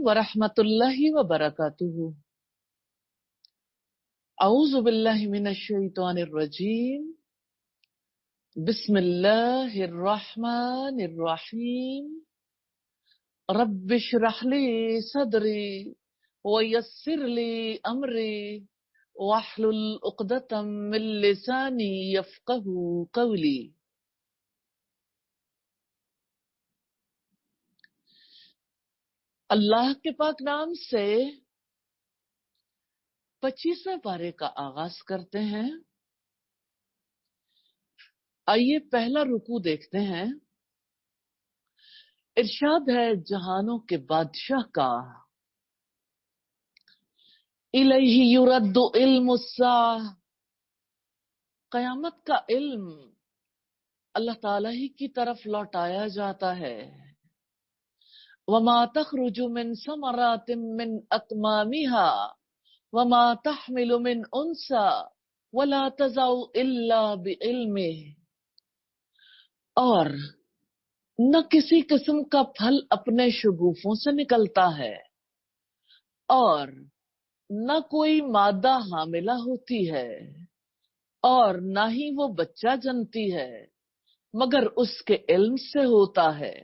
वरहमतुल्लाहि वबरकातुहू। औज़ु बिल्लाहि मिनश शैतानिर रजीम। बिस्मिल्लाहिर रहमानिर रहीम। रब्बिश्रह ली सदरी वयस्सिर ली अमरी वहलुल उक़दतम मिन लिसानी यफ़क़हू क़ौली। अल्लाह के पाक नाम से 25वें पारे का आगाज करते हैं। आइए पहला रुकू देखते हैं। इरशाद है जहानों के बादशाह का, इलैहि युरद्दु इल्मुस्साह, कयामत का इल्म अल्लाह ताला ही की तरफ लौटाया जाता है। वमा तखरुजु मिन समरातिम मिन अकमामिहा वमा तहमिलु मिन उनसा वला तज़उ इल्ला बिइल्मिह, और न किसी किस्म का फल अपने शगुफों से निकलता है और न कोई मादा हामिला होती है और न ही वो बच्चा जनती है मगर उसके इल्म से होता है।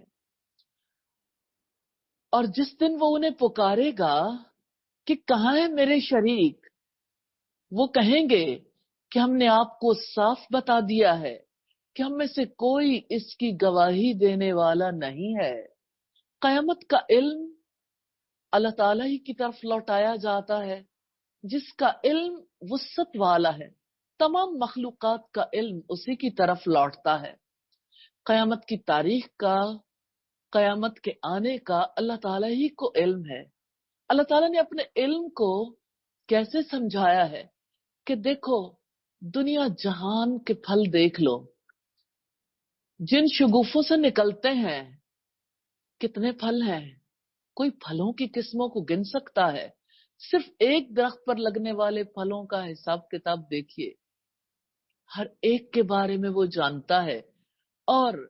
और जिस दिन वो उन्हें पुकारेगा कि कहाँ है मेरे शरीक, वो कहेंगे कि हमने आपको साफ बता दिया है कि हम में से कोई इसकी गवाही देने वाला नहीं है। कयामत का इल्म अल्लाह ताला ही की तरफ लौटाया जाता है, जिसका इल्म वुसअत वाला है। तमाम मखलूकात का इल्म उसी की तरफ लौटता है। कयामत की तारीख का, कयामत के आने का अल्लाह ताला ही को इल्म है। अल्लाह ताला ने अपने इल्म को कैसे समझाया है कि देखो, दुनिया जहान के फल देख लो, जिन शगुफों से निकलते हैं कितने फल हैं। कोई फलों की किस्मों को गिन सकता है? सिर्फ एक दरख्त पर लगने वाले फलों का हिसाब किताब देखिए, हर एक के बारे में वो जानता है। और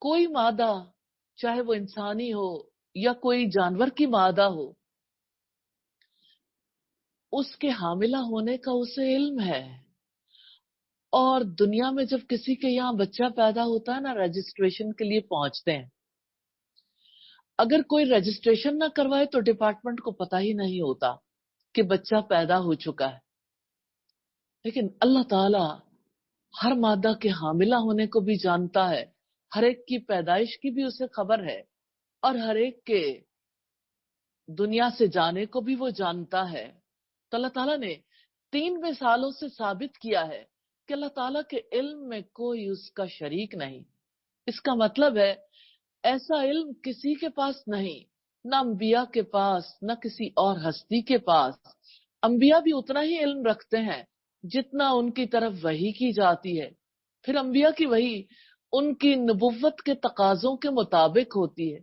कोई मादा, चाहे वो इंसानी हो या कोई जानवर की मादा हो, उसके हामिला होने का उसे इल्म है। और दुनिया में जब किसी के यहाँ बच्चा पैदा होता है ना, रजिस्ट्रेशन के लिए पहुंचते हैं, अगर कोई रजिस्ट्रेशन ना करवाए तो डिपार्टमेंट को पता ही नहीं होता कि बच्चा पैदा हो चुका है। लेकिन अल्लाह ताला हर मादा के हामिला होने को भी जानता है, हर एक की पैदाइश की भी उसे खबर है, और हर एक के दुनिया से जाने को भी वो जानता है। तो अल्लाह ताला ने 3 मिसालों से साबित किया है कि अल्लाह ताला के इल्म में कोई उसका शरीक नहीं। इसका मतलब है ऐसा इल्म किसी के पास नहीं, ना अंबिया के पास, ना किसी और हस्ती के पास। अंबिया भी उतना ही इल्म रखते हैं जितना उनकी तरफ वही की जाती है। फिर अंबिया की वही उनकी नबुव्वत के तकाजों के मुताबिक होती है।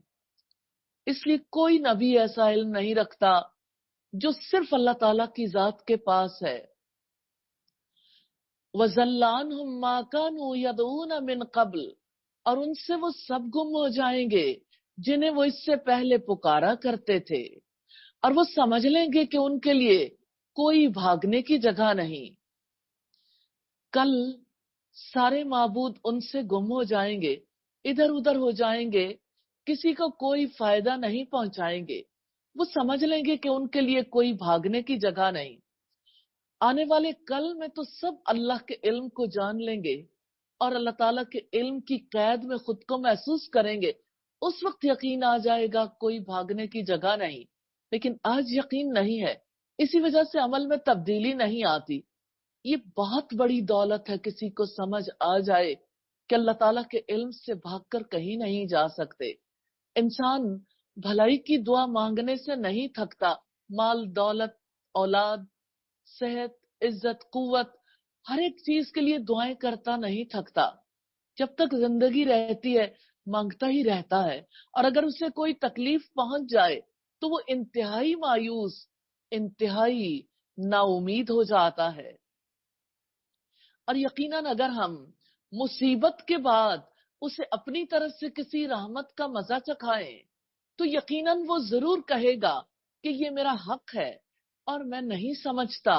इसलिए कोई नबी ऐसा इल्म नहीं रखता जो सिर्फ अल्लाह ताला की जात के पास है। वज़ल्लानहुम मा कानू यदऊन मिन क़ब्ल, और उनसे वो सब गुम हो जाएंगे जिन्हें वो इससे पहले पुकारा करते थे, और वो समझ लेंगे कि उनके लिए कोई भागने की जगह नहीं। कल सारे माबूद उनसे गुम हो जाएंगे, इधर उधर हो जाएंगे, किसी को कोई फायदा नहीं पहुंचाएंगे। वो समझ लेंगे कि उनके लिए कोई भागने की जगह नहीं। आने वाले कल में तो सब अल्लाह के इल्म को जान लेंगे और अल्लाह ताला के इल्म की कैद में खुद को महसूस करेंगे। उस वक्त यकीन आ जाएगा कोई भागने की जगह नहीं। लेकिन आज यकीन नहीं है, इसी वजह से अमल में तब्दीली नहीं आती। ये बहुत बड़ी दौलत है किसी को समझ आ जाए कि अल्लाह ताला के इल्म से भागकर कहीं नहीं जा सकते। इंसान भलाई की दुआ मांगने से नहीं थकता, माल दौलत, औलाद, सेहत, इज्जत, कुव्वत, हर एक चीज के लिए दुआएं करता नहीं थकता। जब तक जिंदगी रहती है मांगता ही रहता है। और अगर उसे कोई तकलीफ पहुंच जाए तो वो इंतहाई मायूस, इंतहाई नाउमीद हो जाता है। और यकीनन अगर हम मुसीबत के बाद उसे अपनी तरफ से किसी रहमत का मजा चखाएं تو یقیناً وہ ضرور کہے گا کہ یہ میرا حق ہے اور میں نہیں سمجھتا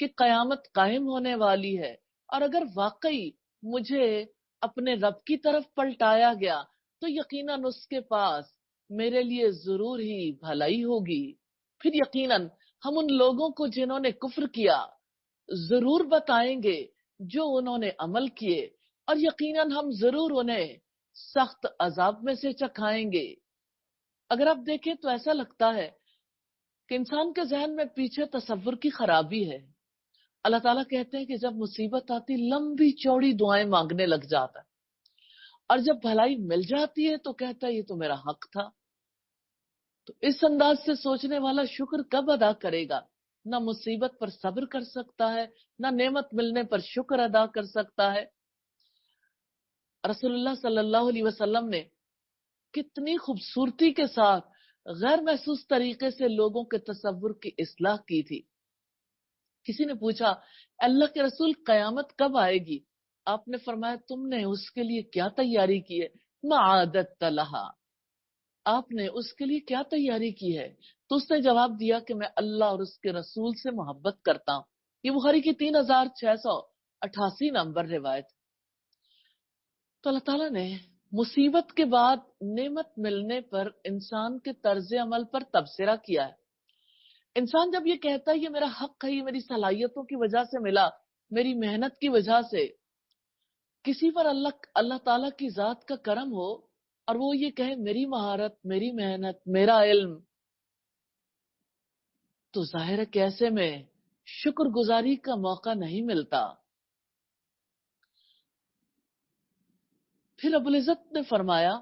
کہ قیامت قائم ہونے والی ہے، اور اگر واقعی مجھے اپنے رب کی طرف پلٹایا گیا تو یقیناً اس کے پاس میرے لیے ضرور ہی بھلائی ہوگی۔ پھر یقیناً ہم ان لوگوں کو جنہوں نے کفر کیا ضرور بتائیں گے جو انہوں نے عمل کیے، اور یقیناً ہم ضرور انہیں سخت عذاب میں سے چکھائیں گے۔ اگر آپ دیکھیں تو ایسا لگتا ہے کہ انسان کے ذہن میں پیچھے تصور کی خرابی ہے۔ اللہ تعالیٰ کہتے ہیں کہ جب مصیبت آتی لمبی چوڑی دعائیں مانگنے لگ جاتا ہے، اور جب بھلائی مل جاتی ہے تو کہتا ہے یہ تو میرا حق تھا۔ تو اس انداز سے سوچنے والا شکر کب ادا کرے گا؟ نہ مصیبت پر صبر کر سکتا ہے، نہ نعمت ملنے پر شکر ادا کر سکتا ہے۔ رسول اللہ صلی اللہ علیہ وسلم نے کتنی خوبصورتی کے ساتھ غیر محسوس طریقے سے لوگوں کے تصور کی اصلاح کی تھی۔ کسی نے پوچھا اللہ کے رسول قیامت کب آئے گی؟ آپ نے فرمایا تم نے اس کے لیے کیا تیاری کی ہے؟ معادت لہا، آپ نے اس کے لیے کیا تیاری کی ہے؟ تو اس نے جواب دیا کہ میں اللہ اور اس کے رسول سے محبت کرتا ہوں۔ یہ بخاری کی 3688 نمبر روایت۔ تو اللہ تعالیٰ نے مصیبت کے بعد نعمت ملنے پر انسان کے طرز عمل پر تبصرہ کیا ہے۔ انسان جب یہ کہتا ہے یہ میرا حق ہے، یہ میری صلاحیتوں کی وجہ سے ملا، میری محنت کی وجہ سے، کسی پر اللہ تعالیٰ کی ذات کا کرم ہو اور وہ یہ کہے میری مہارت، میری محنت، میرا علم، تو ظاہر ہے کہ ایسے میں شکر گزاری کا موقع نہیں ملتا۔ پھر رب العزت نے فرمایا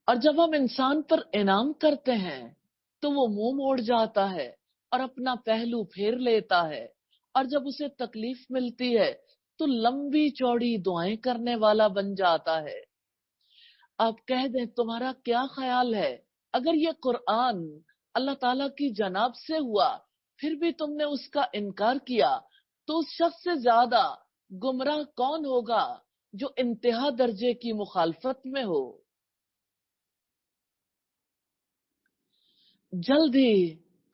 اور جب ہم انسان پر انعام کرتے ہیں تو وہ منہ موڑ جاتا ہے اور اپنا پہلو پھیر لیتا ہے، اور جب اسے تکلیف ملتی ہے تو لمبی چوڑی دعائیں کرنے والا بن جاتا ہے۔ آپ کہہ دیں تمہارا کیا خیال ہے اگر یہ قرآن اللہ تعالیٰ کی جناب سے ہوا پھر بھی تم نے اس کا انکار کیا، تو اس شخص سے زیادہ گمراہ کون ہوگا جو انتہا درجے کی مخالفت میں ہو۔ جلد ہی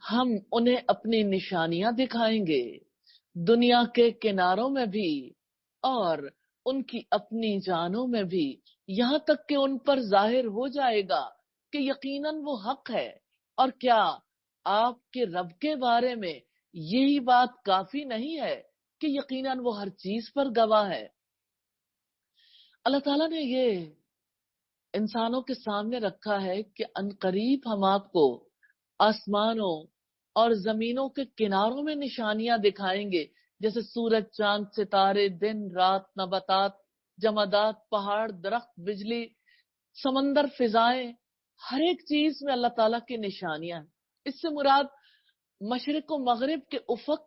ہم انہیں اپنی نشانیاں دکھائیں گے، دنیا کے کناروں میں بھی اور ان کی اپنی جانوں میں بھی، یہاں تک کہ ان پر ظاہر ہو جائے گا کہ یقیناً وہ حق ہے۔ اور کیا آپ کے رب کے بارے میں یہی بات کافی نہیں ہے کہ یقیناً وہ ہر چیز پر گواہ ہے۔ اللہ تعالیٰ نے یہ انسانوں کے سامنے رکھا ہے کہ عنقریب ہم آپ کو آسمانوں اور زمینوں کے کناروں میں نشانیاں دکھائیں گے، جیسے سورج، چاند، ستارے، دن رات، نباتات، جمادات، پہاڑ، درخت، بجلی، سمندر، فضائیں، ہر ایک چیز میں اللہ تعالیٰ کی نشانیاں ہیں۔ اس سے مراد مشرق و مغرب کے افق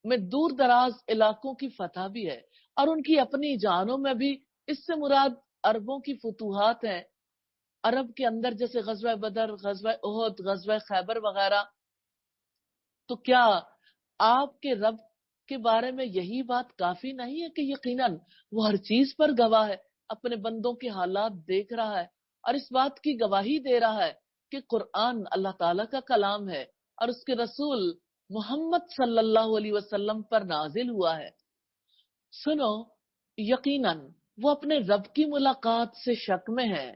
میں دور دراز علاقوں کی فتح بھی ہے، اور ان کی اپنی جانوں میں بھی۔ اس سے مراد عربوں کی فتوحات ہیں، عرب کے اندر جیسے غزوہ بدر، غزوہ احد، غزوہ خیبر وغیرہ۔ تو کیا آپ کے رب کے بارے میں یہی بات کافی نہیں ہے کہ یقیناً وہ ہر چیز پر گواہ ہے، اپنے بندوں کے حالات دیکھ رہا ہے، اور اس بات کی گواہی دے رہا ہے کہ قرآن اللہ تعالیٰ کا کلام ہے اور اس کے رسول محمد صلی اللہ علیہ وسلم پر نازل ہوا ہے۔ سنو، یقیناً وہ اپنے رب کی ملاقات سے شک میں ہے۔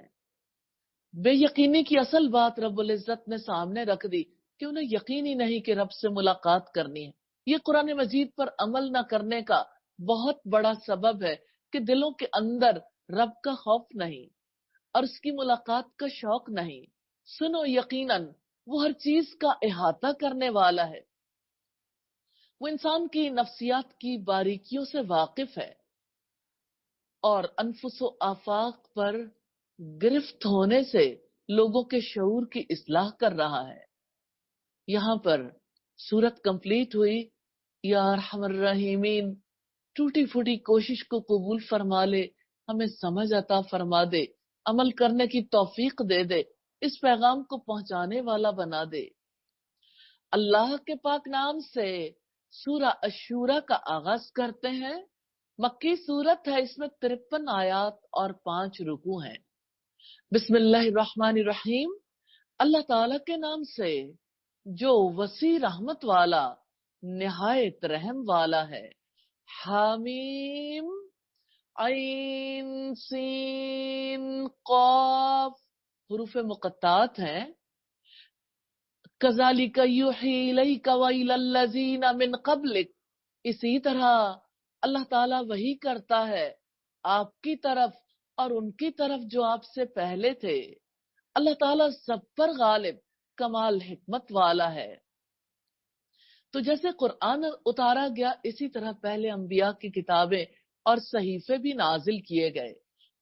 بے یقینی کی اصل بات رب العزت نے سامنے رکھ دی کہ انہیں یقین ہی نہیں کہ رب سے ملاقات کرنی ہے۔ یہ قرآن مجید پر عمل نہ کرنے کا بہت بڑا سبب ہے کہ دلوں کے اندر رب کا خوف نہیں اور اس کی ملاقات کا شوق نہیں۔ سنو، یقیناً وہ ہر چیز کا احاطہ کرنے والا ہے، وہ انسان کی نفسیات کی باریکیوں سے واقف ہے اور انفس و آفاق پر گرفت ہونے سے لوگوں کے شعور کی اصلاح کر رہا ہے۔ یہاں پر سورت کمپلیٹ ہوئی۔ یا ارحم الراحمین، ٹوٹی پھوٹی کوشش کو قبول فرما لے، ہمیں سمجھ عطا فرما دے، عمل کرنے کی توفیق دے دے، اس پیغام کو پہنچانے والا بنا دے۔ اللہ کے پاک نام سے سورہ الشورى کا آغاز کرتے ہیں۔ مکی سورت ہے، اس میں 53 آیات اور 5 رکوع ہیں۔ बिस्मिल्लाहिर्रहमानिर्रहीम। अल्लाह ताला के नाम से जो वसी रहमत वाला निहायत रहम वाला है। हामीम ऐन सीन क़ाफ हुरूफ मुक़त्तात हैं। कज़ालिका युही इलैका व इलल्लज़ीना मिन क़ब्लिक, इसी तरह अल्लाह ताला वही करता है आपकी तरफ और उनकी तरफ जो आपसे पहले थे। अल्लाह ताला सब पर गालिब कमाल हिकमत वाला है। तो जैसे कुरान उतारा गया, इसी तरह पहले अंबिया की किताबें और सहीफे भी नाजिल किए गए।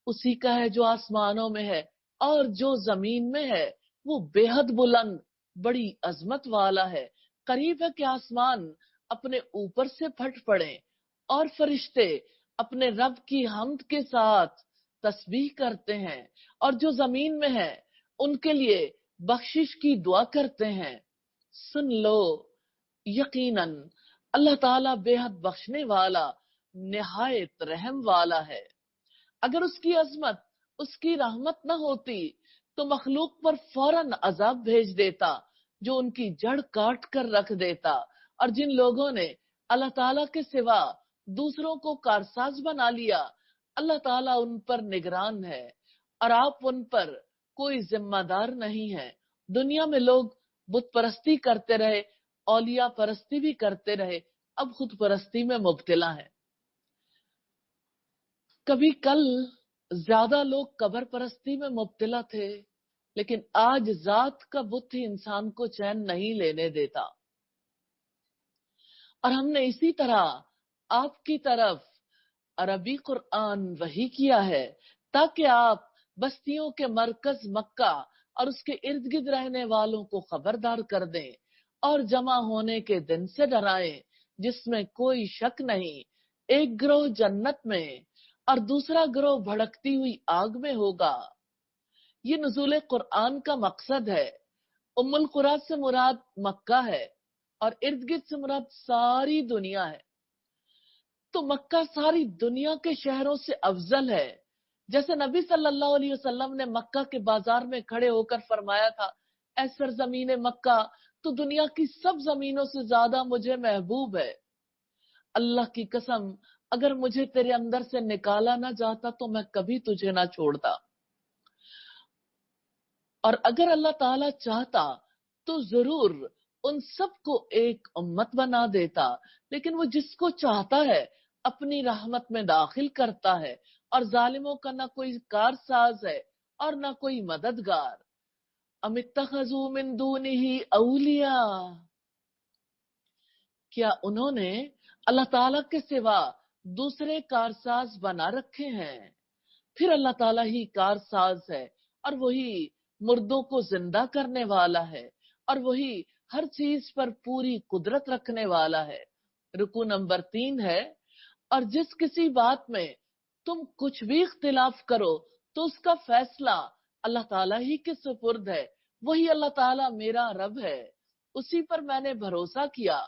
उसी का है जो आसमानों में है और जो जमीन में है, वो बेहद बुलंद बड़ी अजमत वाला है। करीब है कि आसमान अपने ऊपर से फट पड़े और फरिश्ते अपने रब की हम्द के साथ तस्बीह करते हैं, और जो जमीन में है उनके लिए बख्शिश की दुआ करते हैं। सुन लो, यकीनन अल्लाह ताला बेहद बख्शने वाला निहायत रहम वाला है। अगर उसकी अजमत, उसकी रहमत न होती तो मखलूक पर फौरन अजाब भेज देता, जो उनकी जड़ काट कर रख देता। और जिन लोगों ने अल्लाह ताला के सिवा दूसरों को कारसाज बना लिया, अल्लाह ताला उन पर निगरान है और आप उन पर कोई जिम्मेदार नहीं है। दुनिया में लोग बुत परस्ती करते रहे, औलिया परस्ती भी करते रहे, अब खुद परस्ती में मुब्तला है। कभी कल ज्यादा लोग कब्र परस्ती में मुब्तला थे, लेकिन आज जात का बुत ही इंसान को चैन नहीं लेने देता। और हमने इसी तरह आपकी तरफ अरबी कुरान वही किया है, ताकि आप बस्तियों के मरकज मक्का और उसके इर्द गिर्द रहने वालों को खबरदार कर दें और जमा होने के दिन से डराएं, जिसमें कोई शक नहीं एक गिरोह जन्नत में और दूसरा गिरोह भड़कती हुई आग में होगा। ये नुज़ूल कुरान का मकसद है। उम्मुल कुरा से मुराद मक्का है और इर्द गिर्द से मुराद सारी दुनिया है। तो मक्का सारी दुनिया के शहरों से अफजल है। जैसे नबी सल्लल्लाहु अलैहि वसल्लम ने मक्का के बाजार में खड़े होकर फरमाया था, ऐ सरज़मीन मक्का, तो दुनिया की सब जमीनों से ज्यादा मुझे महबूब है। अल्लाह की कसम, अगर मुझे तेरे अंदर से निकाला ना जाता तो मैं कभी तुझे ना छोड़ता। और अगर अल्लाह ताला चाहता तो जरूर उन सबको एक उम्मत बना देता, लेकिन वो जिसको चाहता है अपनी रहमत में दाखिल करता है, और जालिमों का ना कोई कारसाज है और ना कोई मददगार। अमित्तखज़ू मिन दूनिही औलिया, क्या उन्होंने अल्लाह ताला के सिवा दूसरे कारसाज बना रखे हैं? फिर अल्लाह ताला ही कारसाज है, और वही मुर्दों को जिंदा करने वाला है, और वही हर चीज पर पूरी कुदरत रखने वाला है। रुकू नंबर 3 है, और जिस किसी बात में तुम कुछ भी इख्तिलाफ करो तो उसका फैसला अल्लाह ताला ही के सुपुर्द है। वही अल्लाह ताला मेरा रब है, उसी पर मैंने भरोसा किया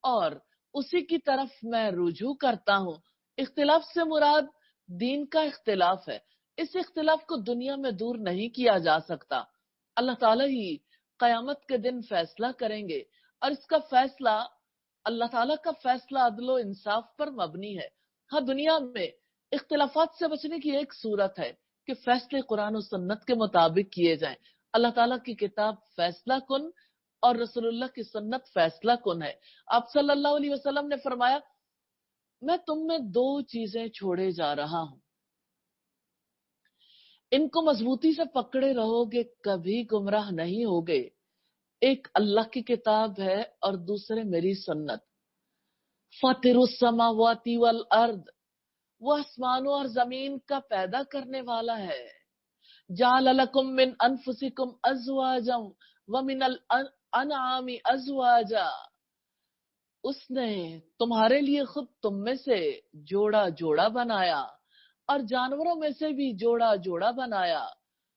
और उसी की तरफ मैं रुजू करता हूँ। इख्तिलाफ से मुराद दीन का इख्तिलाफ है। इस इख्तिलाफ को दुनिया में दूर नहीं किया जा सकता। अल्लाह ताला ही कयामत के दिन फैसला करेंगे, और इसका फैसला, अल्लाह ताला का फैसला अदलो इंसाफ पर मबनी है। हाँ, दुनिया में इख्तिलाफात से बचने की एक सूरत है कि फैसले कुरान और सुन्नत के मुताबिक किए जाएं। अल्लाह ताला की किताब फैसला कुन और रसूलुल्लाह की सुन्नत फैसला कुन है। आप सल्लल्लाहु अलैहि वसल्लम ने फरमाया, मैं तुम में 2 चीजें छोड़े जा रहा हूं, इनको मजबूती से पकड़े रहोगे कभी गुमराह नहीं होगे। एक अल्लाह की किताब है और दूसरे मेरी सुन्नत। फातिरुस समावाति वल अर्द, वो आसमानों और जमीन का पैदा करने वाला है। जाल लकुम मिन अनफुसिकुम अज़वाजम व मिनल अनआमी अज़वाजा, उसने तुम्हारे लिए खुद तुम में से जोड़ा जोड़ा बनाया और जानवरों में से भी जोड़ा जोड़ा बनाया।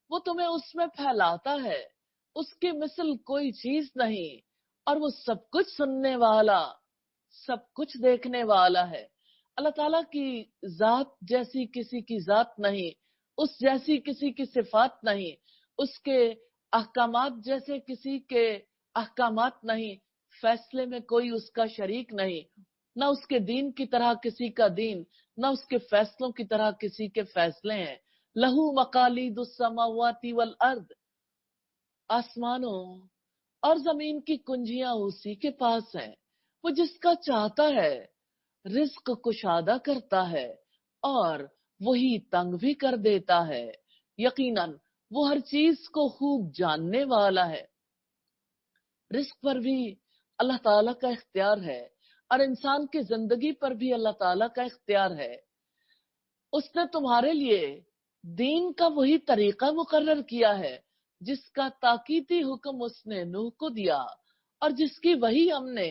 वो तुम्हें उसमें फैलाता है, उसकी मिसल कोई चीज नहीं, और वो सब कुछ सुनने वाला, सब कुछ देखने वाला है। अल्लाह ताला की जात जैसी किसी की जात नहीं, उस जैसी किसी की सिफात नहीं, उसके अहकामात जैसे किसी के अहकामात नहीं, फैसले में कोई उसका शरीक नहीं, ना उसके दीन की तरह किसी का दीन, ना उसके फैसलों की तरह किसी के फैसले हैं। लहू मकालिदुस समावाति वल अर्द, आसमानों और जमीन की कुंजियां उसी के पास हैं। वो जिसका चाहता है रिज्क कुशादा करता है और वही तंग भी कर देता है। यकीनन वो हर चीज को खूब जानने वाला है। रिस्क पर भी अल्लाह ताला का इख्तियार है और इंसान की जिंदगी पर भी अल्लाह ताला का इख्तियार है। उसने तुम्हारे लिए दीन का वही तरीका मुकर्रर किया है जिसका ताकीदी हुक्म उसने नूह को दिया और जिसकी वही हमने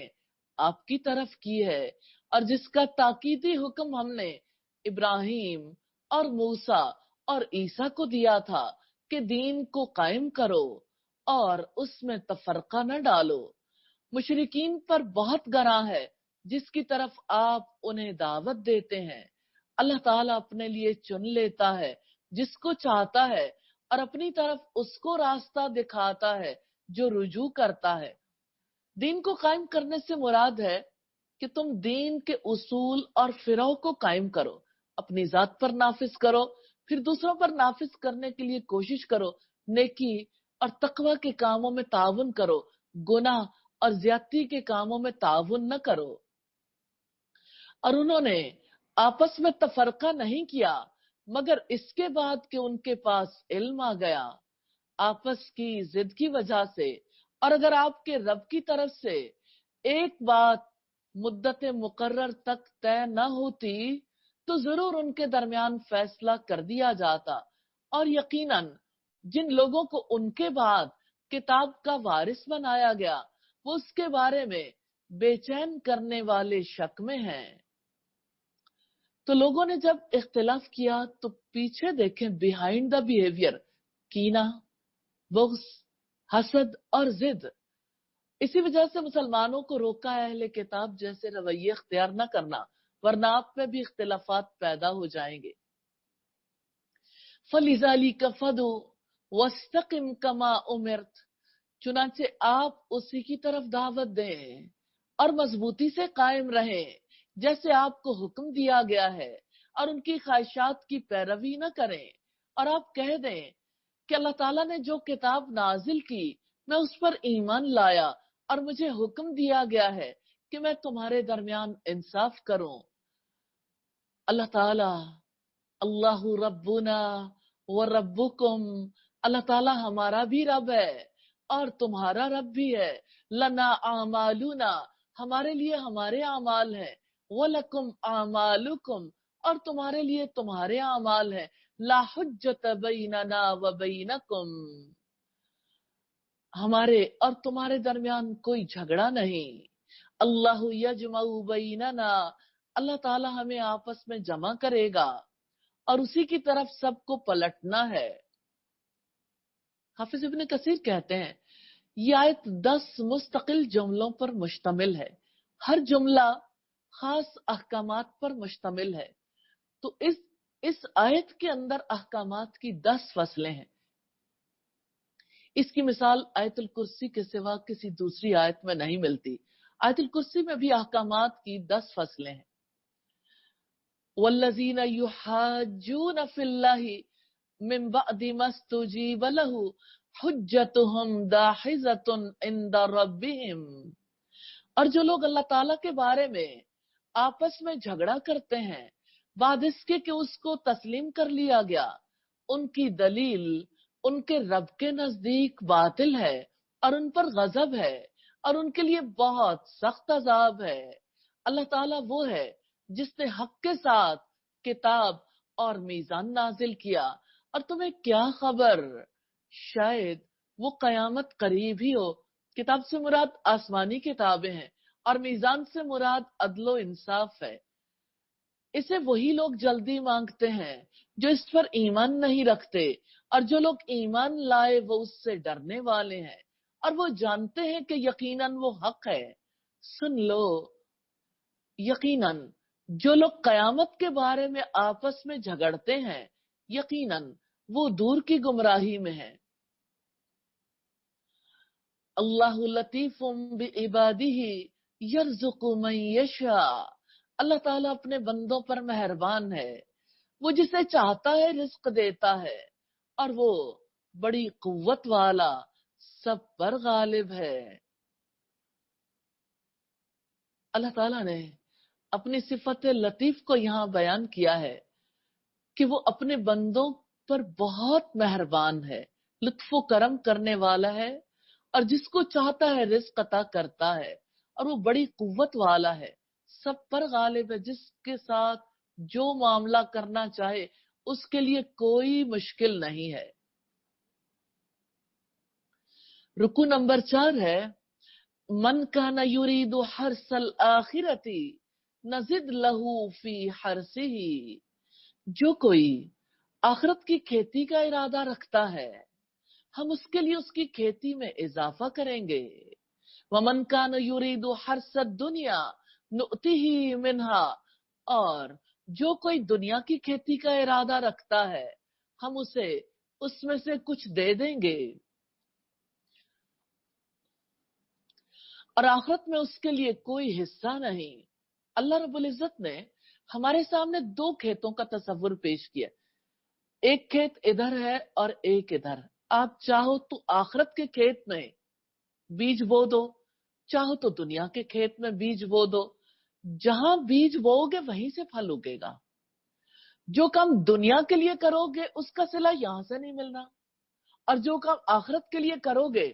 आपकी तरफ की है और जिसका ताकीदी हुक्म हमने इब्राहिम और मूसा और ईसा को दिया था कि दीन को कायम करो और उसमें तफरका न डालो। मुशरिकीन पर बहुत गरा है जिसकी तरफ आप उन्हें दावत देते हैं। अल्लाह ताला अपने लिए चुन लेता है जिसको चाहता है और अपनी तरफ उसको रास्ता दिखाता है जो रुजू करता है। दीन को कायम करने से मुराद है कि तुम दीन के उसूल और फिरौ को कायम करो, अपनी जात पर नाफिज करो, फिर दूसरों पर नाफिज करने के लिए कोशिश करो, नेकी और तकवा के कामों में ताउन करो, गुनाह और ज्यादती के कामों में ताउन न करो। और उन्होंने आपस में तफरका नहीं किया मगर इसके बाद कि उनके पास इल्म आ गया, आपस की जिद की वजह से। और अगर आपके रब की तरफ से एक बात मुद्दत मुकर्रर तक तय न होती तो जरूर उनके दरमियान फैसला कर दिया जाता। और यकीनन जिन लोगों को उनके बाद किताब का वारिस बनाया गया वो उसके बारे में बेचैन करने वाले शक में हैं। तो लोगों ने जब इख्तिलाफ किया तो पीछे देखें, बिहाइंड द बिहेवियर, कीना, बुग़्ज़, हसद और जिद। इसी वजह से मुसलमानों को रोका है अहले किताब जैसे रवैये इख्तियार न करना, वरना आप में भी इख्तिलाफात पैदा हो जाएंगे। फलिज़ालिका फदू वस्तकिम कमा उमिरत, चुनांचे आप उसी की तरफ दावत दें और मजबूती से कायम रहें जैसे आपको हुक्म दिया गया है, और उनकी ख्वाहिशात की पैरवी न करें। और आप कह दें कि अल्लाह ताला ने जो किताब नाजिल की मैं उस पर ईमान लाया और मुझे हुक्म दिया गया है कि मैं तुम्हारे दरमियान इंसाफ करूं। अल्लाह ताला अल्लाहु रब्बुना व रब्बुकुम, अल्लाह ताला हमारा भी रब है और तुम्हारा रब भी है। लना आमालुना, हमारे लिए हमारे अमाल है, वलकुम आमालुकुम, और तुम्हारे लिए तुम्हारे अमाल है। ला हुज्जत बैनना व बैनकुम, हमारे और तुम्हारे दरमियान कोई झगड़ा नहीं। अल्लाहु यजमउ बैनना, अल्लाह ताला हमें आपस में जमा करेगा और उसी की तरफ सबको पलटना है। हाफिज इब्न कसीर कहते हैं ये आयत 10 मुस्तकिल जुमलों पर मुश्तमिल है, हर जुमला खास अहकामात पर मुश्तमिल है। तो इस आयत के अंदर अहकामात की 10 फसलें हैं। इसकी मिसाल आयतुल कुर्सी के सिवा किसी दूसरी आयत में नहीं मिलती। आयतुल कुर्सी में भी अहकामात की 10 फसलें हैं। वल्लज़ीना युहाज्जून फिल्लाहि मिन बअदि मस्तुजीब लहु हुज्जतुहुम दाहिज़तुन इंदा रब्बिहिम, और जो लोग अल्लाह ताला के बारे में आपस में झगड़ा करते हैं बाद इसके कि उसको तस्लीम कर लिया गया, उनकी दलील उनके रब के नजदीक बातिल है और उन पर गजब है और उनके लिए बहुत सख्त अजाब है। अल्लाह ताला वो है जिसने हक के साथ किताब और मीजान नाजिल किया, और तुम्हें क्या खबर, शायद वो कयामत करीब ही हो। किताब से मुराद आसमानी किताबें हैं और मीजान से मुराद अदलो इंसाफ है। इसे वही लोग जल्दी मांगते हैं जो इस पर ईमान नहीं रखते, और जो लोग ईमान लाए वो उससे डरने वाले हैं और वो जानते हैं कि यकीनन वो हक है। सुन लो, यकीनन जो लोग कयामत के बारे में आपस में झगड़ते हैं यकीनन वो दूर की गुमराही में है। अल्लाहु लतीफुम बिइबादिही यर्जुकु मन यशा। अल्लाह ताला अपने बंदों पर मेहरबान है, वो जिसे चाहता है रिस्क देता है, और वो बड़ी कुव्वत वाला, सब पर गालिब है। अल्लाह ताला ने अपनी सिफत लतीफ को यहाँ बयान किया है कि वो अपने बंदों पर बहुत मेहरबान है, लुत्फो करम करने वाला है, और जिसको चाहता है रिस्क अता करता है, और वो बड़ी कुव्वत वाला है, सब पर गालिब है। जिसके साथ जो मामला करना चाहे उसके लिए कोई मुश्किल नहीं है। रुकू नंबर 4 है, मन काना युरीदु हर्सल आखिरती नजिद लहू फी हर्सिही। जो कोई आखिरत की खेती का इरादा रखता है, हम उसके लिए उसकी खेती में इजाफा करेंगे। वमन कान युरीदु हर्सद दुनिया नुअतिही मिनहा। और जो कोई दुनिया की खेती का इरादा रखता है, हम उसे उसमें से कुछ दे देंगे, और आखिरत में उसके लिए कोई हिस्सा नहीं। अल्लाह रब्बुल इज्जत ने हमारे सामने दो खेतों का तस्वुर पेश किया, एक खेत इधर है और एक इधर। आप चाहो तो आखिरत के खेत में बीज बो दो, चाहो तो दुनिया के खेत में बीज बो दो। जहां बीज बोओगे वहीं से फल उगेगा। जो काम दुनिया के लिए करोगे उसका सिला यहां से नहीं मिलना, और जो काम आखिरत के लिए करोगे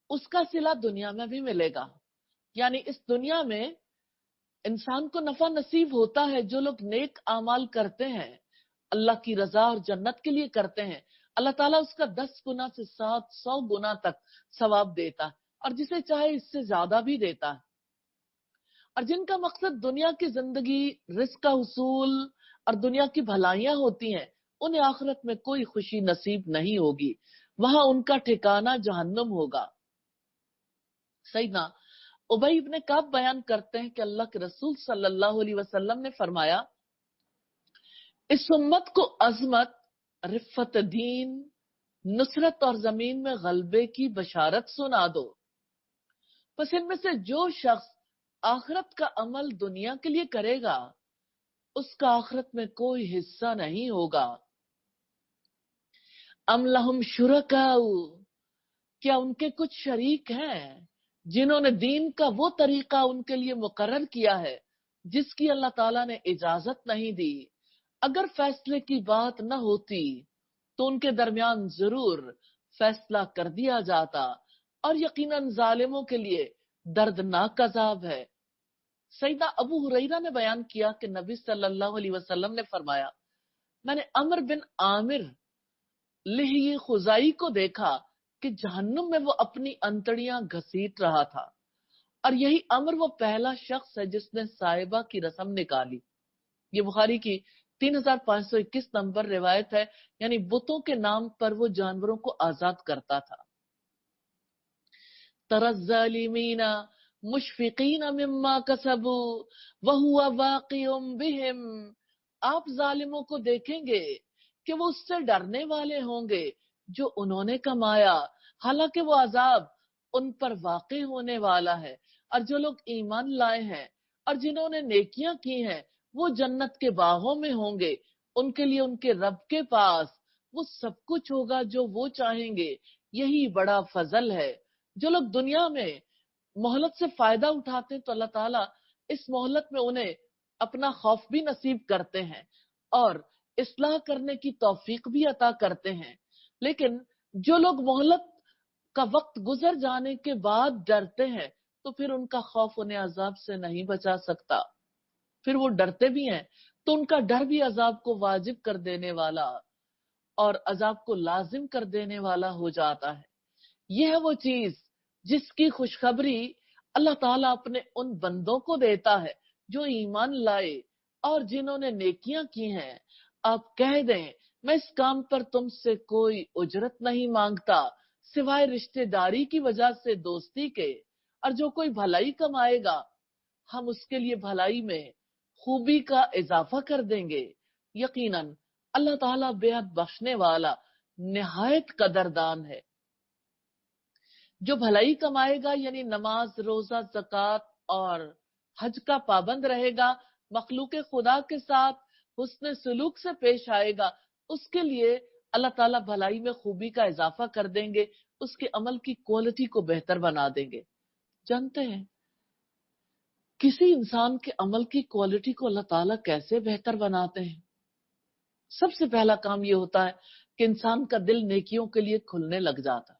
उसका सिला दुनिया में भी मिलेगा। यानी इस दुनिया में इंसान को नफा नसीब होता है। जो लोग नेक आमाल करते हैं, अल्लाह की रजा और जन्नत के लिए करते हैं, अल्लाह ताला उसका 10 गुना से 700 गुना तक सवाब देता है, और जिसे चाहे इससे ज्यादा भी देता है। और जिनका मकसद दुनिया की जिंदगी, रिस्क का हुसूल और दुनिया की भलाइयां होती हैं, उन्हें आखिरत में कोई खुशी नसीब नहीं होगी, वहां उनका ठिकाना जहन्नुम होगा। सईदना उबई इब्ने कअब बयान करते हैं कि अल्लाह के रसूल सल्लल्लाहु अलैहि वसल्लम ने फरमाया, इस उम्मत को अजमत, रिफत दीन, नुसरत और जमीन में गलबे की बशारत सुना दो। बस इनमें से जो शख्स आखिरत का अमल दुनिया के लिए करेगा, उसका आखिरत में कोई हिस्सा नहीं होगा। अम लहुम शुरकाउ, क्या उनके कुछ शरीक हैं जिन्होंने दीन का वो तरीका उनके लिए मुकर्रर किया है जिसकी अल्लाह ताला ने इजाजत नहीं दी। अगर फैसले की बात न होती तो उनके दरमियान जरूर फैसला कर दिया जाता, और यकीनन जालिमों के लिए दर्दनाक अजाब है। सईदा अबू हुरैरा ने बयान किया कि नबी सल्लल्लाहु अलैहि वसल्लम ने फरमाया, मैंने अमर बिन आमिर लिही खुजाई को देखा कि जहन्नुम में वो अपनी अंतड़ियां घसीट रहा था, और यही अमर वो पहला शख्स है जिसने साहिबा की रस्म निकाली। ये बुखारी की 3521 नंबर रिवायत है। यानी बुतों के नाम पर वो जानवरों को आजाद करता था। तरज़्ज़ालिमीना मुशफिकीना मिम्मा कसबू वहुवा वाक़िउम बिहिम। आप जालिमों को देखेंगे कि वो उससे डरने वाले होंगे जो उन्होंने कमाया, हालांकि वो अजाब उन पर वाक़ई होने वाला है। और जो लोग ईमान लाए हैं और जिन्होंने नेकियां की हैं, वो जन्नत के बागों में होंगे। उनके लिए उनके रब के पास वो सब कुछ होगा जो वो चाहेंगे। यही बड़ा फजल है। जो लोग दुनिया में मोहलत से फायदा उठाते हैं, तो अल्लाह ताला इस मोहलत में उन्हें अपना खौफ भी नसीब करते हैं और इस्लाह करने की तौफीक भी अता करते हैं। लेकिन जो लोग मोहलत का वक्त गुजर जाने के बाद डरते हैं, तो फिर उनका खौफ उन्हें अजाब से नहीं बचा सकता। फिर वो डरते भी हैं तो उनका डर भी अजाब को वाजिब कर देने वाला और अजाब को लाजिम कर देने वाला हो जाता है। यह है वो चीज जिसकी खुशखबरी अल्लाह ताला अपने उन बंदों को देता है जो ईमान लाए और जिन्होंने नेकियां की हैं। आप कह दें, मैं इस काम पर तुमसे कोई उजरत नहीं मांगता सिवाय रिश्तेदारी की वजह से दोस्ती के, और जो कोई भलाई कमाएगा हम उसके लिए भलाई में खूबी का इजाफा कर देंगे। यकीनन अल्लाह ताला बेहद बख्शने वाला, निहायत कदरदान है। जो भलाई कमाएगा यानी नमाज, रोजा, ज़कात और हज का पाबंद रहेगा, मखलूक खुदा के साथ हुस्न सलूक से पेश आएगा, उसके लिए अल्लाह ताला भलाई में खूबी का इजाफा कर देंगे, उसके अमल की क्वालिटी को बेहतर बना देंगे। जानते हैं किसी इंसान के अमल की क्वालिटी को अल्लाह ताला कैसे बेहतर बनाते हैं? सबसे पहला काम ये होता है कि इंसान का दिल नेकियों के लिए खुलने लग जाता है,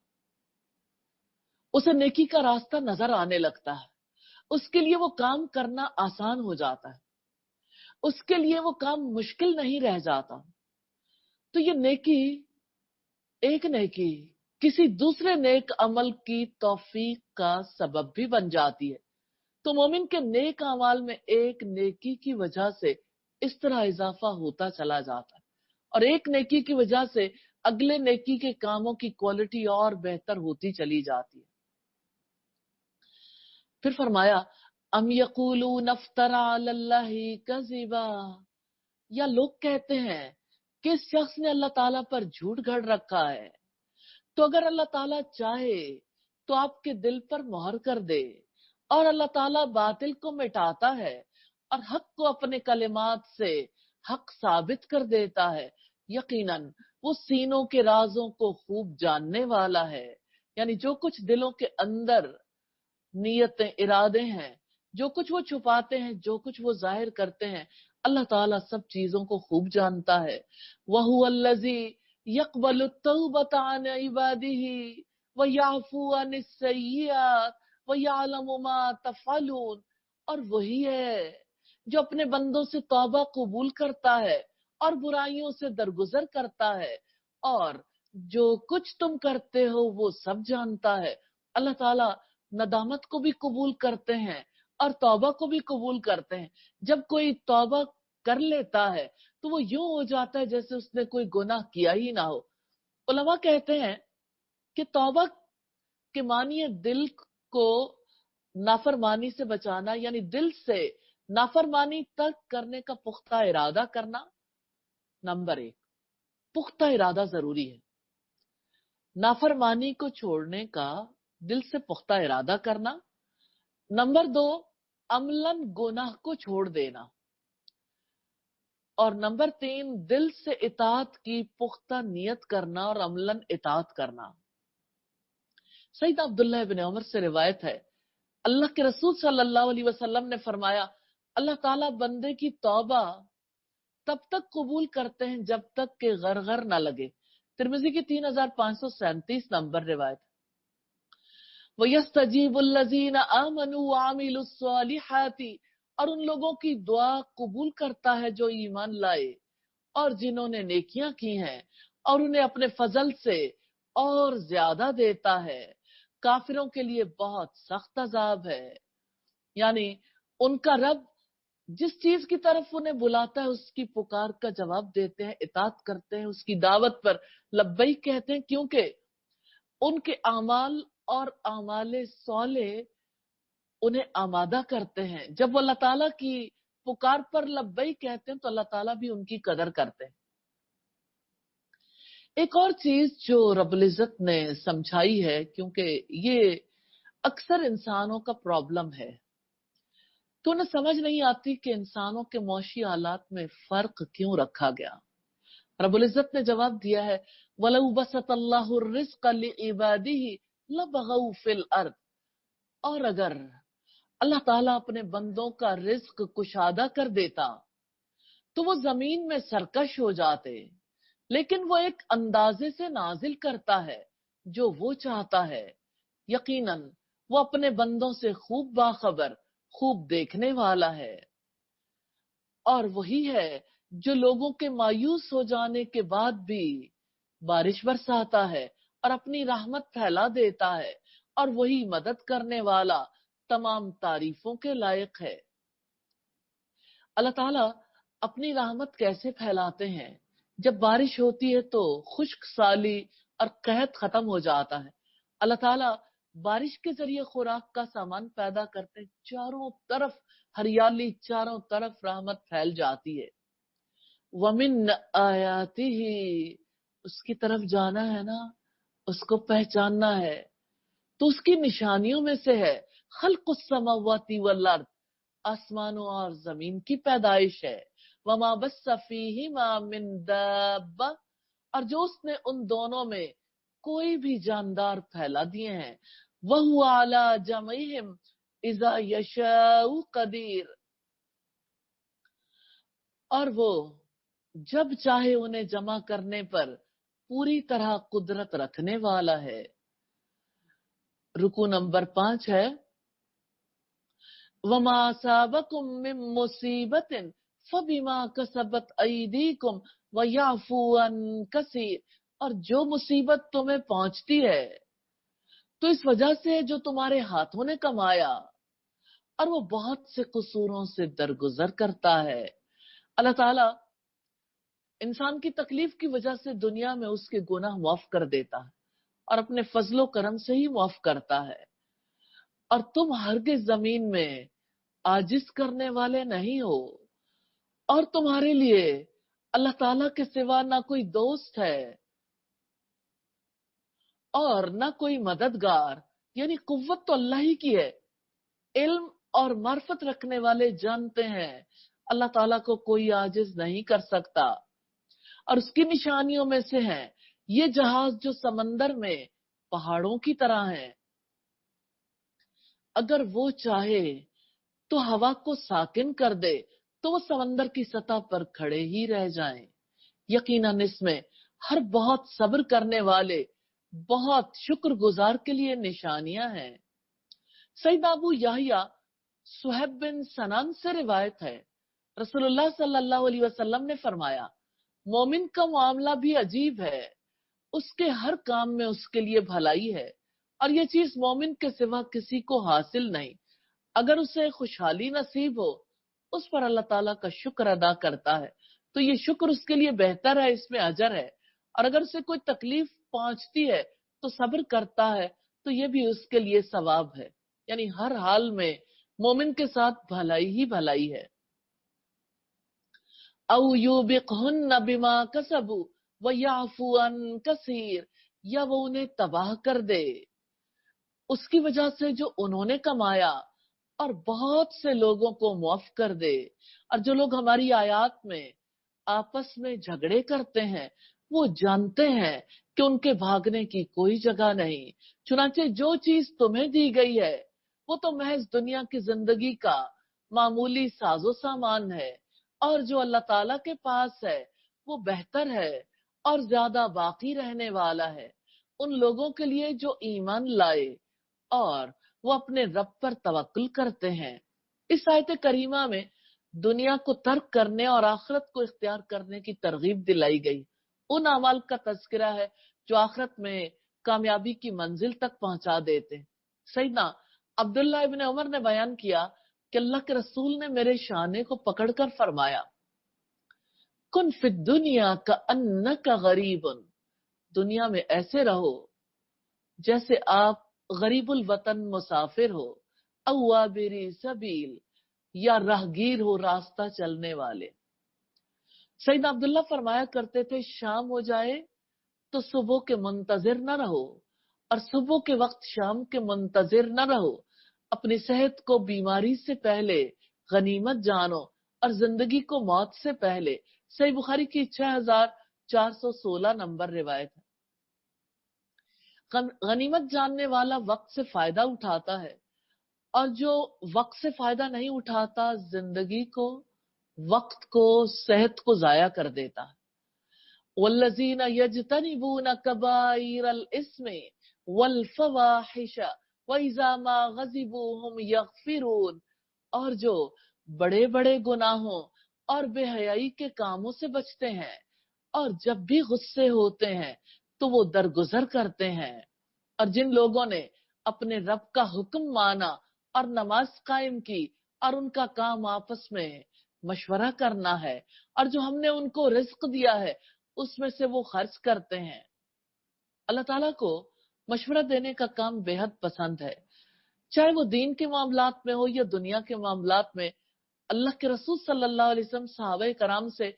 उसे नेकी का रास्ता नजर आने लगता है, उसके लिए वो काम करना आसान हो जाता है, उसके लिए वो काम मुश्किल नहीं रह जाता। तो ये नेकी, एक नेकी किसी दूसरे नेक अमल की तौफीक का सबब भी बन जाती है। तो मोमिन के नेक अमाल में एक नेकी की वजह से इस तरह इजाफा होता चला जाता है, और एक नेकी की वजह से अगले नेकी के कामों की क्वालिटी और बेहतर होती चली जाती है। फिर फरमाया, अम यकूलून अफ्तरा अलल्लाहि कज़िबा, या लोग कहते हैं कि इस शख्स ने अल्लाह ताला पर झूठ गढ़ रखा है। तो अगर अल्लाह ताला चाहे तो आपके दिल पर मोहर कर दे, और अल्लाह ताला बातिल को मिटाता है और हक को अपने कलिमात से हक साबित कर देता है। यकीनन वो सीनों के राजों को खूब जानने वाला है। यानी जो कुछ दिलों के अंदर नीयतें, इरादे हैं, जो कुछ वो छुपाते हैं, जो कुछ वो जाहिर करते हैं, अल्लाह ताला सब चीजों को खूब जानता है। वहुवल्लज़ी यक़बलु तौबता अन इबादिही व याफू अनिस सय्यिआत व यअलमु मा तफ़अलून, और वही है जो अपने बंदों से तौबा कबूल करता है और बुराइयों से दरगुजर करता है, और जो कुछ तुम करते हो वो सब जानता है। अल्लाह ताला नदामत को भी कबूल करते हैं और तौबा को भी कबूल करते हैं। जब कोई तौबा कर लेता है तो वो यूं हो जाता है जैसे उसने कोई गुनाह किया ही ना हो। उलमा कहते हैं कि तौबा के मानिए दिल को नाफरमानी से बचाना, यानी दिल से नाफरमानी तर्क करने का पुख्ता इरादा करना। नंबर एक, पुख्ता इरादा जरूरी है। नाफरमानी को छोड़ने का दिल से पुख्ता इरादा करना। नंबर दो, अमलन गुनाह को छोड़ देना। और नंबर तीन, दिल से इताअत की पुख्ता नियत करना और अमलन इताअत करना। सईद अब्दुल्लाह इब्न उमर से रिवायत है, अल्लाह के रसूल सल्लल्लाहु अलैहि वसल्लम ने फरमाया, अल्लाह ताला बंदे की तौबा तब तक कबूल करते हैं जब तक कि गरगर न लगे। तिरमिजी की 3537 नंबर रिवायत। वयस्तजीबुल्लज़ीना आमनू व अमिलुस्सॉलिहाति, और उन लोगों की दुआ कबूल करता है जो ईमान लाए और जिन्होंने नेकियां की हैं, और उन्हें अपने फजल से और ज्यादा देता है। काफिरों के लिए बहुत सख्त अजाब है। यानी उनका रब जिस चीज की तरफ उन्हें बुलाता है उसकी पुकार का जवाब देते हैं, इताअत करते हैं, उसकी दावत पर लब्बैक कहते हैं, क्योंकि उनके अमाल और अमाले सौले उन्हें आमादा करते हैं। जब वो अल्लाह ताला की पुकार पर लब्बैक कहते हैं तो अल्लाह ताला भी उनकी कदर करते हैं। एक और चीज जो रब्बुल इज्जत ने समझाई है, क्योंकि ये अक्सर इंसानों का प्रॉब्लम है, तो उन्हें समझ नहीं आती कि इंसानों के मौशी हालात में फर्क क्यों रखा गया। रब्बुल इज्जत ने जवाब दिया है, वलौ बसतल्लाहु रिज़्क़ लिइबादिही लबगौ फिल अर्द, और अगर अल्लाह ताला अपने बंदों का रिज्क कुशादा कर देता तो वो जमीन में सरकश हो जाते। लेकिन वो एक अंदाजे से नाजिल करता है जो वो चाहता है। यकीनन वो अपने बंदों से खूब बाखबर, खूब देखने वाला है। और वही है जो लोगों के मायूस हो जाने के बाद भी बारिश बरसाता है और अपनी रहमत फैला देता है, और वही मदद करने वाला तमाम तारीफों के लायक है। अल्लाह ताला अपनी रहमत कैसे फैलाते हैं? जब बारिश होती है तो खुश्क साली और कहत खत्म हो जाता है। अल्लाह ताला बारिश के जरिए खुराक का सामान पैदा करते हैं, चारों तरफ हरियाली, चारों तरफ रहमत फैल जाती है। वमिन आयातिही, उसकी तरफ जाना है ना, उसको पहचानना है, तो उसकी निशानियों में से है खल्कुस समावाति वल अर्द, आसमानों और जमीन की पैदाइश है, वमा बस्सा फीहिमा मिन दाब्बा, और जो उसने उन दोनों में कोई भी जानदार फैला दिए हैं, वहु अला जमइहिम इज़ा यशाउ कदीर, और वो जब चाहे उन्हें जमा करने पर पूरी तरह कुदरत रखने वाला है। रुकू नंबर 5 है, वमा असाबकुम मिन मुसीबतिन फबिमा कसबत अयदीकुम वयअफू अन कसीर, और जो मुसीबत तुम्हें पहुंचती है तो इस वजह से जो तुम्हारे हाथों ने कमाया, और वो बहुत से कसूरों से दरगुजर करता है। अल्लाह ताला इंसान की तकलीफ की वजह से दुनिया में उसके गुनाह माफ कर देता है और अपने फजलो करम से ही माफ करता है। और तुम हरगिज जमीन में आजिज करने वाले नहीं हो, और तुम्हारे लिए अल्लाह ताला के सिवा ना कोई दोस्त है और ना कोई मददगार, यानी कुव्वत तो अल्लाह ही की है। इल्म और मार्फत रखने वाले जानते हैं अल्लाह ताला को कोई आजिज नहीं कर सकता। और उसकी निशानियों में से है ये जहाज जो समंदर में पहाड़ों की तरह है, अगर वो चाहे तो हवा को साकिन कर दे तो वो समंदर की सतह पर खड़े ही रह जाएं। यकीनन इसमें हर बहुत सब्र करने वाले, बहुत शुक्रगुजार के लिए निशानियां हैं। सईद अबू याहिया सुहैब बिन सनान से रिवायत है, रसूलुल्लाह सल्लल्लाहु अलैहि वसल्लम ने फरमाया, मोमिन का मामला भी अजीब है, उसके हर काम में उसके लिए भलाई है, और ये चीज मोमिन के सिवा किसी को हासिल नहीं। अगर उसे खुशहाली नसीब हो, उस पर अल्लाह ताला का शुक्र अदा करता है तो ये शुक्र उसके लिए बेहतर है, इसमें अजर है। और अगर उसे कोई तकलीफ पहुंचती है तो सब्र करता है तो ये भी उसके लिए सवाब है। यानी हर हाल में मोमिन के साथ भलाई ही भलाई है। औ यूबिकहुन्न बिमा कसबू व याफू अन कसीर, या वो उन्हें तबाह कर दे उसकी वजह से जो उन्होंने कमाया, और बहुत से लोगों को माफ कर दे। और जो लोग हमारी आयत में आपस में झगड़े करते हैं, वो जानते हैं कि उनके भागने की कोई जगह नहीं। चुनांचे जो चीज तुम्हें दी गई है वो तो महज दुनिया की जिंदगी का मामूली साजो सामान है, और जो अल्लाह ताला के पास है वो बेहतर है और ज्यादा बाकी रहने वाला है उन लोगों के लिए जो ईमान लाए और वो अपने रब पर तवक्कुल करते हैं। इस आयत करीमा में दुनिया को तर्क करने और आखिरत को इख्तियार करने की तरगीब दिलाई गई। उन अमाल का तज़किरा है जो आखिरत में कामयाबी की मंजिल तक पहुंचा देते हैं। सैयदना अब्दुल्लाह इब्न उमर ने बयान किया कि अल्लाह के रसूल ने मेरे शाने को पकड़कर फरमाया, कुन फिद दुनिया का अन्नका गरीबुन, दुनिया में ऐसे रहो जैसे आप गरीबुल वतन मुसाफिर हो, अवाबिरी सबील, या राहगीर हो, रास्ता चलने वाले। सईद अब्दुल्ला फरमाया करते थे, शाम हो जाए तो सुबह के मुंतजिर न रहो, और सुबह के वक्त शाम के मुंतजिर न रहो। अपनी सेहत को बीमारी से पहले गनीमत जानो, और जिंदगी को मौत से पहले। सही बुखारी की 6416 नंबर रिवायत है। गनीमत जानने वाला वक्त से फायदा उठाता है, और जो वक्त से फायदा नहीं उठाता जिंदगी को, वक्त को, सेहत को जाया कर देता है। वल्लज़ीना यज्तनिबूना कबाइरल इस्मि वल फवाहिश व इज़ा मा गज़िबू हुम यगफिरून, और जो बड़े बड़े गुनाहों और बेहयाई के कामों से बचते हैं, और जब भी गुस्से होते हैं तो वो दरगुजर करते हैं। और जिन लोगों ने अपने रब का हुक्म माना और नमाज कायम की, और उनका काम आपस में मशवरा करना है, और जो हमने उनको रिज्क दिया है उसमें से वो खर्च करते हैं। अल्लाह ताला को मशवरा देने का काम बेहद पसंद है, चाहे वो दीन के मामलात में हो या दुनिया के मामलात में। अल्लाह के रसूल सल्लल्लाहु अलैहि वसल्लम सहाबा कराम से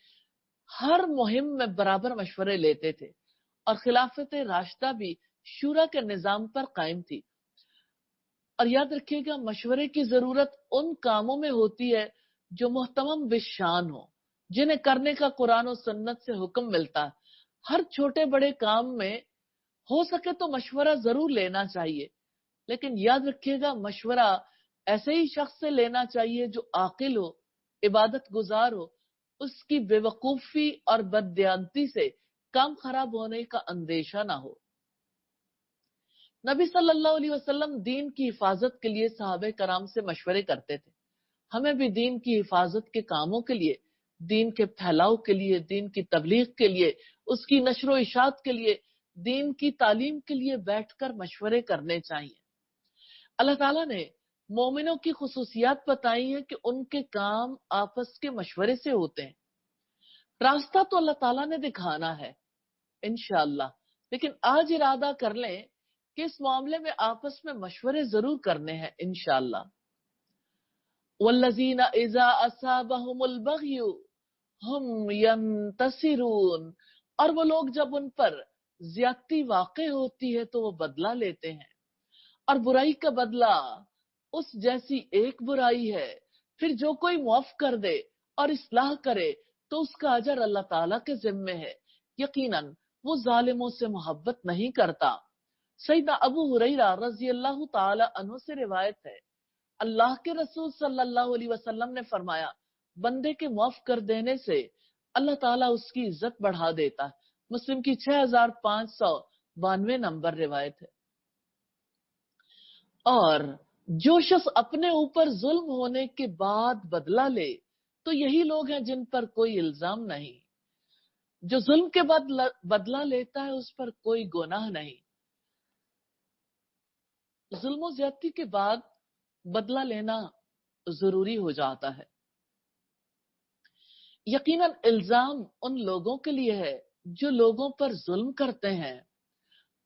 हर मुहिम में बराबर मशवरे लेते थे और खिलाफत राशिदा भी शूरा के निजाम पर कायम थी। और याद रखिएगा, मशवरे की जरूरत उन कामों में होती है जो मुहतमम बिशान हो, जिन्हें करने का कुरान और सुन्नत से हुक्म मिलता है। हर छोटे बड़े काम में हो सके तो मशवरा जरूर लेना चाहिए, लेकिन याद रखिएगा मशवरा ऐसे ही शख्स से लेना चाहिए जो आकिल हो, इबादत गुजार हो, उसकी बेवकूफी और बददियानती से काम खराब होने का अंदेशा ना हो। नबी सल्लल्लाहु अलैहि वसल्लम दीन की हिफाजत के लिए सहाबे कराम से मशवरे करते थे। हमें भी दीन की हिफाजत के कामों के लिए, दीन के फैलाव के लिए, दीन की तबलीग के लिए, उसकी नशरो इशात के लिए, दीन की तालीम के लिए बैठकर मशवरे करने चाहिए। अल्लाह ताला ने मोमिनों की खुसूसियात बताई है कि उनके काम आपस के मशवरे से होते हैं। रास्ता तो अल्लाह ताला ने दिखाना है इंशाअल्लाह, लेकिन आज इरादा कर लें कि इस मामले में आपस में मशवरे जरूर करने हैं इंशाअल्लाह। वल्लज़ीना इज़ा असाबहुमुल बग़यु हुम यंतसिरून, और वो लोग जब उन पर ज्यादती वाक़ई होती है तो वो बदला लेते हैं, और बुराई का बदला उस जैसी एक बुराई है। फिर जो कोई माफ कर दे और इस्लाह करे तो उसका अजर अल्लाह ताला के जिम्मे है। यकीनन वो जालिमों से मोहब्बत नहीं करता। सैयदना अबू हुरैरा रज़ी अल्लाह ताला अन्हु से रिवायत है, अल्लाह के रसूल सल्लल्लाहु अलैहि वसल्लम ने फरमाया, बंदे के माफ कर देने से अल्लाह ताला उसकी इज्जत बढ़ा देता है। मुस्लिम की 6592 नंबर रिवायत है। और जो शख्स अपने ऊपर जुल्म होने के बाद बदला ले तो यही लोग हैं जिन पर कोई इल्जाम नहीं। जो जुल्म के बाद बदला लेता है उस पर कोई गुनाह नहीं। जुल्म और ज्यादती के बाद बदला लेना जरूरी हो जाता है। यकीनन इल्जाम उन लोगों के लिए है जो लोगों पर जुल्म करते हैं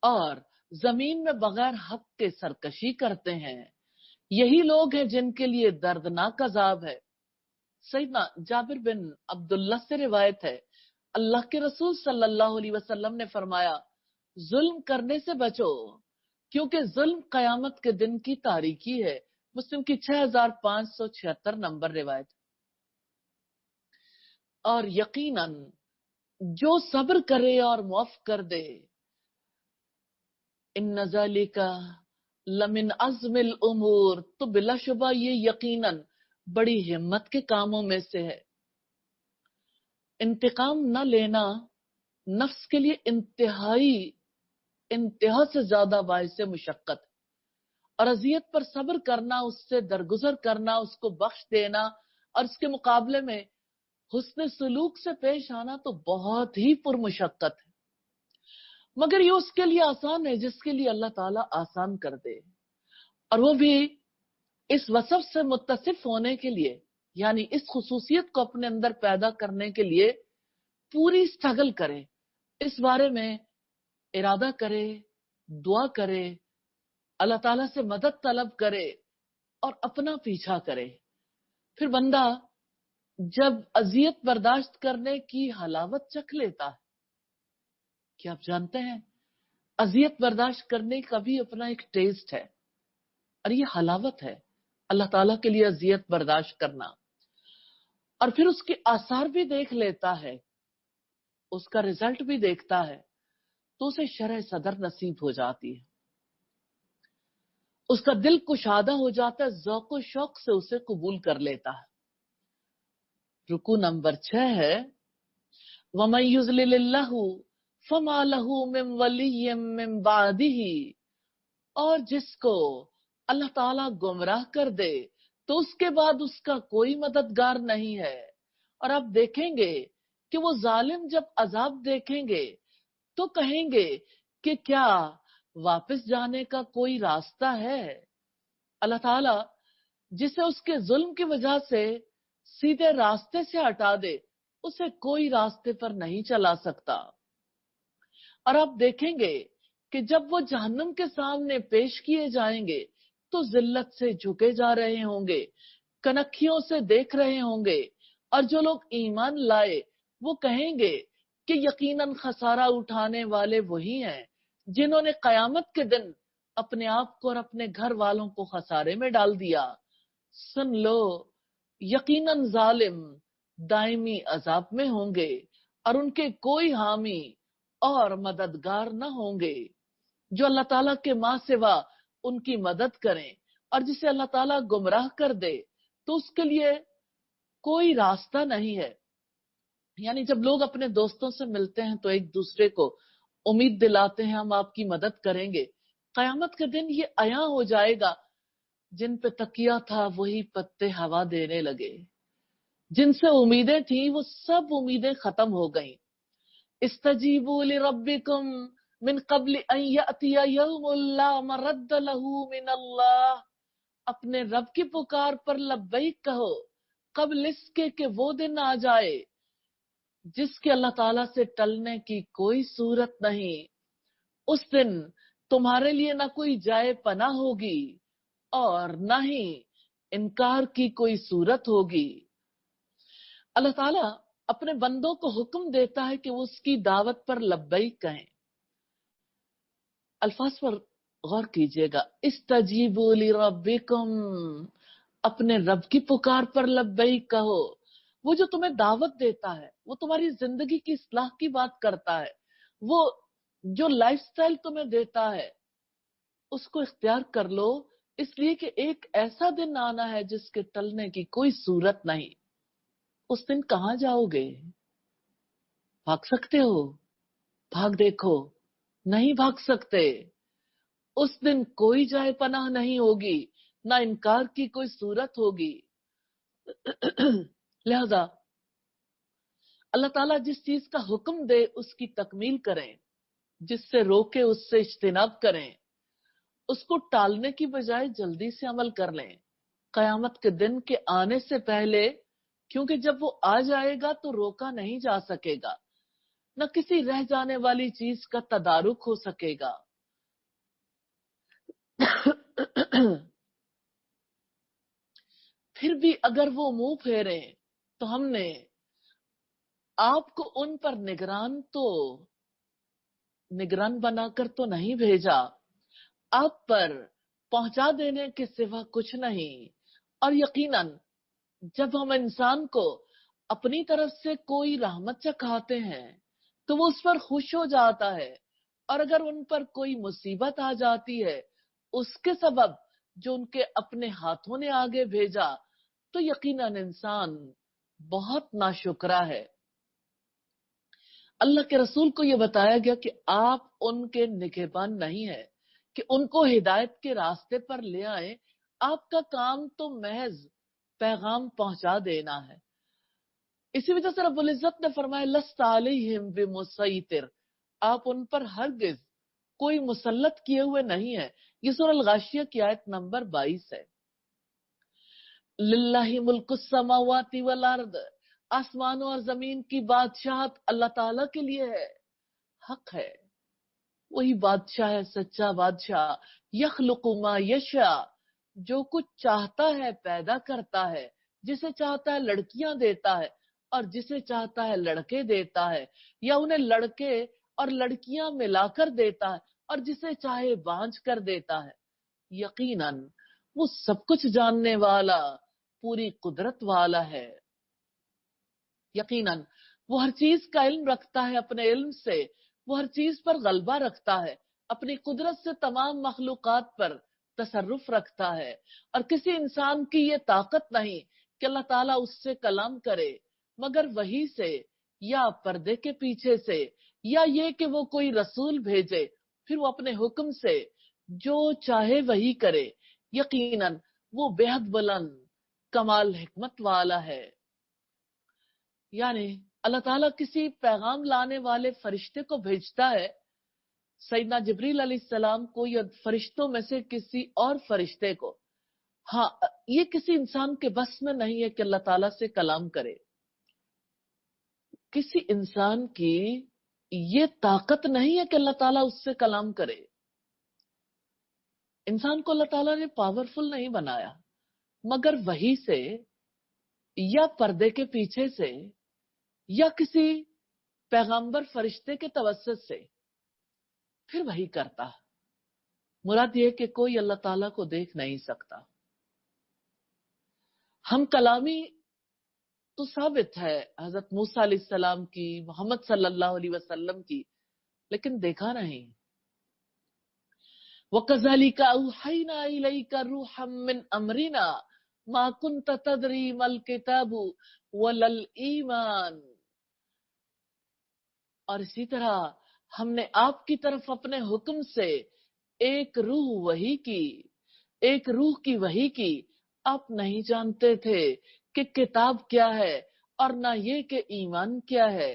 और जमीन में बगैर हक के सरकशी करते हैं। यही लोग हैं जिनके लिए दर्दनाक अजाब है। सैयदना जाबिर बिन अब्दुल्लाह से रिवायत है, अल्लाह के रसूल सल्लल्लाहु अलैहि वसल्लम ने फरमाया, जुल्म करने से बचो क्योंकि जुल्म कयामत के दिन की तारीकी है। मुस्लिम की 6576 नंबर रिवायत। और यकीनन जो सब्र करे और माफ कर दे, इन्न ज़ालिका लमिन अज़्मिल उमूर, तो बिलाशुबा ये यकीनन बड़ी हिम्मत के कामों में से है। इंतकाम न लेना नफ्स के लिए इंतहा से ज्यादा बाइस मुशक्कत, और अजियत पर सब्र करना, उससे दरगुजर करना, उसको बख्श देना और इसके मुकाबले में हुस्न सलूक से पेश आना तो बहुत ही पुरमुशक्कत है। मगर ये उसके लिए आसान है जिसके लिए अल्लाह ताला आसान कर दे, और वो भी इस वसफ से मुत्तसिफ होने के लिए, यानी इस खुसूसियत को अपने अंदर पैदा करने के लिए पूरी स्ट्रगल करे, इस बारे में इरादा करे, दुआ करे, अल्लाह ताला से मदद तलब करे और अपना पीछा करे। फिर बंदा जब अजियत बर्दाश्त करने की हलावत चख लेता है, क्या आप जानते हैं अजियत बर्दाश्त करने का भी अपना एक टेस्ट है और ये हलावत है, अल्लाह ताला के लिए अजियत बर्दाश्त करना। और फिर उसके आसार भी देख लेता है, उसका रिजल्ट भी देखता है, तो उसे शरह सदर नसीब हो जाती है, उसका दिल कुशादा हो जाता है, ज़ौक़ शौक से उसे कबूल कर लेता है। रुकू नंबर 6 है, वमन युज़लिलिल्लाहु फमा लहू मिन वलिय्यिम मिन बादिही, और जिसको अल्लाह ताला गुमराह कर दे तो उसके बाद उसका कोई मददगार नहीं है। और आप देखेंगे कि वो जालिम जब अजाब देखेंगे तो कहेंगे कि क्या वापस जाने का कोई रास्ता है। अल्लाह ताला जिसे उसके जुल्म की वजह से सीधे रास्ते से हटा दे, उसे कोई रास्ते पर नहीं चला सकता। और आप देखेंगे कि जब वो जहन्नम के सामने पेश किए जाएंगे तो जिल्लत से झुके जा रहे होंगे, कनखियों से देख रहे होंगे, और जो लोग ईमान लाए वो कहेंगे कि यकीनन खसारा उठाने वाले वही हैं जिन्होंने कयामत के दिन अपने आप को और अपने घर वालों को खसारे में डाल दिया। सुन लो, यकीनन जालिम दायमी अजाब में होंगे और उनके कोई हामी और मददगार न होंगे। जो अल्लाह ताला के मां सिवा उनकी मदद करें और जिसे अल्लाह ताला गुमराह कर दे तो उसके लिए कोई रास्ता नहीं है। यानी जब लोग अपने दोस्तों से मिलते हैं तो एक दूसरे को उम्मीद दिलाते हैं हम आपकी मदद करेंगे। कयामत के दिन ये अया हो जाएगा, जिन पे तकिया था वही पत्ते हवा देने लगे। जिनसे उम्मीदें थी वो सब उम्मीदें खत्म हो गईं। इस्तजीबू लिरब्बिकुम मिन क़ब्ल अन यअतिया यौमुन ला मरद्द लहू मिन अल्लाह। अपने रब की पुकार पर लब्बैक कहो कबल इसके कि वो दिन आ जाए जिसके अल्लाह ताला से टलने की कोई सूरत नहीं। उस दिन तुम्हारे लिए ना कोई जाए पनाह होगी और ना ही इनकार की कोई सूरत होगी। अल्लाह ताला अपने बंदों को हुक्म देता है कि वो उसकी दावत पर लब्बैक कहें। अल्फाज पर गौर कीजिएगा, इस्तजीबू लिरब्बिकुम, अपने रब की पुकार पर लब्बैक कहो। वो जो तुम्हें दावत देता है, वो तुम्हारी जिंदगी की इस्लाह की बात करता है, वो जो लाइफस्टाइल तुम्हें देता है उसको इख्तियार कर लो, इसलिए कि एक ऐसा दिन आना है जिसके टलने की कोई सूरत नहीं। उस दिन कहां जाओगे? भाग सकते हो? भाग देखो, नहीं भाग सकते। उस दिन कोई जाए पनाह नहीं होगी, ना इनकार की कोई सूरत होगी। लिहाजा अल्लाह ताला जिस चीज का हुक्म दे उसकी तकमील करें, जिससे रोके उससे इज्तिनाब करें, उसको टालने की बजाय जल्दी से अमल कर लें कयामत के दिन के आने से पहले, क्योंकि जब वो आ जाएगा तो रोका नहीं जा सकेगा, न किसी रह जाने वाली चीज का तदारुक हो सकेगा। फिर भी अगर वो मुंह फेरे तो हमने आपको उन पर निगरान बनाकर तो नहीं भेजा, आप पर पहुंचा देने के सिवा कुछ नहीं। और यकीनन जब हम इंसान को अपनी तरफ से कोई रहमत चखाते हैं तो वो उस पर खुश हो जाता है, और अगर उन पर कोई मुसीबत आ जाती है उसके सबब जो उनके अपने हाथों ने आगे भेजा, तो यकीनन इंसान बहुत नाशुक्रा है। अल्लाह के रसूल को यह बताया गया कि आप उनके निगहबान नहीं है कि उनको हिदायत के रास्ते पर ले आए। आपका काम तो महज पैगाम पहुंचा देना है। इसी वजह से रब्बुल इज्जत ने फरमाया लस्ता अलैहिम बिमुसैतिर, आप उन पर हरगिज कोई मुसल्लत किए हुए नहीं है। ये सूरह अल-गाशिया की आयत नंबर 22 है। लिल्लाहि मुल्कुस समावाति वल अर्द, आसमानों और जमीन की बादशाहत अल्लाह ताला के लिए है, हक है। वही बादशाह है, सच्चा बादशाह। यखलुकु मा यशा, जो कुछ चाहता है पैदा करता है। जिसे चाहता है लड़कियां देता है और जिसे चाहता है लड़के देता है, या उन्हें लड़के और लड़कियां मिलाकर देता है और जिसे चाहे बांझ कर देता है। यकीनन वो सब कुछ जानने वाला, पूरी कुदरत वाला है। यकीनन वो हर चीज का इल्म रखता है, अपने इल्म से वो हर चीज पर गलबा रखता है, अपनी कुदरत से तमाम मखलूकात पर तसर्रुफ रखता है। और किसी इंसान की ये ताकत नहीं कि अल्लाह ताला उससे कलाम करे मगर वही से, या पर्दे के पीछे से, या ये कि वो कोई रसूल भेजे फिर वो अपने हुक्म से जो चाहे वही करे। यकीनन वो बेहद बुलंद कमाल हिकमत वाला है। यानी अल्लाह ताला किसी पैगाम लाने वाले फरिश्ते को भेजता है, सैयदना जिब्रील अलैहिस्सलाम को या फरिश्तों में से किसी और फरिश्ते को। हाँ, ये किसी इंसान के बस में नहीं है कि अल्लाह ताला से कलाम करे। किसी इंसान की ये ताकत नहीं है कि अल्लाह ताला उससे कलाम करे। इंसान को अल्लाह ताला ने पावरफुल नहीं बनाया, मगर वही से या पर्दे के पीछे से یا کسی پیغمبر فرشتے کے توسط سے، پھر وہی کرتا. مراد یہ کہ کوئی اللہ تعالیٰ کو دیکھ نہیں سکتا. ہم کلامی تو ثابت ہے حضرت موسیٰ علیہ السلام کی، محمد صلی اللہ علیہ وسلم کی، لیکن دیکھا نہیں. وَكَذَلِكَ أَوْحَيْنَا إِلَيْكَ رُوحًا مِّنْ أَمْرِنَا مَا كُنْتَ تَدْرِي مَا الْكِتَابُ وَلَا الْإِيمَانُ. اور اسی طرح ہم نے آپ کی طرف اپنے حکم سے ایک روح وحی کی. آپ نہیں جانتے تھے کہ کتاب کیا ہے اور نہ یہ کہ ایمان کیا ہے،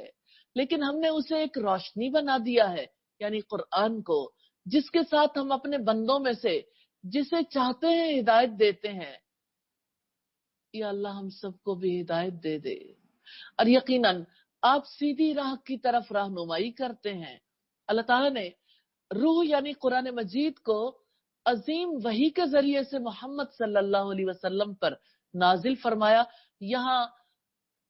لیکن ہم نے اسے ایک روشنی بنا دیا ہے، یعنی قرآن کو، جس کے ساتھ ہم اپنے بندوں میں سے جسے چاہتے ہیں ہدایت دیتے ہیں. یا اللہ ہم سب کو بھی ہدایت دے دے. اور یقیناً آپ سیدھی راہ کی طرف رہنمائی کرتے ہیں. اللہ تعالیٰ نے روح یعنی قرآن مجید کو عظیم وحی کے ذریعے سے محمد صلی اللہ علیہ وسلم پر نازل فرمایا. یہاں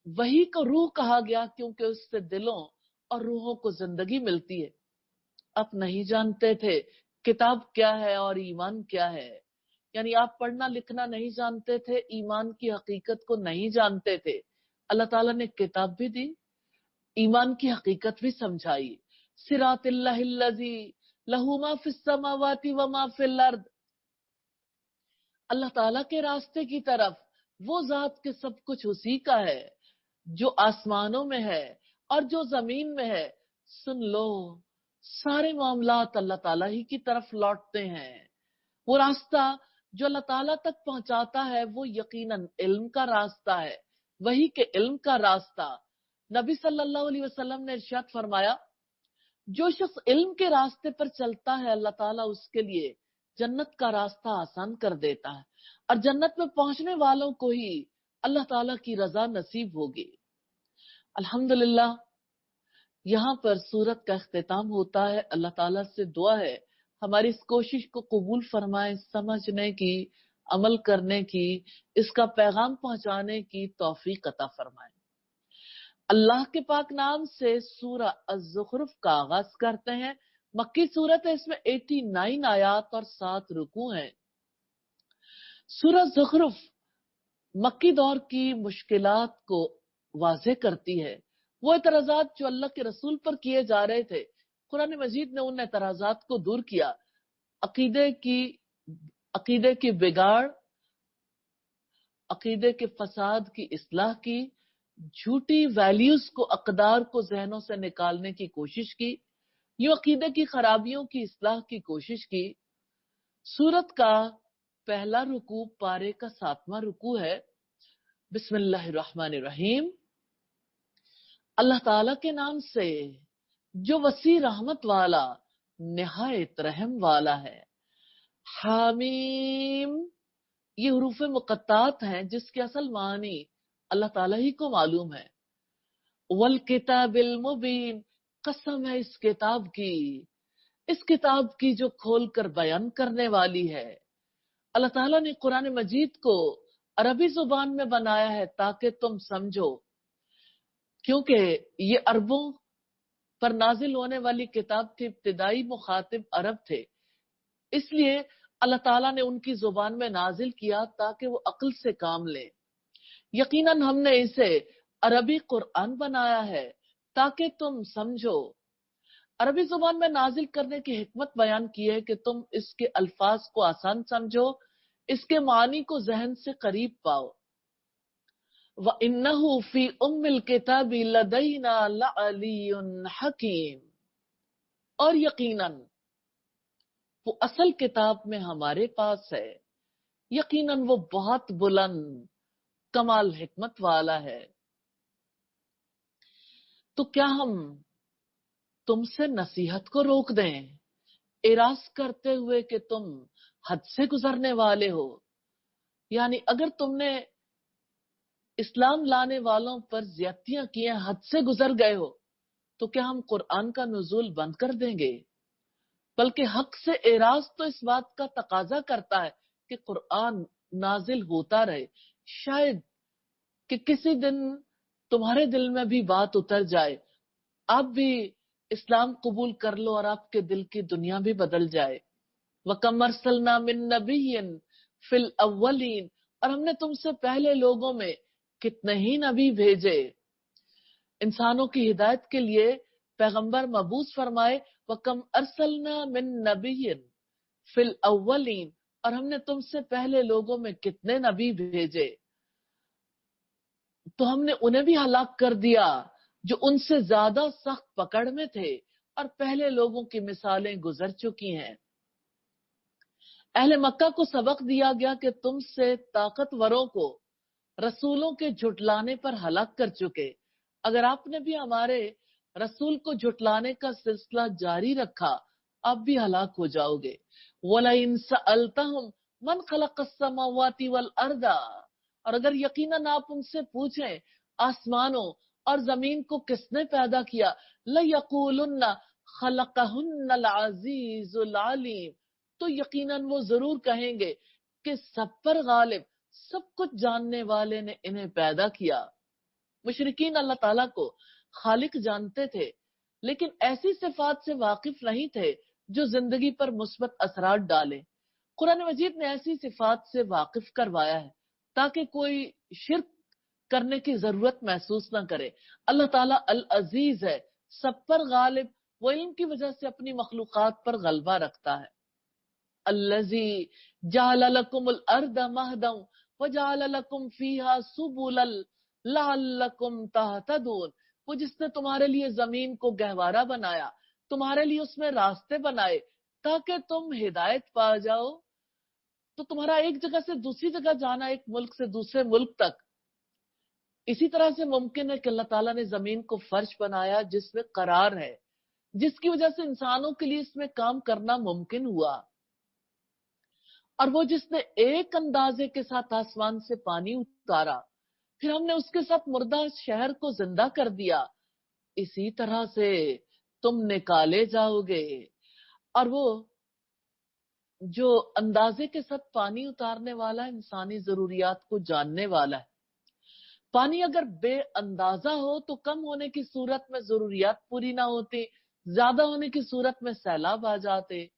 وحی کو روح کہا گیا کیونکہ اس سے دلوں اور روحوں کو زندگی ملتی ہے. آپ نہیں جانتے تھے کتاب کیا ہے اور ایمان کیا ہے، یعنی آپ پڑھنا لکھنا نہیں جانتے تھے، ایمان کی حقیقت کو نہیں جانتے تھے. اللہ تعالیٰ نے کتاب بھی دی، ایمان کی حقیقت بھی سمجھائی. صراط اللہ الذی لہ ما فی السماوات و ما فی الارض. اللہ تعالیٰ کے راستے کی طرف، وہ ذات کے سب کچھ اسی کا ہے جو آسمانوں میں ہے اور جو زمین میں ہے. سن لو سارے معاملات اللہ تعالیٰ ہی کی طرف لوٹتے ہیں. وہ راستہ جو اللہ تعالیٰ تک پہنچاتا ہے وہ یقیناً علم کا راستہ ہے، وہی کے علم کا راستہ. نبی صلی اللہ علیہ وسلم نے ارشاد فرمایا جو شخص علم کے راستے پر چلتا ہے اللہ تعالیٰ اس کے لیے جنت کا راستہ آسان کر دیتا ہے، اور جنت میں پہنچنے والوں کو ہی اللہ تعالیٰ کی رضا نصیب ہوگی. الحمدللہ یہاں پر سورت کا اختتام ہوتا ہے. اللہ تعالیٰ سے دعا ہے ہماری اس کوشش کو قبول فرمائے، سمجھنے کی، عمل کرنے کی، اس کا پیغام پہنچانے کی توفیق عطا فرمائے. اللہ کے پاک نام سے سورہ الزخرف کا آغاز کرتے ہیں. مکی سورت ہے، اس میں 89 آیات اور 7 رکوع ہیں. سورہ زخرف مکی دور کی مشکلات کو واضح کرتی ہے. وہ اعتراضات جو اللہ کے رسول پر کیے جا رہے تھے، قرآن مجید نے ان اعتراضات کو دور کیا. عقیدے کی بگاڑ، عقیدے کے فساد کی اصلاح کی، جھوٹی ویلیوز کو، اقدار کو ذہنوں سے نکالنے کی کوشش کی، یوں عقیدے کی خرابیوں کی اصلاح کی کوشش کی. سورت کا پہلا رکوع پارے کا 7واں رکوع ہے. بسم اللہ الرحمن الرحیم. اللہ تعالیٰ کے نام سے جو وسیع رحمت والا نہایت رحم والا ہے. حامیم. یہ حروف مقطعات ہیں جس کے اصل معنی اللہ تعالیٰ ہی کو معلوم ہے. والکتاب المبین. قسم ہے اس کتاب کی جو کھول کر بیان کرنے والی ہے. اللہ تعالیٰ نے قرآن مجید کو عربی زبان میں بنایا ہے تاکہ تم سمجھو، کیونکہ یہ عربوں پر نازل ہونے والی کتاب تھی، ابتدائی مخاطب عرب تھے، اس لیے اللہ تعالیٰ نے ان کی زبان میں نازل کیا تاکہ وہ عقل سے کام لیں. یقیناً ہم نے اسے عربی قرآن بنایا ہے تاکہ تم سمجھو. عربی زبان میں نازل کرنے کی حکمت بیان کی ہے کہ تم اس کے الفاظ کو آسان سمجھو، اس کے معنی کو ذہن سے قریب پاؤ. وَإِنَّهُ فِي أُمِّ الْكِتَابِ لَدَيْنَا لَعَلِيٌّ حَكِيمٌ. اور یقیناً وہ اصل کتاب میں ہمارے پاس ہے، یقیناً وہ بہت بلند کمال حکمت والا ہے. تو کیا ہم تم سے نصیحت کو روک دیں اعراض کرتے ہوئے کہ تم حد سے گزرنے والے ہو؟ یعنی اگر تم نے اسلام لانے والوں پر زیادتیاں کی ہیں، حد سے گزر گئے ہو، تو کیا ہم قرآن کا نزول بند کر دیں گے؟ بلکہ حق سے اعراض تو اس بات کا تقاضا کرتا ہے کہ قرآن نازل ہوتا رہے. شاید کہ کسی دن तुम्हारे दिल में भी बात उतर जाए, आप भी इस्लाम कबूल कर लो और आपके दिल की दुनिया भी बदल जाए। वकम अरसलना मिन नबिय्यिन फिल अव्वलीन, और हमने तुमसे पहले लोगों में कितने ही नबी भेजे, इंसानों की हिदायत के लिए पैगंबर मबूस फरमाए। वकम अरसलना मिन नबिय्यिन फिल अव्वलीन, और हमने तुमसे पहले लोगों में कितने नबी भेजे, तो हमने उन्हें भी हलाक कर दिया जो उनसे ज्यादा सख्त पकड़ में थे, और पहले लोगों की मिसालें गुजर चुकी हैं। अहले मक्का को सबक दिया गया कि तुमसे ताकतवरों को रसूलों के झुटलाने पर हलाक कर चुके, अगर आपने भी हमारे रसूल को झुटलाने का सिलसिला जारी रखा, आप भी हलाक हो जाओगे। वलइन सअलतहुम मन खलक़स समावाति वल अर्दा, और अगर यकीनन आप उनसे पूछें आसमानों और जमीन को किसने पैदा किया, लयक़ूलुन्ना खलक़हुन्नल अज़ीज़ुल अलीम, तो यकीनन वो जरूर कहेंगे कि सब पर गालिब, सब कुछ जानने वाले ने इन्हें पैदा किया। मुशरिकीन अल्लाह ताला को खालिक जानते थे, लेकिन ऐसी सिफात से वाकिफ नहीं थे जो जिंदगी पर मुस्बत असरात डाले। कुरान मजीद ने ऐसी सिफात से वाकिफ करवाया है ताकि कोई शिर्क करने की जरूरत महसूस ना करे। अल्लाह ताला अल अजीज है, सब पर गालिब, वो इल्म की वजह से अपनी मखलूकात पर गलबा रखता है। अल्लज़ी जअल लकुमुल अर्द महदन व जअल लकुम फीहा सुबुलन लअल्लकुम तहतदून, वो जिसने तुम्हारे लिए जमीन को गहवारा बनाया, तुम्हारे लिए उसमें रास्ते बनाए ताकि तुम हिदायत पा जाओ। तो तुम्हारा एक जगह से दूसरी जगह जाना, एक मुल्क से दूसरे मुल्क तक, इसी तरह से मुमकिन है कि अल्लाह ताला ने जमीन को फर्श बनाया जिसमें करार है, जिसकी वजह से इंसानों के लिए इसमें काम करना मुमकिन हुआ। और वो जिसने एक अंदाजे के साथ आसमान से पानी उतारा, फिर हमने उसके साथ मुर्दा शहर को जिंदा कर दिया, इसी तरह से तुम निकाले जाओगे। और वो जो अंदाजे के साथ पानी उतारने वाला इंसानी जरूरियात को जानने वाला है। पानी अगर बेअंदाजा हो तो कम होने की सूरत में जरूरियात पूरी ना होती, ज्यादा होने की सूरत में सैलाब आ जाते।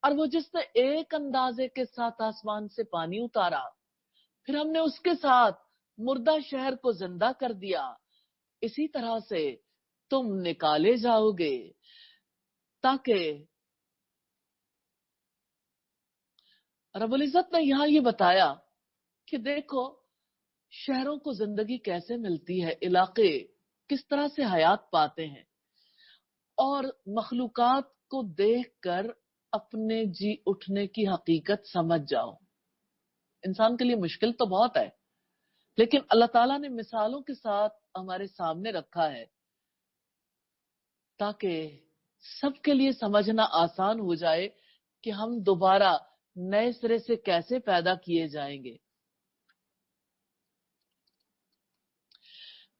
और वो जिसने एक अंदाजे के साथ आसमान से पानी उतारा, फिर हमने उसके साथ मुर्दा शहर को जिंदा कर दिया, इसी तरह से तुम निकाले जाओगे। ताकि रब्बुल इज्जत ने यहां ये बताया कि देखो शहरों को जिंदगी कैसे मिलती है, इलाके किस तरह से हयात पाते हैं, और मखलूकात को देखकर अपने जी उठने की हकीकत समझ जाओ। इंसान के लिए मुश्किल तो बहुत है, लेकिन अल्लाह ताला ने मिसालों के साथ हमारे सामने रखा है ताकि सबके लिए समझना आसान हो जाए कि हम दोबारा नए सिरे से कैसे पैदा किए जाएंगे।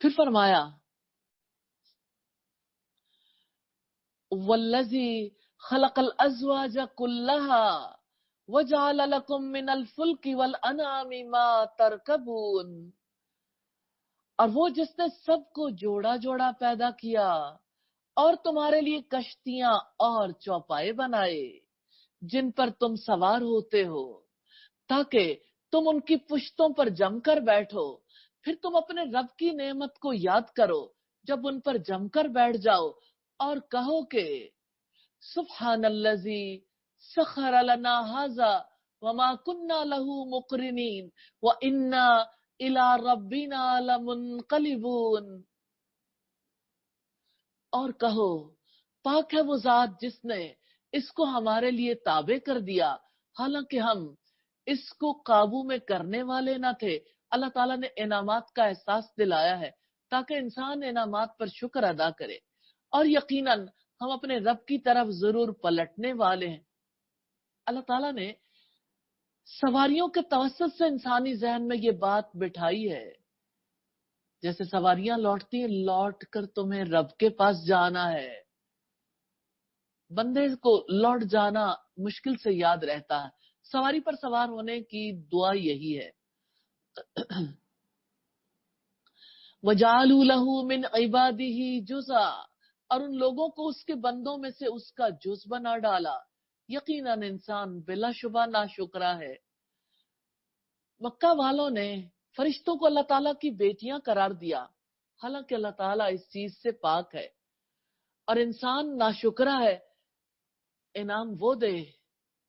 फिर फरमाया वल्लज़ी खलक़ल अज़वाज कुल्लहा वजअल लकुम मिनल फुल्कि वल अनआमि मा तरकबून, और वो जिसने सबको जोड़ा जोड़ा पैदा किया और तुम्हारे लिए कश्तियां और चौपाए बनाए जिन पर तुम सवार होते हो, ताकि तुम उनकी पुश्तों पर जमकर बैठो। फिर तुम अपने रब की नेमत को याद करो जब उन पर जमकर बैठ जाओ, और कहो कि सुब्हानल्लज़ी सखर लना हाज़ा वमा कुन्ना लहू मुक़रिनीन व इन्ना इला रब्बिना लमुनक़लिबून, और कहो पाक है वो जात जिसने इसको हमारे लिए ताबे कर दिया, हालांकि हम इसको काबू में करने वाले ना थे। अल्लाह ताला ने इनामात का एहसास दिलाया है ताकि इंसान इनामात पर शुक्र अदा करे, और यकीनन हम अपने रब की तरफ जरूर पलटने वाले हैं। अल्लाह ताला ने सवारियों के तवस्सुत से इंसानी जहन में ये बात बिठाई है, जैसे सवारियां लौटती हैं, लौट कर तुम्हें रब के पास जाना है। बंदे को लौट जाना मुश्किल से याद रहता है। सवारी पर सवार होने की दुआ यही है। وَجَعَلُوا لَهُ مِنْ عِبَادِهِ جُزْءًا، اور ان لوگوں کو اس کے بندوں میں سے اس کا جز بنا ڈالا. یقیناً انسان بلا شبہ ناشکرا ہے. مکہ والوں نے فرشتوں کو اللہ تعالیٰ کی بیٹیاں قرار دیا، حالانکہ اللہ تعالیٰ اس چیز سے پاک ہے. اور انسان ناشکرا ہے، انعام وہ دے،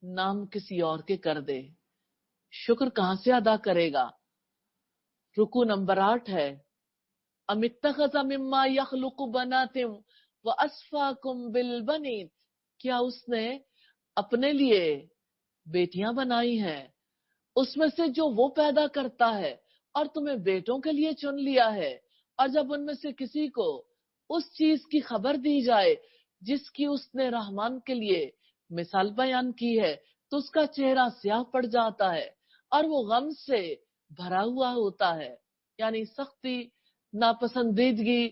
نام کسی اور کے کر دے، شکر کہاں سے ادا کرے گا؟ رکو نمبر 8 ہے، ام اتخذ مما یخلق بنات واسفاکم بالبنین، کیا اس نے اپنے لیے بیٹیاں بنائی ہیں اس میں سے جو وہ پیدا کرتا ہے، اور تمہیں بیٹوں کے لیے چن لیا ہے. اور جب ان میں سے کسی کو اس چیز کی خبر دی جائے جس کی اس نے رحمان کے لیے مثال بیان کی ہے تو اس کا چہرہ سیاہ پڑ جاتا ہے اور وہ غم سے بھرا ہوا ہوتا ہے. یعنی سختی، ناپسندیدگی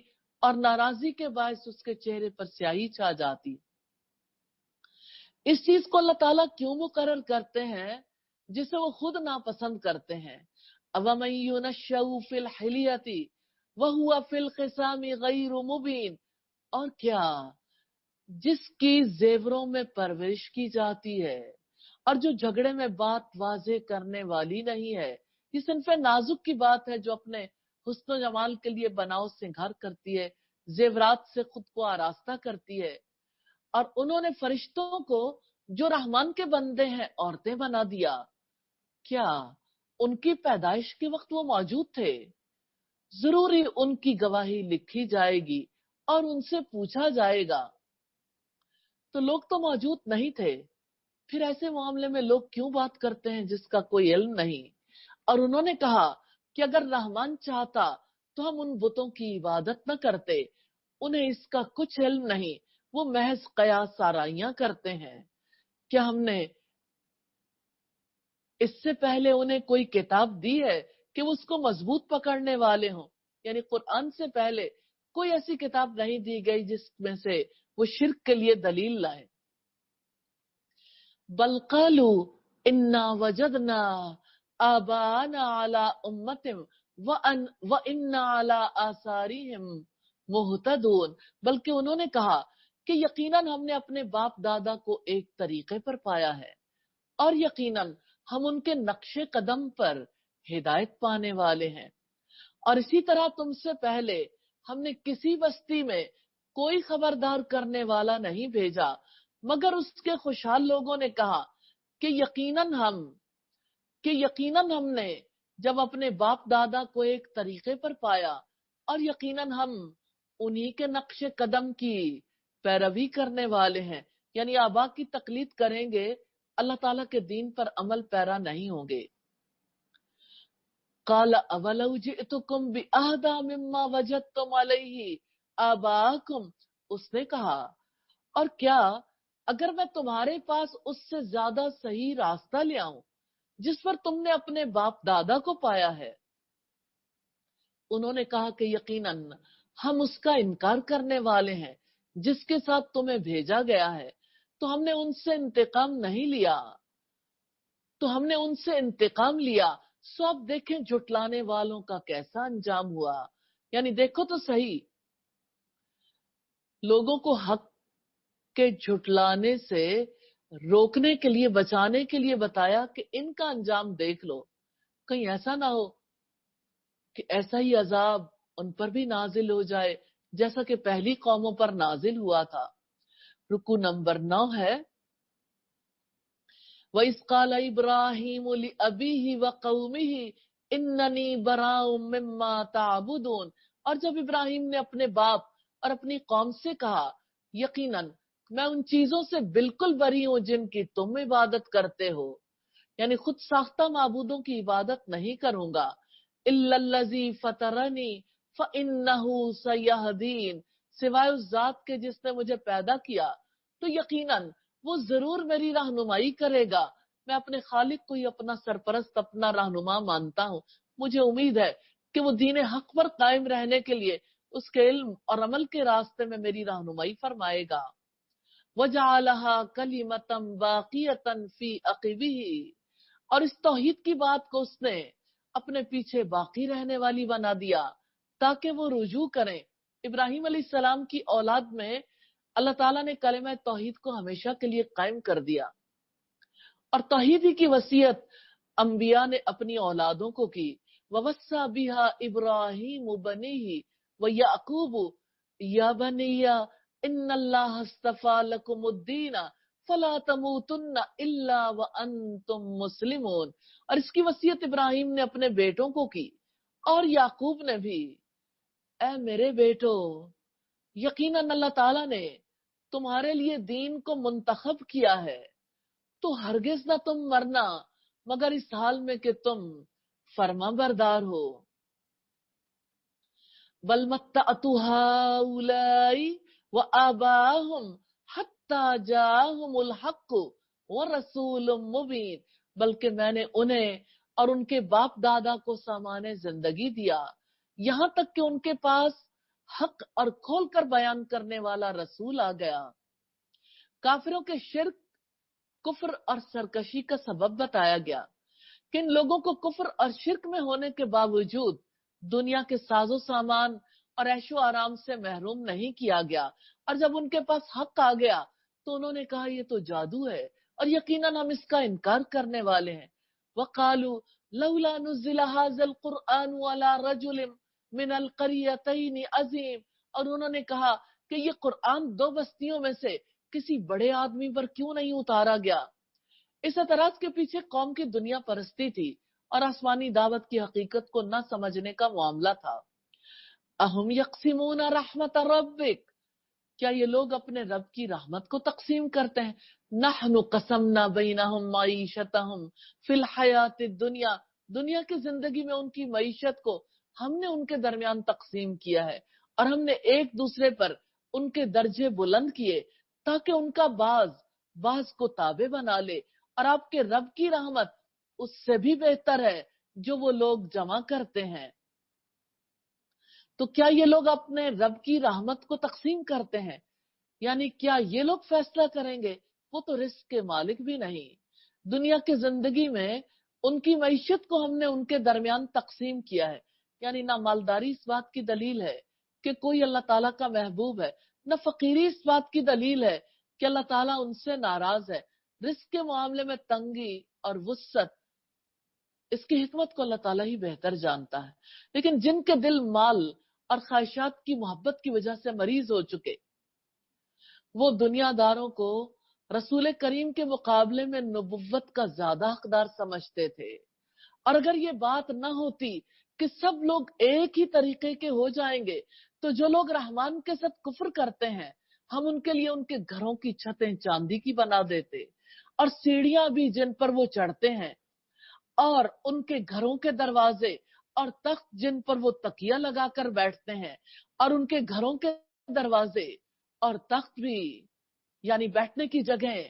اور ناراضی کے باعث اس کے چہرے پر سیاہی چھا جاتی. اس چیز کو اللہ تعالیٰ کیوں مقرر کرتے ہیں جسے وہ خود ناپسند کرتے ہیں؟ أَوَمَن يُنَشَّأُ فِي الْحِلْيَةِ وَهُوَ فِي الْخِصَامِ غَيْرُ مُبِينٍ، اور کیا جس کی زیوروں میں پرورش کی جاتی ہے اور جو جھگڑے میں بات واضح کرنے والی نہیں ہے. یہ صنف نازک کی بات ہے جو اپنے حسن و جمال کے لیے بناؤ سنگھار کرتی ہے، زیورات سے خود کو آراستہ کرتی ہے. اور انہوں نے فرشتوں کو جو رحمان کے بندے ہیں عورتیں بنا دیا. کیا ان کی پیدائش کے وقت وہ موجود تھے؟ ضرور ہی ان کی گواہی لکھی جائے گی اور ان سے پوچھا جائے گا. تو لوگ تو موجود نہیں تھے، پھر ایسے معاملے میں لوگ کیوں بات کرتے ہیں جس کا کوئی علم نہیں؟ اور انہوں نے کہا کہ اگر رحمان چاہتا تو ہم ان بتوں کی عبادت نہ کرتے، انہیں اس کا کچھ علم نہیں، وہ محض قیاس آرائیاں کرتے ہیں. کیا ہم نے اس سے پہلے انہیں کوئی کتاب دی ہے کہ وہ اس کو مضبوط پکڑنے والے ہوں؟ یعنی قرآن سے پہلے کوئی ایسی کتاب نہیں دی گئی جس میں سے وہ شرک کے لیے دلیل لائے. بل قالوا انا وجدنا آباءنا على امة وانا على آثارهم مهتدون، بلکہ انہوں نے کہا کہ یقیناً ہم نے اپنے باپ دادا کو ایک طریقے پر پایا ہے اور یقیناً ہم ان کے نقش قدم پر ہدایت پانے والے ہیں. اور اسی طرح تم سے پہلے ہم نے کسی بستی میں کوئی خبردار کرنے والا نہیں بھیجا مگر اس کے خوشحال لوگوں نے کہا کہ یقیناً ہم نے جب اپنے باپ دادا کو ایک طریقے پر پایا اور یقیناً ہم انہی کے نقش قدم کی پیروی کرنے والے ہیں. یعنی آبا کی تقلید کریں گے، اللہ تعالیٰ کے دین پر عمل پیرا نہیں ہوں گے. قال اولو جئتکم بأہدی مما وجدتم علیہ آباءکم، اس نے کہا اور کیا اگر میں تمہارے پاس اس سے زیادہ صحیح راستہ لے آؤں جس پر تم نے اپنے باپ دادا کو پایا ہے؟ انہوں نے کہا کہ یقیناً ہم اس کا انکار کرنے والے ہیں جس کے ساتھ تمہیں بھیجا گیا ہے، تو ہم نے ان سے انتقام لیا. سو اب دیکھیں جھٹلانے والوں کا کیسا انجام ہوا. یعنی دیکھو تو صحیح، لوگوں کو حق کے جھٹلانے سے روکنے کے لیے، بچانے کے لیے بتایا کہ ان کا انجام دیکھ لو، کہیں ایسا نہ ہو کہ ایسا ہی عذاب ان پر بھی نازل ہو جائے جیسا کہ پہلی قوموں پر نازل ہوا تھا. رکو نمبر 9 ہے، وَإِذْ قَالَ إِبْرَاهِيمُ لِأَبِيهِ وَقَوْمِهِ إِنَّنِي بَرَاءٌ مِّمَّا تَعْبُدُونَ، اور جب ابراہیم نے اپنے باپ اور اپنی قوم سے کہا یقیناً میں ان چیزوں سے بالکل بری ہوں جن کی تم عبادت کرتے ہو، یعنی خود ساختہ معبودوں کی عبادت نہیں کروں گا. إِلَّا الَّذِي فَطَرَنِي فَإِنَّهُ سَيَهْدِينِ، سوائے اس ذات کے جس نے مجھے پیدا کیا تو یقیناً وہ ضرور میری رہنمائی کرے گا. میں اپنے خالق کو ہی اپنا سرپرست، اپنا رہنما مانتا ہوں. مجھے امید ہے کہ وہ دین حق پر قائم رہنے کے لیے اس کے علم اور عمل کے راستے میں میری رہنمائی فرمائے گا. وَجَعَلَهَا كَلِمَةً بَاقِيَةً فِي عَقِبِهِ، اور اس توحید کی بات کو اس نے اپنے پیچھے باقی رہنے والی بنا دیا. ताकि वो रुजू करें। इब्राहिम अलैहिस्सलाम की औलाद में अल्लाह ताला ने कलिमा तौहीद को हमेशा के लिए कायम कर दिया, और तौहीद ही की वसीयत अंबिया ने अपनी औलादों को की। ववस्सा बिहा इब्राहिम बनीही व याकूब या बनिया इन्नल्लाह अस्तफा लकुमुद्दीन फला तमूतुन्ना इल्ला व अंतुम मुस्लिमून। और इसकी वसीयत इब्राहिम ने अपने बेटों को की और याकूब ने भी, ऐ मेरे बेटो, यकीनन अल्लाह ताला ने तुम्हारे लिए दीन को मुंतखब किया है, तो हरगिज ना तुम मरना मगर इस हाल में कि तुम फर्मा बरदार हो। बल मत्तअतु हाउलाई व आबाहुम हत्ता जाहुमुल हक्क व रसूलुम मुबीन। बल्कि मैंने उन्हें और उनके बाप दादा को सामाने जिंदगी दिया, यहां तक कि उनके पास हक और खोलकर बयान करने वाला रसूल आ गया। काफिरों के शिर्क, कुफ्र और सरकशी का सबब बताया गया कि इन लोगों को कुफ्र और शिर्क में होने के बावजूद दुनिया के साजो सामान और ऐशो आराम से महरूम नहीं किया गया, और जब उनके पास हक आ गया तो उन्होंने कहा ये तो जादू है और यकीनन हम इसका इनकार करने वाले हैं। वकालू लौला नुज़िला हाज़ल कुरआन अला रजुलिम मिनल क़रियतैनि अज़ीम। और उन्होंने कहा कि ये कुरआन दो बस्तियों में से किसी बड़े आदमी पर क्यों नहीं उतारा गया। इस एतराज के पीछे कौम की दुनिया परस्ती थी और आसमानी दावत की हकीकत को न समझने का मामला था। अहुम यक़सिमून रहमत रब्बिक, क्या ये लोग अपने रब की रहमत को तकसीम करते हैं। नहनु कसमना बैनहुम मईशतहुम फिल हयातिद दुनिया, दुनिया की जिंदगी में उनकी मईशत को हमने उनके दरमियान तकसीम किया है, और हमने एक दूसरे पर उनके दर्जे बुलंद किए ताकि उनका बाज को ताबे बना ले, और आपके रब की रहमत उससे भी बेहतर है जो वो लोग जमा करते हैं। तो क्या ये लोग अपने रब की रहमत को तकसीम करते हैं, यानी क्या ये लोग फैसला करेंगे। वो तो रिस्क के मालिक भी नहीं। दुनिया की जिंदगी में उनकी मईशत को हमने उनके दरमियान तकसीम किया है, यानी ना मालदारी इस बात की दलील है कि कोई अल्लाह ताला का महबूब है, न फकीरी इस बात की दलील है कि अल्लाह ताला उनसे नाराज है। रिस्क के मामले में तंगी और वुसअत, इसकी हिकमत को अल्लाह ताला ही बेहतर जानता है। लेकिन जिनके दिल माल और ख्वाहिशात की मोहब्बत की वजह से मरीज हो चुके, वो दुनियादारों को रसूल करीम के मुकाबले में नबुव्वत का ज्यादा हकदार समझते थे। और अगर ये बात न होती कि सब लोग एक ही तरीके के हो जाएंगे, तो जो लोग रहमान के साथ कुफ्र करते हैं, हम उनके लिए उनके घरों की छतें चांदी की बना देते, और सीढ़ियां भी जिन पर वो चढ़ते हैं, और उनके घरों के दरवाजे और तख्त जिन पर वो तकिया लगाकर बैठते हैं, और उनके घरों के दरवाजे और तख्त भी, यानी बैठने की जगह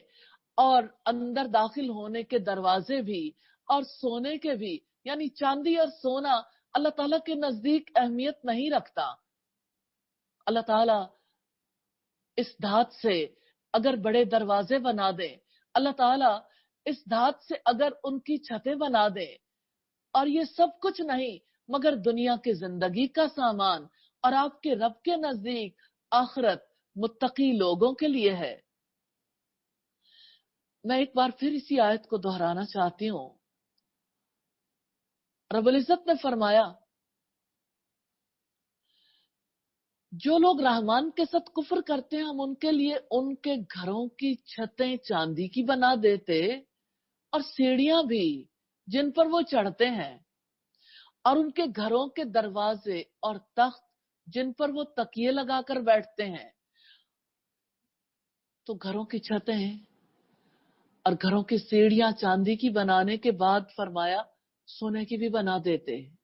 और अंदर दाखिल होने के दरवाजे भी, और सोने के भी, यानी चांदी और सोना अल्लाह ताला के नजदीक अहमियत नहीं रखता। अल्लाह ताला इस धात से अगर बड़े दरवाजे बना दे, अल्लाह ताला इस धात से अगर उनकी छतें बना दे, और ये सब कुछ नहीं मगर दुनिया की जिंदगी का सामान, और आपके रब के नजदीक आखिरत मुत्तकी लोगों के लिए है। मैं एक बार फिर इसी आयत को दोहराना चाहती हूँ। रब्बुल इज्जत ने फरमाया, जो लोग रहमान के साथ कुफ्र करते हैं, हम उनके लिए उनके घरों की छतें चांदी की बना देते, और सीढ़ियां भी जिन पर वो चढ़ते हैं, और उनके घरों के दरवाजे और तख्त जिन पर वो तकिए लगाकर बैठते हैं। तो घरों की छतें और घरों की सीढ़ियां चांदी की बनाने के बाद फरमाया सोने की भी बना देते हैं।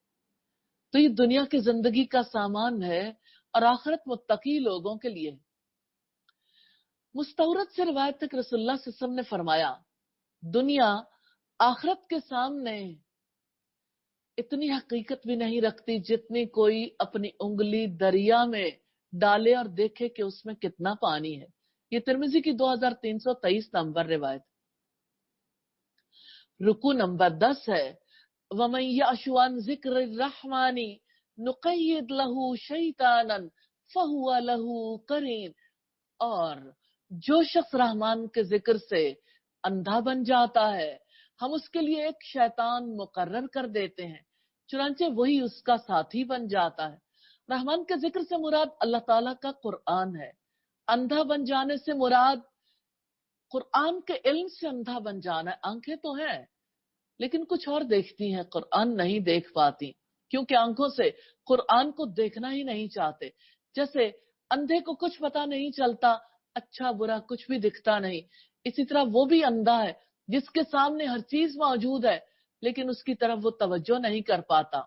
तो ये दुनिया की जिंदगी का सामान है और आखिरत मुत्तकी लोगों के लिए। मुस्तवरद से रिवायत तक रसूलुल्लाह सल्लल्लाहु अलैहि वसल्लम ने फरमाया, दुनिया आखिरत के सामने इतनी हकीकत भी नहीं रखती जितनी कोई अपनी उंगली दरिया में डाले और देखे कि उसमें कितना पानी है। ये तिरमिजी की 2323 नंबर रिवायत। रुकू नंबर 10 है, वमन यअशु अन ज़िक्र रहमानी नुक़य्यिद लहू शैतानन फहुवा लहू करीन। और जो शख्स रहमान के जिक्र से अंधा बन जाता है, हम उसके लिए एक शैतान मुकर्रर कर देते हैं, चुनांचे वही उसका साथी बन जाता है। रहमान के जिक्र से मुराद अल्लाह ताला का कुरान है। अंधा बन जाने से मुराद कुरान के इल्म से अंधा बन जाना है। आंखें तो हैं लेकिन कुछ और देखती हैं, कुरान नहीं देख पाती, क्योंकि आंखों से कुरान को देखना ही नहीं चाहते। जैसे अंधे को कुछ पता नहीं चलता, अच्छा बुरा कुछ भी दिखता नहीं, इसी तरह वो भी अंधा है जिसके सामने हर चीज मौजूद है लेकिन उसकी तरफ वो तवज्जो नहीं कर पाता।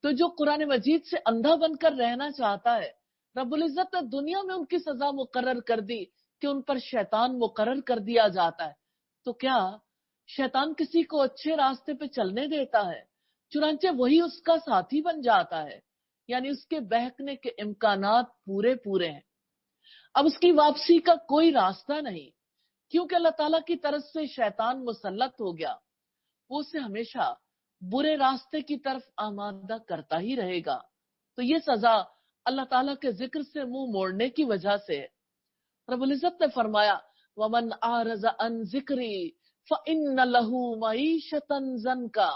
तो जो कुरान मजीद से अंधा बनकर रहना चाहता है, रब्बुल इज्जत ने दुनिया में उनकी सजा मुकर्रर कर दी कि उन पर शैतान मुकर्रर कर दिया जाता है। तो क्या शैतान किसी को अच्छे रास्ते पे चलने देता है? चुनांचे वही उसका साथी बन जाता है, यानी उसके बहकने के इम्कानात पूरे पूरे हैं। अब उसकी वापसी का कोई रास्ता नहीं, क्योंकि अल्लाह ताला की तरफ से शैतान मुसल्लत हो गया। वो उसे हमेशा बुरे रास्ते की तरफ आमादा करता ही रहेगा। तो ये सजा अल्लाह ताला के जिक्र से मुंह मोड़ने की वजह से है। रब्बुल इज्जत ने फरमाया, वमन आरज़ अन जिक्री फइन्न लहू मईशतन ज़नका।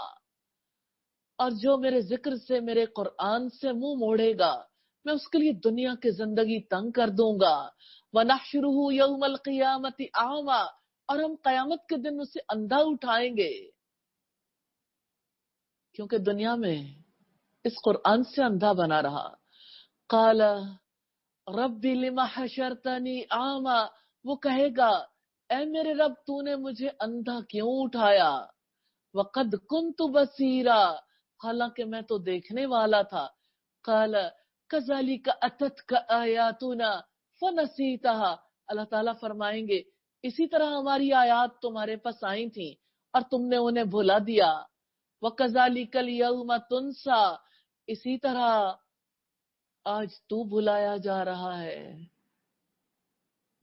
और जो मेरे जिक्र से, मेरे कुरान से मुंह मोड़ेगा, मैं उसके लिए दुनिया की जिंदगी तंग कर दूंगा। वनहशुरुहु यौमल क़ियामति आमा। और हम कयामत के दिन उसे अंधा उठाएंगे, क्योंकि दुनिया में इस कुरान से अंधा बना रहा। काला रब्बी लिमा हशरतनी आमा। वो कहेगा, ऐ मेरे रब, तूने मुझे अंधा क्यों उठाया? वक़द कुन्तु बसीरा। हालांकि मैं तो देखने वाला था। काला कज़ालिका अततका आयातुना फनसीतहा। अल्लाह ताला फरमाएंगे, इसी तरह हमारी आयात तुम्हारे पास आई थी और तुमने उन्हें भुला दिया। वकज़ालिकल यौम तुनसा। इसी तरह आज तू भुलाया जा रहा है।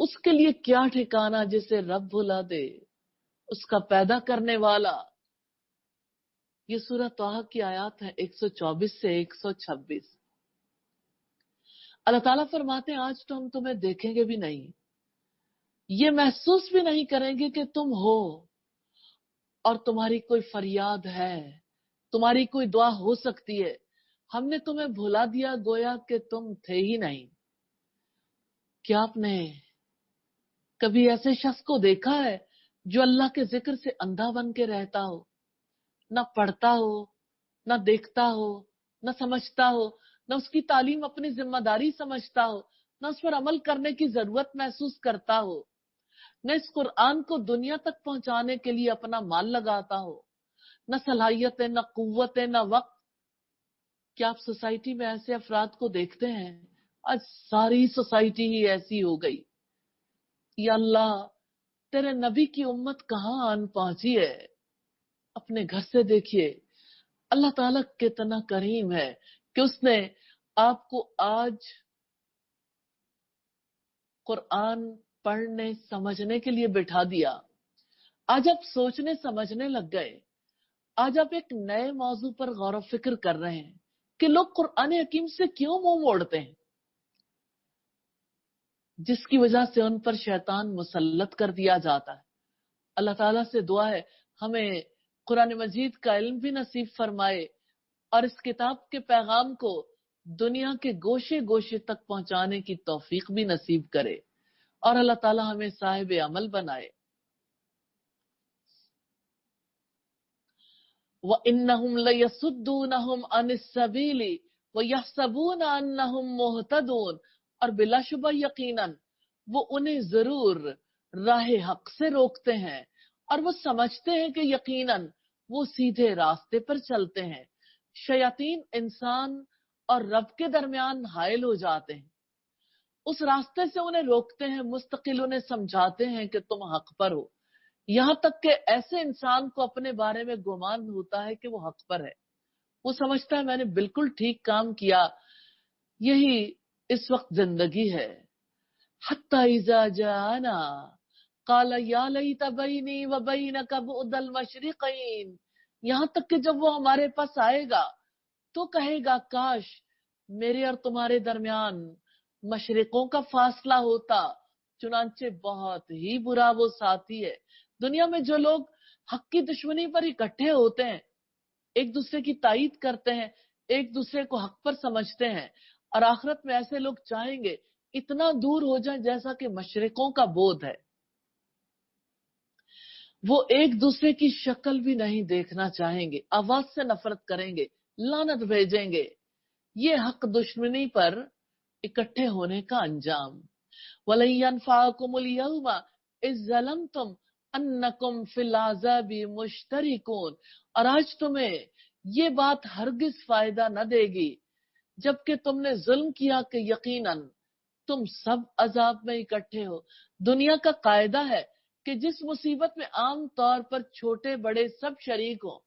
उसके लिए क्या ठिकाना जिसे रब भुला दे, उसका पैदा करने वाला। ये सूरह तौहा की आयत है 124 से 126। अल्लाह ताला फरमाते हैं, आज तो हम तुम्हें देखेंगे भी नहीं, ये महसूस भी नहीं करेंगे कि तुम हो और तुम्हारी कोई फरियाद है, तुम्हारी कोई दुआ हो सकती है। हमने तुम्हें भुला दिया, गोया कि तुम थे ही नहीं। क्या आपने कभी ऐसे शख्स को देखा है जो अल्लाह के जिक्र से अंधा बन के रहता हो, ना पढ़ता हो, ना देखता हो, ना समझता हो, ना उसकी तालीम अपनी जिम्मेदारी समझता हो, ना उस पर अमल करने की जरूरत महसूस करता हो, न इस कुरान को दुनिया तक पहुंचाने के लिए अपना माल लगाता हो, न सलाहियत है, न कुव्वत है, न वक्त? क्या आप सोसाइटी में ऐसे अफराद को देखते हैं? आज सारी सोसाइटी ही ऐसी हो गई। या अल्लाह, तेरे नबी की उम्मत कहाँ आन पहुंची है? अपने घर से देखिए, अल्लाह ताला कितना करीम है कि उसने आपको आज कुरान पढ़ने समझने के लिए बिठा दिया। आज आप सोचने समझने लग गए। आज आप एक नए मौजू पर गौर फिक्र कर रहे हैं कि लोग कुरान हकीम से क्यों मुंह मोड़ते हैं, जिसकी वजह से उन पर शैतान मुसल्लत कर दिया जाता है। अल्लाह ताला से दुआ है, हमें कुरान मजीद का इल्म भी नसीब फरमाए और इस किताब के पैगाम को दुनिया के गोशे गोशे तक पहुंचाने की तौफीक भी नसीब करे, और अल्लाह ताला हमें साहिब अमल बनाए। व इन्नहुम लयसुद्दूनहुम अनिस सबीली व यहसबून अन्नहुम मुहतदून। और बिलाशुबा यकीनन वो उन्हें जरूर राह हक से रोकते हैं और वो समझते हैं कि यकीनन वो सीधे रास्ते पर चलते हैं। शयातीन इंसान और रब के दरमियान हायल हो जाते हैं, उस रास्ते से उन्हें रोकते हैं, मुस्तकिल उन्हें समझाते हैं कि तुम हक पर हो। यहां तक कि ऐसे इंसान को अपने बारे में गुमान होता है कि वो हक पर है। वो समझता है मैंने बिल्कुल ठीक काम किया, यही इस वक्त जिंदगी है। हत्ता इज़ा जाना काल या लैता बैनी व बैनक बुअदल मशरिक़ैन। यहां तक कि जब वो हमारे पास आएगा तो कहेगा काश मेरे और तुम्हारे दरमियान मशरिकों का फासला होता, चुनांचे बहुत ही बुरा वो साथी है। दुनिया में जो लोग हक की दुश्मनी पर इकट्ठे होते हैं, एक दूसरे की तायीद करते हैं, एक दूसरे को हक पर समझते हैं, और आखिरत में ऐसे लोग चाहेंगे इतना दूर हो जाए जैसा कि मशरिकों का बोध है। वो एक दूसरे की शक्ल भी नहीं देखना चाहेंगे, आवाज से नफरत करेंगे, लानत भेजेंगे। ये हक दुश्मनी पर इकट्ठे होने का अंजाम। वलन यनफअकुमुल यौमा इज़ ज़लमतुम अन्नकुम फिल अज़ाबि मुश्तरिकून। और आज तुम्हें ये बात हरगिज फायदा न देगी जबकि तुमने जुल्म किया कि यकीनन तुम सब अजाब में इकट्ठे हो। दुनिया का कायदा है कि जिस मुसीबत में आम तौर पर छोटे बड़े सब शरीक हो,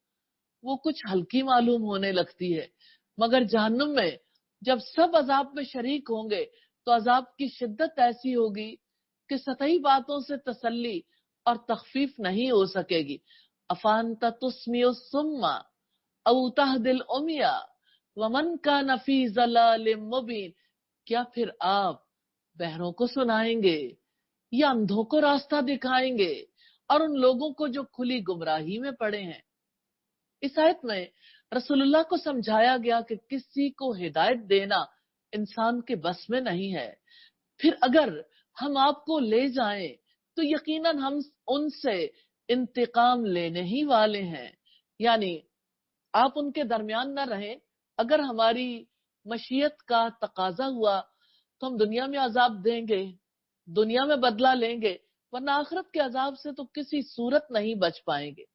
वो कुछ हल्की मालूम होने लगती है, मगर जहन्नुम में जब सब अजाब में शरीक होंगे तो अजाब की शिद्दत ऐसी होगी कि सतही बातों से तसल्ली और तखफीफ नहीं हो सकेगी। अफांता तुस्मिउ सुम्मा औ तहदिल उमिया वमन कान फी ज़लालिम मुबीन। क्या फिर आप बहरों को सुनाएंगे या अंधों को रास्ता दिखाएंगे और उन लोगों को जो खुली गुमराही में पड़े हैं। इस आयत में रसूलुल्लाह को समझाया गया कि किसी को हिदायत देना इंसान के बस में नहीं है। फिर अगर हम आपको ले जाएं तो यकीनन हम उनसे इंतकाम लेने ही वाले हैं, यानी आप उनके दरमियान न रहें। अगर हमारी मशीयत का तकाजा हुआ तो हम दुनिया में अजाब देंगे, दुनिया में बदला लेंगे, वरना आखिरत के अजाब से तो किसी सूरत नहीं बच पाएंगे।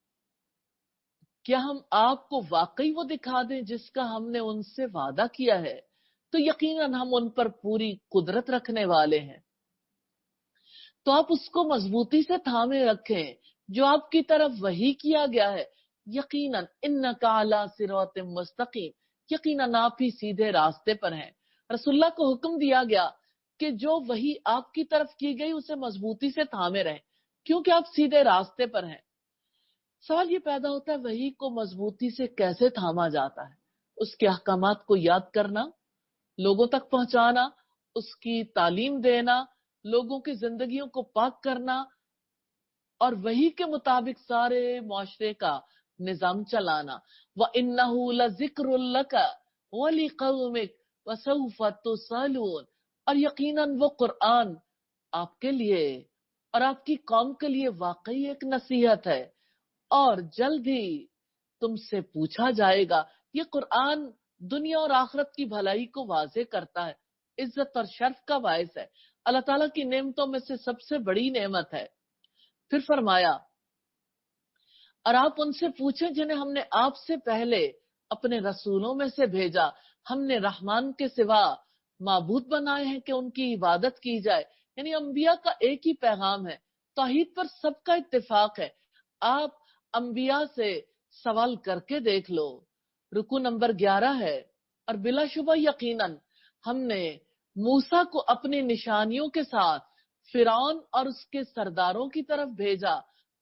क्या हम आपको वाकई वो दिखा दें जिसका हमने उनसे वादा किया है, तो यकीनन हम उन पर पूरी कुदरत रखने वाले हैं। तो आप उसको मजबूती से थामे रखें जो आपकी तरफ वही किया गया है। यकीनन इन्नका अला सिरातिम मुस्तकीम, यकीनन आप ही सीधे रास्ते पर हैं। रसूलुल्लाह को हुक्म दिया गया कि जो वही आपकी तरफ की गई उसे मजबूती से थामे रहें, क्योंकि आप सीधे रास्ते पर हैं। सवाल ये पैदा होता है वही को मजबूती से कैसे थामा जाता है। उसके अहकामात को याद करना, लोगों तक पहुंचाना, उसकी तालीम देना, लोगों की जिंदगियों को पाक करना और वही के मुताबिक सारे मुआशरे का निजाम चलाना। व इन्नहु लज़िक्रुल लका व लिक़ौमिक व सौफ़ तुसअलून। और यकीनन वो कुरान आपके लिए और आपकी कौम के लिए वाकई एक नसीहत है और जल्द ही तुमसे पूछा जाएगा। ये कुरान दुनिया और आखिरत की भलाई को वाज़ेह करता है, इज्जत और शर्फ का बायस है, अल्लाह ताला की नेमतों में से सबसे बड़ी नेमत है। फिर फरमाया, और आप उनसे पूछें जिन्हें हमने आपसे पहले अपने रसूलों में से भेजा। हमने रहमान के सिवा माबूद बनाए हैं कि उनकी इबादत की जाए, यानी अंबिया का एक ही पैगाम है, तौहीद पर सबका इत्तेफाक है। आप अंबिया से सवाल करके देख लो। रुकू नंबर 11 है। और बिलाशुबा यकीनन हमने मूसा को अपनी निशानियों के साथ फिरौन और उसके सरदारों की तरफ भेजा,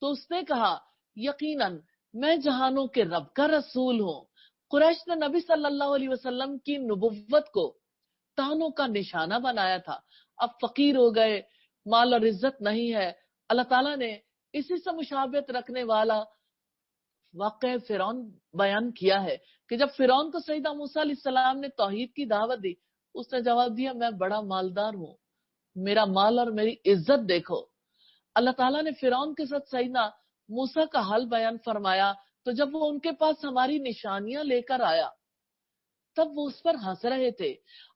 तो उसने कहा यकीनन मैं जहानों के रब का रसूल हूँ। कुरैश ने नबी सल्लल्लाहु अलैहि वसल्लम की नबुव्वत को तानों का निशाना बनाया था। अब फकीर हो गए, माल और इज्जत नहीं है। अल्लाह ताला ने इसी से मुशाबहत रखने वाला वाक़या फिरौन बयान किया है कि जब फिरौन को सैयदा मूसा अलैहिस्सलाम ने तौहीद की दावत दी, उसने जवाब दिया मैं बड़ा मालदार हूँ, मेरा माल और मेरी इज्जत देखो। अल्लाह ताला ने फिरौन के साथ सैयदना मूसा का हाल बयान फरमाया, तो जब वो उनके पास हमारी निशानियां लेकर आया तब वो उस पर हंस रहे थे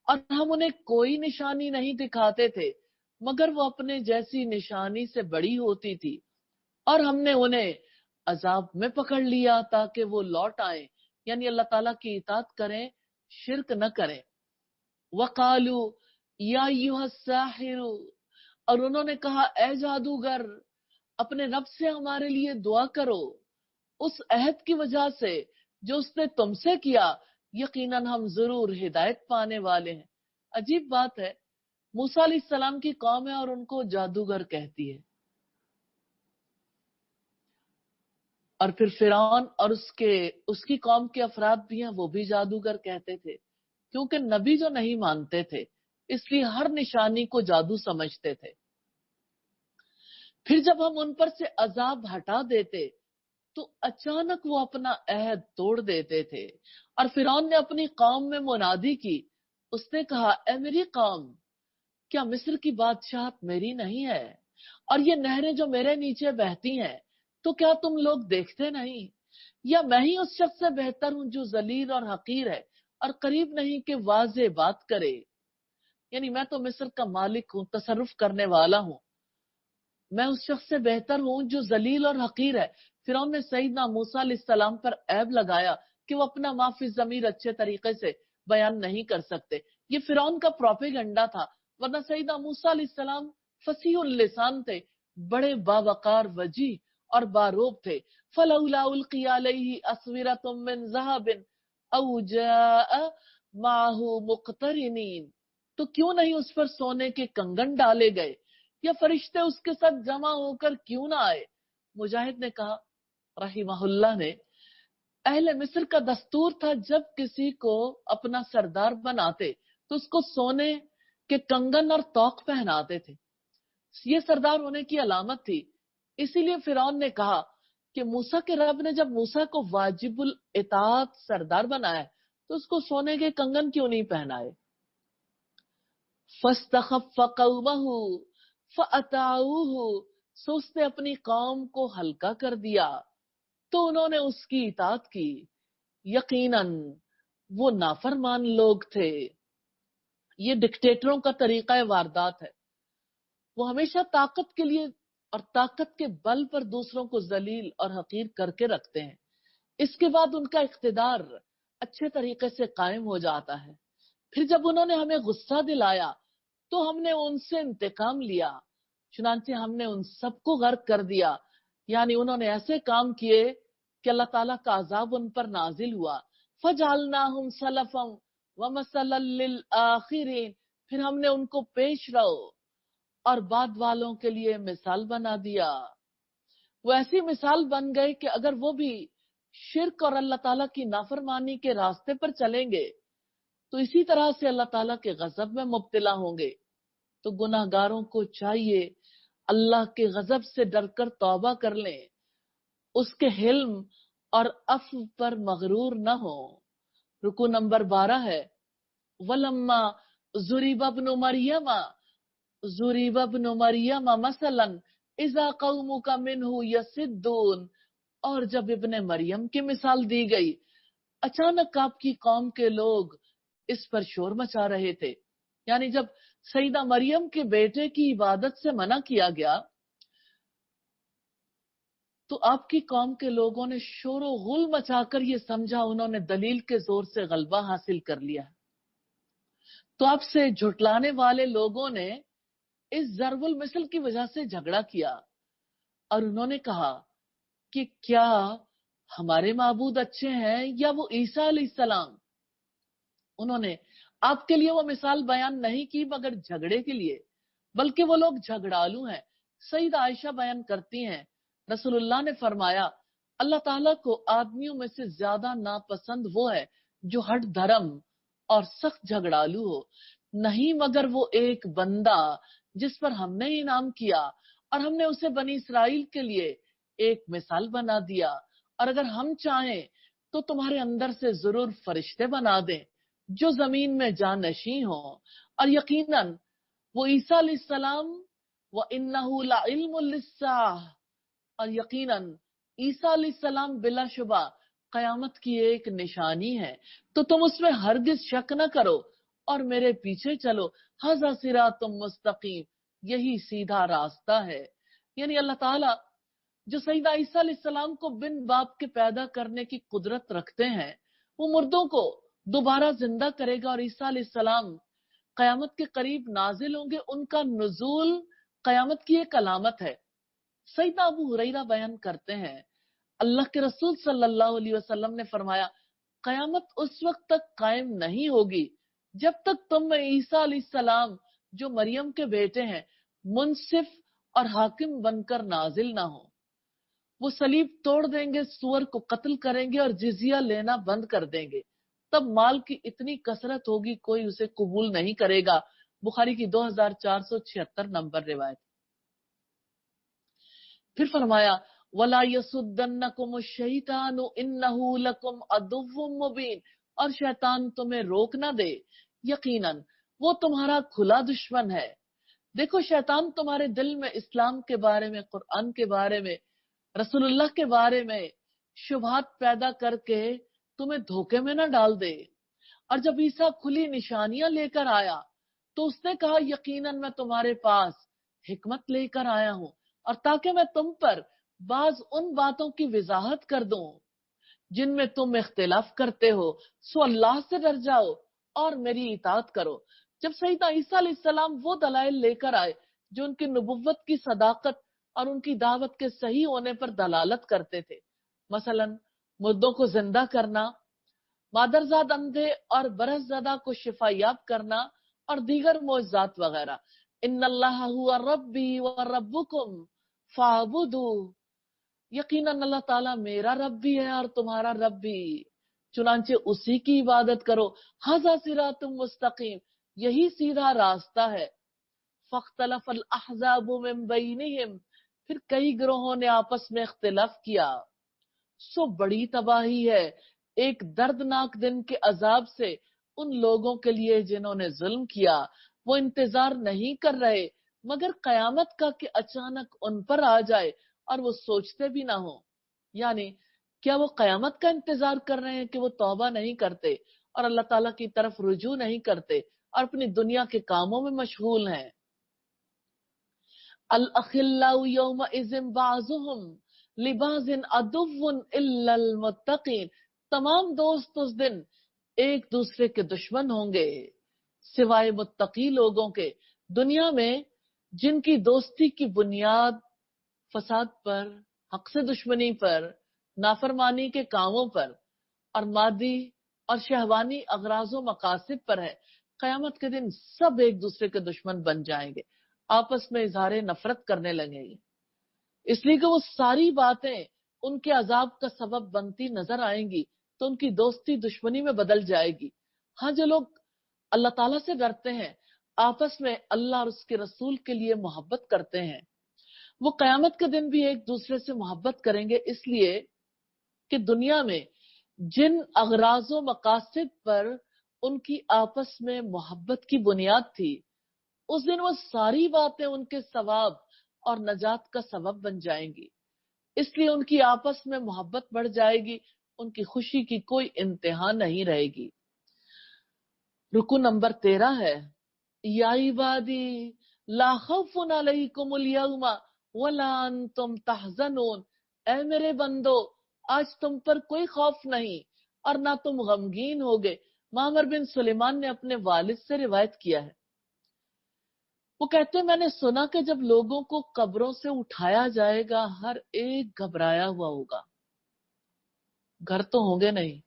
और हम उन्हें कोई निशानी नहीं दिखाते थे मगर वो अपने जैसी निशानी से बड़ी होती थी, और हमने उन्हें अजाब में पकड़ लिया ताकि वो लौट आए, यानी अल्लाह ताला की इताअत करें, शिर्क न करें। वकालू या अय्युहस्साहिरु, और उन्होंने कहा ए जादूगर अपने रब से हमारे लिए दुआ करो उस अहद की वजह से जो उसने तुमसे किया, यकीनन हम जरूर हिदायत पाने वाले हैं। अजीब बात है, मूसा अलैहिस्सलाम की कौम है और उनको जादूगर कहती है। اور پھر فرعون اور اس کی قوم کے افراد بھی ہیں، وہ بھی جادوگر کہتے تھے، کیونکہ نبی جو نہیں مانتے تھے اس لیے ہر نشانی کو جادو سمجھتے تھے۔ پھر جب ہم ان پر سے عذاب ہٹا دیتے تو اچانک وہ اپنا عہد توڑ دیتے تھے۔ اور فرعون نے اپنی قوم میں منادی کی، اس نے کہا اے میری قوم، کیا مصر کی بادشاہت میری نہیں ہے؟ اور یہ نہریں جو میرے نیچے بہتی ہیں تو کیا تم لوگ دیکھتے نہیں؟ یا میں ہی اس شخص سے بہتر ہوں جو ذلیل اور حقیر ہے اور قریب نہیں کہ واضح بات کرے؟ یعنی میں تو مصر کا مالک ہوں، تصرف کرنے والا ہوں، میں اس شخص سے بہتر ہوں جو ذلیل اور حقیر ہے۔ فرعون نے سیدنا موسیٰ علیہ السلام پر عیب لگایا کہ وہ اپنا معافی ضمیر اچھے طریقے سے بیان نہیں کر سکتے۔ یہ فرعون کا پروپیگنڈا تھا، ورنہ سیدنا موسیٰ علیہ السلام فصیح اللسان تھے، بڑے باوقار، وجیح اور باروب تھے۔ فلولا القی علیہ اسورۃ من ذہب او جاء معہ مقترنین، تو کیوں نہیں اس پر سونے کے کنگن ڈالے گئے، یا فرشتے اس کے ساتھ جمع ہو کر کیوں نہ آئے؟ مجاہد نے کہا رحمہ اللہ نے، اہل مصر کا دستور تھا جب کسی کو اپنا سردار بناتے تو اس کو سونے کے کنگن اور توق پہناتے تھے، یہ سردار ہونے کی علامت تھی۔ اسی لیے فرعون نے کہا کہ موسیٰ کے رب نے جب موسیٰ کو واجب الاطاعت سردار بنایا تو اس کو سونے کے کنگن کیوں نہیں پہنائے؟ فاستخف قومہ فأطاعوہ، سو اس نے اپنی قوم کو ہلکا کر دیا تو انہوں نے اس کی اطاعت کی۔ یقیناً وہ نافرمان لوگ تھے۔ یہ ڈکٹیٹروں کا طریقہ واردات ہے، وہ ہمیشہ طاقت کے لیے اور طاقت کے بل پر دوسروں کو ذلیل اور حقیر کر کے رکھتے ہیں، اس کے بعد ان کا اقتدار اچھے طریقے سے قائم ہو جاتا ہے۔ پھر جب انہوں نے ہمیں غصہ دلایا تو ہم نے ان سے انتقام لیا، چنانچہ ہم نے ان سب کو غرق کر دیا۔ یعنی انہوں نے ایسے کام کیے کہ اللہ تعالیٰ کا عذاب ان پر نازل ہوا۔ فَجَعَلْنَاهُمْ سَلَفًا وَمَثَلًا لِلْآخِرِينَ، پھر ہم نے ان کو پیش رو اور بعد والوں کے لیے مثال بنا دیا۔ وہ ایسی مثال بن گئے کہ اگر وہ بھی شرک اور اللہ تعالیٰ کی نافرمانی کے راستے پر چلیں گے تو اسی طرح سے اللہ تعالیٰ کے غضب میں مبتلا ہوں گے۔ تو گناہ گاروں کو چاہیے اللہ کے غضب سے ڈر کر توبہ کر لیں، اس کے حلم اور عفو پر مغرور نہ ہو۔ رکو نمبر 12 ہے، وَلَمَّا ضُرِبَ ابْنُ مَرْیَمَ مَثَلًا اِذَا قَوْمُكَ مِنْهُ يَصِدُّونَ، اور جب ابن مریم کی مثال دی گئی اچانک آپ کی قوم کے لوگ اس پر شور مچا رہے تھے۔ یعنی جب سیدہ مریم کے بیٹے کی عبادت سے منع کیا گیا تو آپ کی قوم کے لوگوں نے شور و غل مچا کر یہ سمجھا انہوں نے دلیل کے زور سے غلبہ حاصل کر لیا۔ تو آپ سے جھٹلانے والے لوگوں نے اس ضرب المثل کی وجہ سے جھگڑا کیا اور انہوں نے کہا کہ کیا ہمارے معبود اچھے ہیں یا وہ عیسیٰ علیہ السلام؟ انہوں نے آپ کے لیے وہ مثال بیان نہیں کی مگر جھگڑے کے لیے، بلکہ وہ لوگ جھگڑالو ہیں۔ سید عائشہ بیان کرتی ہیں رسول اللہ نے فرمایا اللہ تعالیٰ کو آدمیوں میں سے زیادہ ناپسند وہ ہے جو ہٹ دھرم اور سخت جھگڑالو ہو، نہیں مگر وہ ایک بندہ جس پر ہم نے انعام کیا اور ہم نے اسے بنی اسرائیل کے لیے ایک مثال بنا دیا، اور اگر ہم چاہیں تو تمہارے اندر سے ضرور فرشتے بنا دیں جو زمین میں جانشین ہوں، اور یقیناً وہ عیسیٰ علیہ السلام وَإِنَّهُ لَعِلْمٌ لِلسَّاعَةِ، اور یقیناً عیسیٰ علیہ السلام بلا شبہ قیامت کی ایک نشانی ہے، تو تم اس میں ہرگز شک نہ کرو اور میرے پیچھے چلو، ھذا صراط مستقیم، یہی سیدھا راستہ ہے۔ یعنی اللہ تعالیٰ جو سیدہ عیسیٰ علیہ السلام کو بن باپ کے پیدا کرنے کی قدرت رکھتے ہیں، وہ مردوں کو دوبارہ زندہ کرے گا، اور عیسیٰ علیہ السلام قیامت کے قریب نازل ہوں گے۔ ان کا نزول قیامت کی ایک علامت ہے۔ سیدنا ابو ہریرہ بیان کرتے ہیں اللہ کے رسول صلی اللہ علیہ وسلم نے فرمایا قیامت اس وقت تک قائم نہیں ہوگی جب تک تم میں عیسیٰ علیہ السلام جو مریم کے بیٹے ہیں منصف اور حاکم بن کر نازل نہ ہو۔ वो सलीब तोड़ देंगे, सुअर को कत्ल करेंगे और जिजिया लेना बंद कर देंगे। तब माल की इतनी कसरत होगी, कोई उसे कबूल नहीं करेगा। बुखारी की 2476 नंबर रिवायत। फिर फरमाया, वला यसुद्दन्नकुम शैतानु इन्नहु लकुम अदुव्वुम मुबीन, और शैतान तुम्हें रोक ना दे, यकीनन वो तुम्हारा खुला दुश्मन है। देखो, शैतान तुम्हारे दिल में इस्लाम के बारे में, कुरान के बारे में, रसूलुल्लाह के बारे में शुबहात पैदा करके तुम्हें धोखे में न डाल दे। और जब ईसा खुली निशानियां लेकर आया तो उसने कहा, यकीनन मैं तुम्हारे पास हिकमत लेकर आया हूं, और ताकि मैं तुम पर बाज उन बातों की वजाहत कर दूं जिनमें तुम इख्तिलाफ करते हो, सो अल्लाह से डर जाओ और मेरी इताअत करो। जब सैयदना ईसा अलैहिस्सलाम वो दलाइल लेकर आए जो उनकी नबुव्वत की सदाकत और उनकी दावत के सही होने पर दलालत करते थे, मसलन मुर्दों को जिंदा करना, मादरजाद अंधे और बरसज़दा को शिफायाब करना और दीगर मोइज़ात वगैरह। इन्नल्लाह हुवा रब्बी व रब्बुकुम फाबुदू, यकीनन अल्लाह ताला मेरा रब भी है और तुम्हारा रब भी, चुनांचे उसी की इबादत करो। हाज़ा सिरातुम मुस्तकीम, यही सीधा रास्ता है। फख्तलफल अहज़ाबु मिन बैनिहिम, फिर कई ग्रोहों ने आपस में इख्तिलाफ किया। सो बड़ी तबाही है एक दर्दनाक दिन के अजाब से उन लोगों के लिए जिन्होंने जुल्म किया। वो इंतजार नहीं कर रहे मगर कयामत का कि अचानक उन पर आ जाए और वो सोचते भी ना हो। यानी क्या वो कयामत का इंतजार कर रहे हैं कि वो तौबा नहीं करते और अल्लाह ताला की तरफ रुजू नहीं करते और अपनी दुनिया के कामों में मशगूल हैं। अल अखिल्लाउ यौमा इज़िन बाज़ुहुम लिबाज़िन अदुव्वुन इल्लल मुत्तकीन, तमाम दोस्त उस दिन एक दूसरे के दुश्मन होंगे सिवाय मुत्तकी लोगों के। दुनिया में जिनकी दोस्ती की बुनियाद फसाद पर, हक से दुश्मनी पर, नाफरमानी के कामों पर और मादी और शहवानी अगराजो मकासिद पर है, कयामत के दिन सब एक दूसरे के दुश्मन बन जाएंगे, आपस में इजहार नफरत करने लगेंगे, इसलिए कि वो सारी बातें उनके अजाब का सबब बनती नजर आएंगी, तो उनकी दोस्ती दुश्मनी में बदल जाएगी। हाँ, जो लोग अल्लाह ताला से डरते हैं, आपस में अल्लाह और उसके रसूल के लिए मोहब्बत करते हैं, वो कयामत के दिन भी एक दूसरे से मोहब्बत करेंगे, इसलिए कि दुनिया में जिन अगराजो मकासिद पर उनकी आपस में मोहब्बत की बुनियाद थी, उस दिन वो सारी बातें उनके सवाब और नजात का सबब बन जाएंगी, इसलिए उनकी आपस में मोहब्बत बढ़ जाएगी, उनकी खुशी की कोई इंतहा नहीं रहेगी। रुकू नंबर 13 है, या इबादी ला खौफुन अलैकुमुल यौमा वला अंतुम तहज़नून, ऐ मेरे बंदो आज तुम पर कोई खौफ नहीं और ना तुम गमगीन होगे। मामर बिन सुलेमान ने अपने वालिद से रिवायत किया है, वो कहते हैं, मैंने सुना कि जब लोगों को कब्रों से उठाया जाएगा हर एक घबराया हुआ होगा, घर तो होंगे नहीं,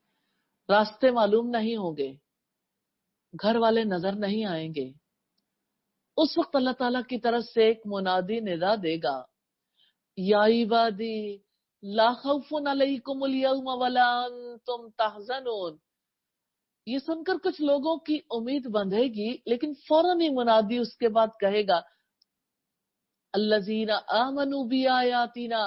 रास्ते मालूम नहीं होंगे, घर वाले नजर नहीं आएंगे। उस वक्त अल्लाह ताला की तरफ से एक मुनादी निदा देगा, या इबादी ला खौफुन अलैकुमुल यौमा वला अंतुम तहज़नून। ये सुनकर कुछ लोगों की उम्मीद बंधेगी, लेकिन फौरन ही मुनादी उसके बाद कहेगा, अल्लज़ीना आमनू बि आयातिना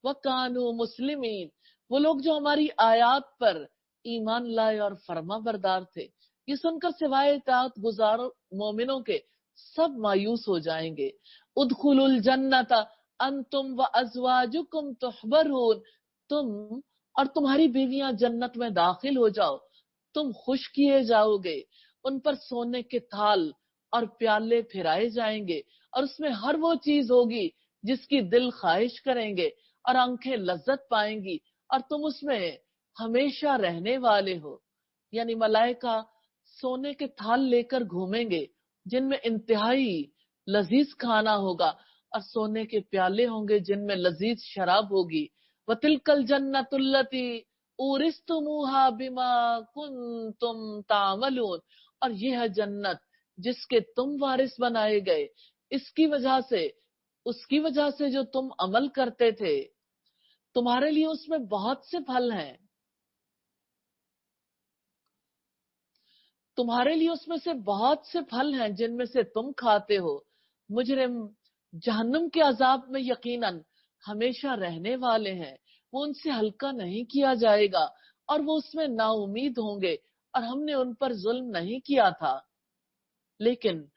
व कानू मुस्लिमीन, वो लोग जो हमारी आयात पर ईमान लाए और फर्मा बरदार थे। ये सुनकर सिवाय इताअत गुजार मोमिनों के सब मायूस हो जाएंगे। उदखुलुल जन्नता अंतुम व अज़वाजुकुम तुहबरून, तुम और तुम्हारी बीवियां जन्नत में दाखिल हो जाओ, तुम खुश किए जाओगे, उन पर सोने के थाल और प्याले फिराए जाएंगे और उसमें हर वो चीज होगी जिसकी दिल ख्वाहिश करेंगे और आंखें लज्जत पाएंगी और तुम उसमें हमेशा रहने वाले हो। यानी मलाइका सोने के थाल लेकर घूमेंगे जिनमें इंतहाई लजीज खाना होगा और सोने के प्याले होंगे जिनमें लजीज शराब होगी। वतिलकल जन्नतुल्लती उरिस्तुमूहा बिमा कुंतुम तामलून, और यह है जन्नत जिसके तुम वारिस बनाए गए, इसकी वजह से, उसकी वजह से जो तुम अमल करते थे। तुम्हारे लिए उसमें बहुत से फल हैं, तुम्हारे लिए उसमें से बहुत से फल हैं जिनमें से तुम खाते हो। मुजरिम जहन्नुम के अजाब में यकीनन हमेशा रहने वाले हैं, वो उनसे हल्का नहीं किया जाएगा और वो उसमें नाउमीद होंगे। और हमने उन पर जुल्म नहीं किया था, लेकिन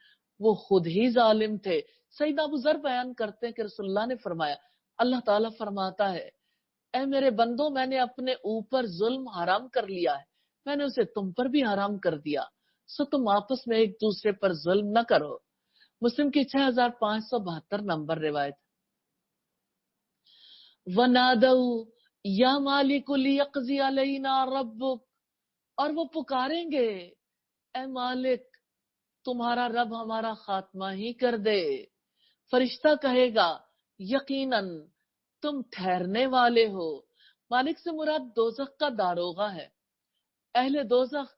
वो खुद ही जालिम थे। सईद अबू जर बयान करते हैं कि रसूलुल्लाह ने फरमाया, अल्लाह ताला फरमाता है, ऐ मेरे बंदो, मैंने अपने ऊपर जुल्म हराम कर लिया है, मैंने उसे तुम पर भी हराम कर दिया, सो तुम आपस में एक दूसरे पर जुल्म न करो। मुस्लिम की 6572 नंबर रिवायत। वनादऊ या मालिक लियक़ज़ी अलैना रब्बुक, और वो पुकारेंगे, ऐ मालिक, तुम्हारा रब हमारा खात्मा ही कर दे। फरिश्ता कहेगा, यकीनन तुम ठहरने वाले हो। मालिक से मुराद दोजख का दारोगा है। अहले दोजख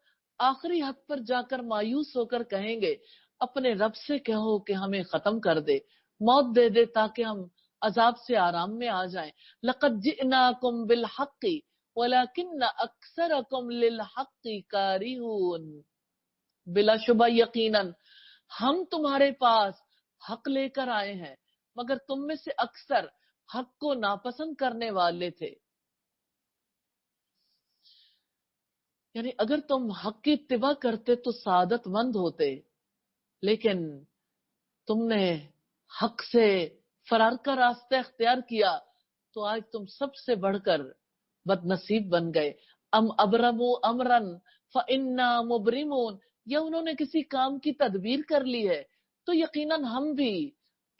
आखिरी हद पर जाकर मायूस होकर कहेंगे, अपने रब से कहो कि हमें खत्म कर दे, मौत दे दे ताकि हम अजाब से आराम में आ जाएं। लक़द जिअनाकुम बिल हक़्क़ि वलाकिन्न अक्सरकुम लिल हक़्क़ि कारिहून। बिलाशुबा यकीनन हम तुम्हारे पास हक लेकर आए हैं, मगर तुम में से अक्सर हक को नापसंद करने वाले थे। यानी अगर तुम हक की इत्तिबा करते तो सादतमंद होते, लेकिन तुमने हक से फरार का रास्ता इख्तियार किया तो आज तुम सबसे बढ़कर बदनसीब बन गए। अम अबरमु अमरन फइन्ना मुबरिमून, या उन्होंने किसी काम की तदबीर कर ली है तो यकीनन हम भी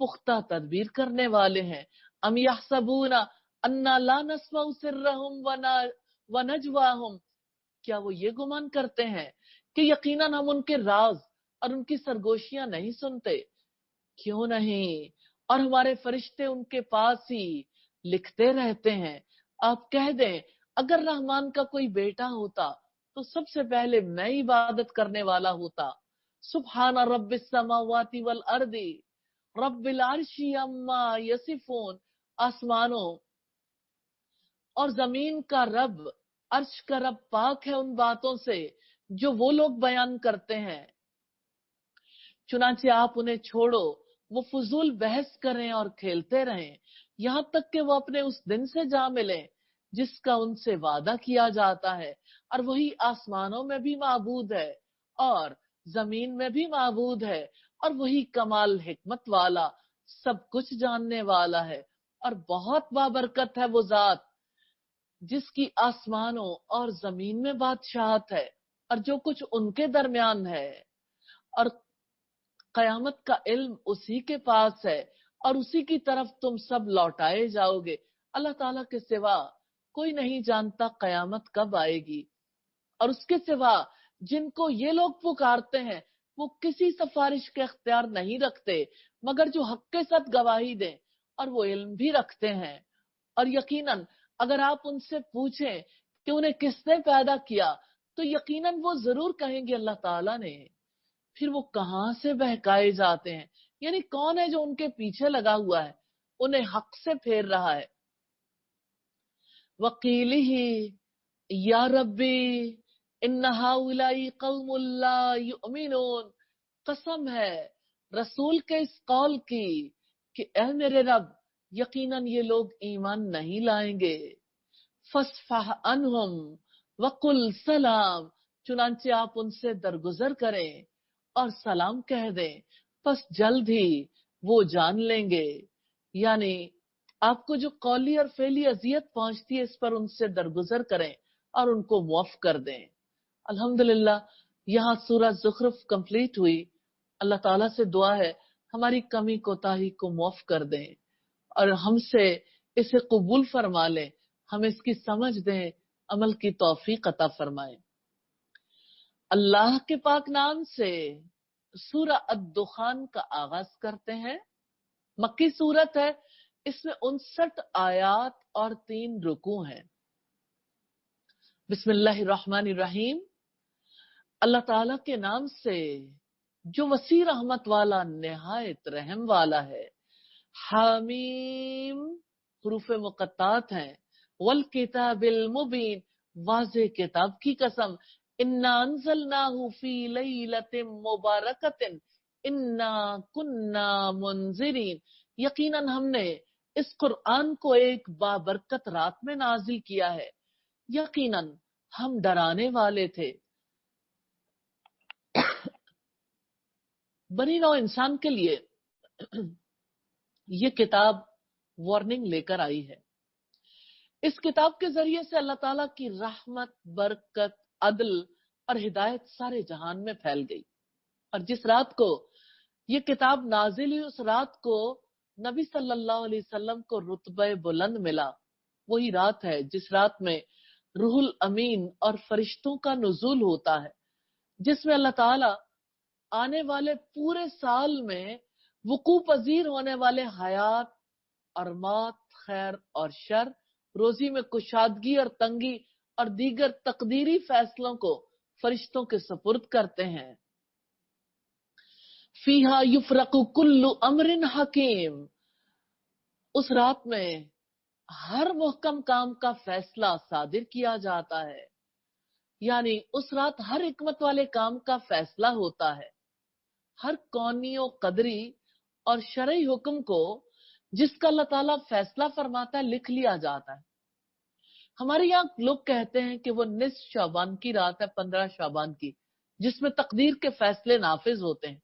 पुख्ता तदबीर करने वाले हैं। अम यहसबूना अन्ना ला नस्मउ सिर्रहुम व नजवाहुम, क्या वो ये गुमान करते हैं कि यकीनन हम उनके राज और उनकी सरगोशियां नहीं सुनते? क्यों नहीं, और हमारे फरिश्ते उनके पास ही लिखते रहते हैं। आप कह दें, अगर रहमान का कोई बेटा होता तो सबसे पहले मैं इबादत करने वाला होता। सुब्हान रब्बिस समावाति वल अर्दी रब्बिल अर्शी अम्मा यसिफून, आसमानों और जमीन का रब, अर्श का रब पाक है उन बातों से जो वो लोग बयान करते हैं। चुनाचे आप उन्हें छोड़ो, वो फजूल बहस करें और खेलते रहें, यहां तक कि वो अपने उस दिन से जा मिलें जिसका उनसे वादा किया जाता है। और वही आसमानों में भी माबूद है और जमीन में भी माबूद है, और वही कमाल हिकमत वाला, सब कुछ जानने वाला है। और बहुत बाबरकत है वो जात जिसकी आसमानों और जमीन में बादशाहत है और जो कुछ उनके दरमियान है, और कयामत का इल्म उसी के पास है और उसी की तरफ तुम सब लौटाए जाओगे। अल्लाह ताला के सिवा कोई नहीं जानता कयामत कब आएगी। और उसके सिवा जिनको ये लोग पुकारते हैं वो किसी सिफारिश के इख्तियार नहीं रखते, मगर जो हक के साथ गवाही दें, और वो इल्म भी रखते हैं। और यकीनन अगर आप उनसे पूछें कि उन्हें किसने पैदा किया तो यकीनन वो जरूर कहेंगे अल्लाह ताला ने। फिर वो कहां से बहकाए जाते हैं, यानी कौन है जो उनके पीछे लगा हुआ है, उन्हें हक से फेर रहा है। वकील ही या रब्बी इन्ना हाउलाई कौमुल ला युमिनून, कसम है रसूल के इस कौल की कि ऐ मेरे रब, यकीनन ये लोग ईमान नहीं लाएंगे। फस्फह अनहुम वकुल सलाम, चुनांचे आप उनसे दरगुजर करें और सलाम कह दें, बस जल्द ही वो जान लेंगे। यानी आपको जो कौली और फेली अजियत पहुंचती है इस पर उनसे दरगुजर करें और उनको मुआफ कर दें। अल्हम्दुलिल्लाह, यहाँ सूरह ज़ुखरुफ कंप्लीट हुई। अल्लाह ताला से दुआ है हमारी कमी कोताही को मुआफ कर दें और हमसे इसे कबूल फरमा लें, हमें इसकी समझ दें, अमल की तौफीक अता फरमाएं। अल्लाह के पाक नाम से सूरह अद-दुखान का आगाज करते हैं। मक्की सूरत है, इसमें 59 आयात और 3 रुकू हैं। बिस्मिल्लाहिर्रहमानिर्रहीम, अल्लाह ताला के नाम से जो वसी रहमत वाला निहायत रहम वाला है। हामीम हुरूफ मुक़त्तात हैं, वल किताबिल मुबीन, वाज़ेह किताब की कसम, इन्ना अंज़लनाहु फी लैलतिन मुबारकतिन इन्ना कुन्ना मुनज़िरीन, यकीनन हमने इस कुरान को एक बाबरकत रात में नाजिल किया है, यकीनन हम डराने वाले थे। बनी नौ इंसान के लिए ये किताब वार्निंग लेकर आई है। इस किताब के जरिए से अल्लाह ताला की रहमत, बरकत, अदल और हिदायत सारे जहान में फैल गई। और जिस रात को ये किताब नाजिल हुई, उस रात को नबी सल्लल्लाहु अलैहि वसल्लम को रुतबे बुलंद मिला। वही रात है जिस रात में रूहुल अमीन और फरिश्तों का नुज़ूल होता है, जिसमें अल्लाह ताला आने वाले पूरे साल में वुकू पजीर होने वाले हयात और मौत, खैर और शर, रोजी में कुशादगी और तंगी और दीगर तकदीरी फैसलों को फरिश्तों के सुपुर्द करते हैं। फीहा युफरकु कुल्लु अमरिन हकीम, उस रात में हर मुहकम काम का फैसला सादिर किया जाता है, यानी उस रात हर हिकमत वाले काम का फैसला होता है। हर कौनी और कदरी और शरई हुक्म को जिसका अल्लाह ताला फैसला फरमाता है लिख लिया जाता है। हमारे यहाँ लोग कहते हैं कि वो निस्फ शाबान की रात है, 15 शाबान की, जिसमें तकदीर के फैसले नाफिज होते हैं।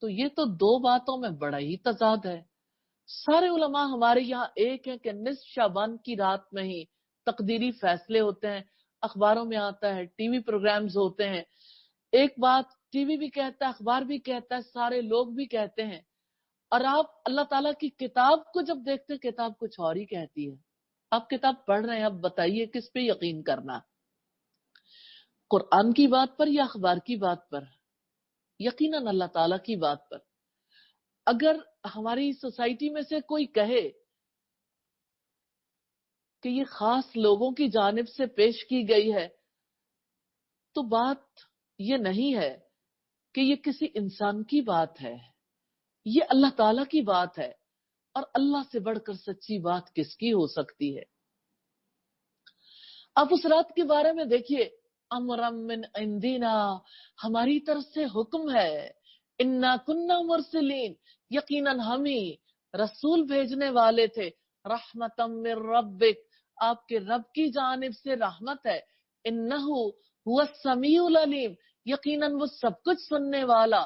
तो ये तो दो बातों में बड़ा ही तजाद है। सारे उलमा हमारे यहाँ एक है कि निस्फ शाबान की रात में ही तकदीरी फैसले होते हैं। अखबारों में आता है, टीवी प्रोग्राम्स होते हैं। एक बात टीवी भी कहता है, अखबार भी कहता है, सारे लोग भी कहते हैं, और आप अल्लाह ताला की किताब को जब देखते हैं, किताब कुछ और ही कहती है। आप किताब पढ़ रहे हैं, अब बताइए किस पे यकीन करना, कुरान की बात पर या अखबार की बात पर? यकीनन अल्लाह ताला की बात पर। अगर हमारी सोसाइटी में से कोई कहे कि ये खास लोगों की जानिब से पेश की गई है, तो बात ये नहीं है कि ये किसी इंसान की बात है, ये अल्लाह ताला की बात है। और अल्लाह से बढ़कर सच्ची बात किसकी हो सकती है? आप उस रात के बारे में देखिए, अमरम मिन इंदिना, हमारी तरफ से हुक्म है, इन्ना कुन्ना मुरसलीन, यकीनन हम ही रसूल भेजने वाले थे, रहमतम मिर रब्बिक, आपके रब की जानिब से रहमत है, इन्नहु हुवा समीउल अलीम, यकीनन वो सब कुछ सुनने वाला,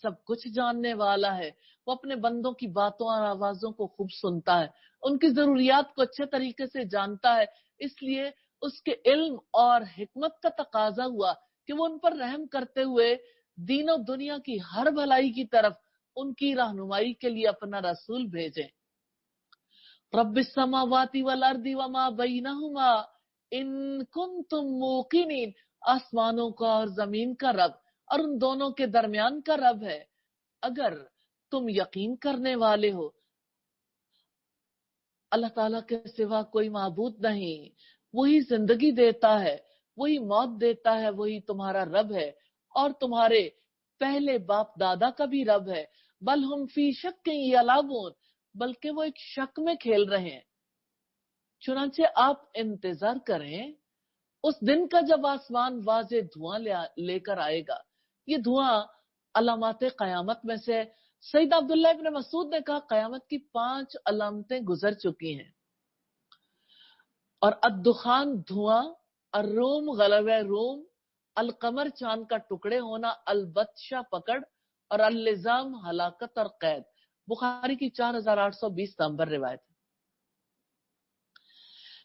सब कुछ जानने वाला है। वो अपने बंदों की बातों और आवाजों को खूब सुनता है, उनकी जरूरियात को अच्छे तरीके से जानता है। इसलिए उसके इल्म और हिकमत का तकाजा हुआ कि वो उन पर रहम करते हुए दीन और दुनिया की हर भलाई की तरफ उनकी रहनुमाई के लिए अपना रसूल भेजे। रब्बिस समावाति वल अर्दि वमा बैनहुमा इन कुंतुम मूकिनीन, आसमानों का और जमीन का रब और उन दोनों के दरमियान का रब है, अगर तुम यकीन करने वाले हो। अल्लाह ताला के सिवा कोई माबूद नहीं, वही जिंदगी देता है, वही मौत देता है, वही तुम्हारा रब है और तुम्हारे पहले बाप दादा का भी रब है। बल हम फी शक यलाबून, बल्कि वो एक शक में खेल रहे हैं। चुनांचे आप इंतजार करें उस दिन का जब आसमान वाजे धुआं लेकर आएगा। ये धुआं अलामाते कयामत में से। सईद अब्दुल्लाह इब्न मसूद ने कहा, कयामत की 5 अलामतें गुजर चुकी हैं, और अद्दुखान धुआं, अर्रूम गलबे रूम, अलकमर चांद का टुकड़े होना, अलबत्शा पकड़, और अल्लिजाम हलाकत और कैद। बुखारी की 4820 नंबर रिवायत है।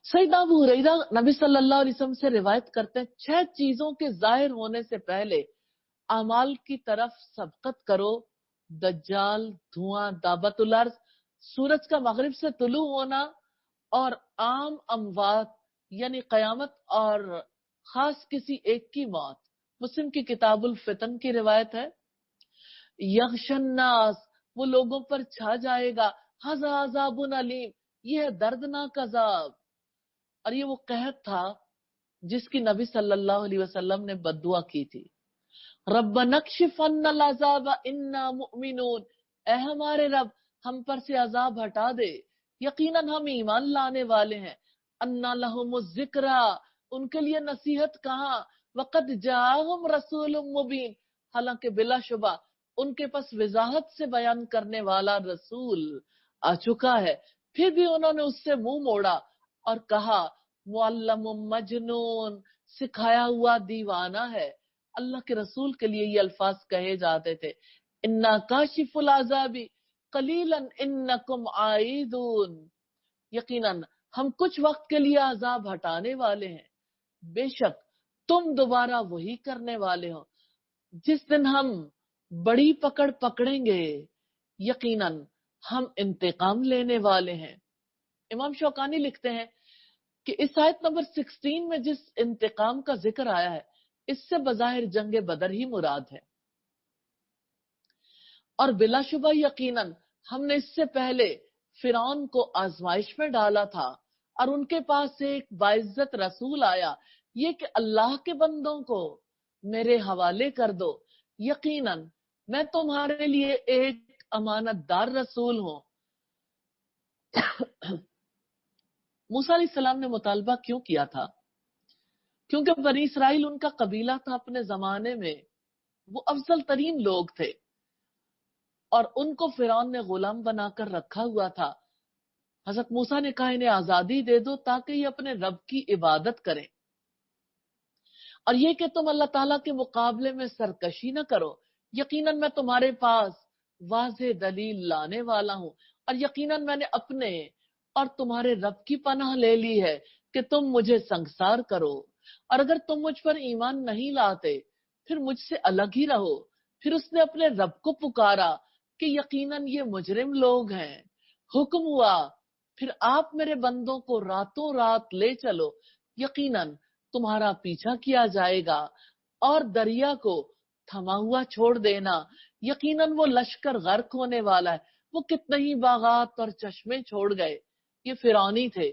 सईद अबू हुरैरा नबी सल्लल्लाहु अलैहि वसल्लम से रिवायत करते हैं, 6 चीजों के जाहिर होने से पहले अमाल की तरफ सबकत करो, दज्जाल, धुआं, दाबतुल अर्ज, सूरज का मगरिब से तुलू होना, और आम अमवात यानी कयामत और खास किसी एक की मौत। मुस्लिम की किताबुल फितन की रिवायत है। यगशन्नास, वो लोगों पर छा जाएगा, हज़ा अज़ाबुन अलीम, यह है दर्दनाक अजाब। और ये वो कहत था जिसकी नबी सल्लल्लाहु अलैहि वसल्लम ने बद्दुआ की थी, रब्बना कशिफन्नल अज़ाब इन्ना मुमिनून, ऐ हमारे रब हम पर से अजाब हटा दे, यकीनन हम ईमान लाने वाले हैं। अन्ना लहुमुज़ ज़िक्रा, उनके लिए नसीहत कहाँ, वक़द जाअहुम रसूलुम मुबीन, हालांकि बिलाशुबा उनके पास वजाहत से बयान करने वाला रसूल आ चुका है, फिर भी उन्होंने उससे मुंह मोड़ा और कहा मुअल्लमुम मजनून, सिखाया हुआ दीवाना है। अल्लाह के रसूल के लिए ये अल्फाज कहे जाते थे, इन्ना काशिफुल आज़ाबी कलीलन इन्नकुम आइदून, यकीनन हम कुछ वक्त के लिए अजाब हटाने वाले हैं, बेशक तुम दोबारा वही करने वाले हो। जिस दिन हम बड़ी पकड़ पकड़ेंगे, यकीनन हम इंतकाम लेने वाले हैं। इमाम शौकानी लिखते हैं कि इस आयत नंबर 16 में जिस इंतकाम का जिक्र आया है, इससे बज़ाहिर जंग बदर ही मुराद है, और बिलाशुबा यकीनन हमने इससे पहले फिरौन को आजमाइश में डाला था और उनके पास एक बाइज्जत रसूल आया, ये कि अल्लाह के बंदों को मेरे हवाले कर दो, यकीनन मैं तुम्हारे लिए एक अमानतदार रसूल हूं। मूसा अलैहिस्सलाम ने मुतालबा क्यों किया था? क्योंकि बनी इसराइल उनका कबीला था, अपने जमाने में वो अफजल तरीन लोग थे और उनको फिरौन ने गुलाम बनाकर रखा हुआ था। हजरत मूसा ने कहा इन्हें आजादी दे दो ताकि ये अपने रब की इबादत करें, और ये कि तुम अल्लाह ताला के मुकाबले में सरकशी न करो, यकीनन मैं तुम्हारे पास वाज़ेह दलील लाने वाला हूं, और यकीनन मैंने अपने और तुम्हारे रब की पनाह ले ली है कि तुम मुझे संगसार करो, और अगर तुम मुझ पर ईमान नहीं लाते फिर मुझसे अलग ही रहो। फिर उसने अपने रब को पुकारा कि यकीनन ये मुजरिम लोग हैं। हुक्म हुआ फिर आप मेरे बंदों को रातों रात ले चलो, यकीनन तुम्हारा पीछा किया जाएगा, और दरिया को थमा हुआ छोड़ देना, यकीनन वो लश्कर गर्क होने वाला है। वो कितने ही बागात और चश्मे छोड़ गए, ये फिरौनी थे,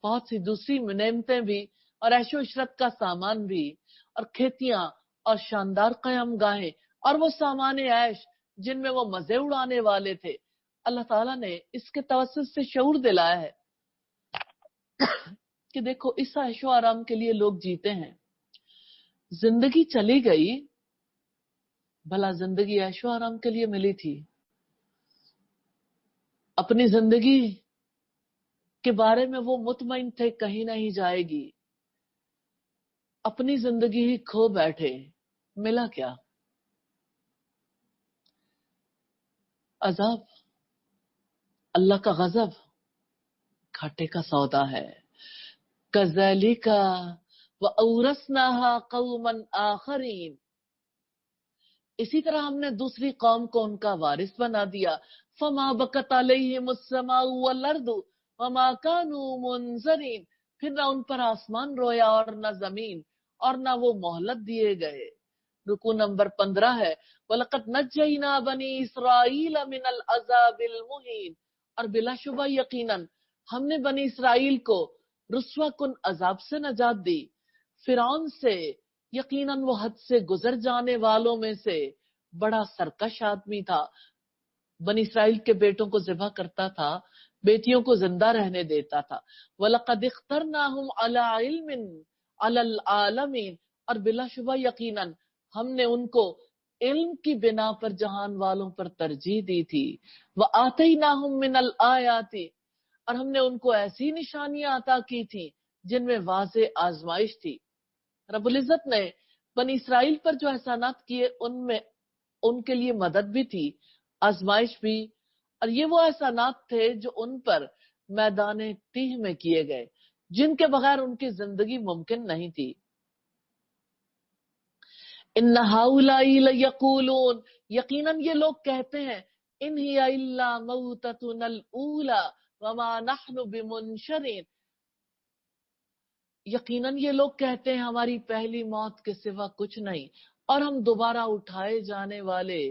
बहुत सी दूसरी नेमतें भी और ऐशो इशरत का सामान भी, और खेतियां और शानदार कयाम गाहें और वो सामान ऐश जिनमें वो मजे उड़ाने वाले थे। अल्लाह ताला ने इसके तवस्सुत से शऊर दिलाया है कि देखो इस ऐशो आराम के लिए लोग जीते हैं। जिंदगी चली गई, भला जिंदगी ऐशो आराम के लिए मिली थी? अपनी जिंदगी के बारे में वो मुतमईन थे कहीं नहीं जाएगी, अपनी जिंदगी ही खो बैठे, मिला क्या? अजाब, अल्लाह का गजब घाटे का सौदा है। कज़ालिका व औरसनाहा कौमन आखरीन, इसी तरह हमने दूसरी कौम को उनका वारिस बना दिया। फमा बकत अलैहिमुस समाउ वल अर्दु वमा कानू मुनज़रीन, फिर ना उन पर आसमान रोया और ना जमीन, और ना वो मोहलत दिए गए। रुकू नंबर 15 है, वलक़द नज्जयना बनी इसराईल मिनल अज़ाबिल मुहीन, और बिलाशुबा यकीनन हमने बनी इसराइल को रुस्वा कुन अजाब से नजात दी। फिरौन से, यकीनन वो हद से गुजर जाने वालों में से बड़ा सरकश आदमी था। बनी इसराइल के बेटों को ज़िबा करता था, बेटियों को जिंदा रहने देता था। वलक़द इख्तरनाहुम अला इल्मिन अलल आलमीन, और बिलाशुबा यकीनन हमने उनको इल्म की बिना पर जहान वालों पर तरजीह दी थी। व आतैनाहुम मिनल आयाति, और हमने उनको ऐसी निशानियां अता की थी जिनमें वाज़े आजमाइश थी। रब्बुल इज्जत ने बनी इसराइल पर जो एहसानात किए उनमें उनके लिए मदद भी थी, आजमाइश भी, और ये वो एहसानात थे जो उन पर मैदान तीह में किए गए, जिनके बगैर उनकी जिंदगी मुमकिन नहीं थी। इन्ना हाउलाई लयकूलून, यकीनन ये लोग कहते हैं, इन हिया इल्ला मौततुनल ऊला वमा नहनु बिमुनशरीन, यकीनन ये लोग कहते हैं हमारी पहली मौत के सिवा कुछ नहीं, और हम दोबारा उठाए जाने वाले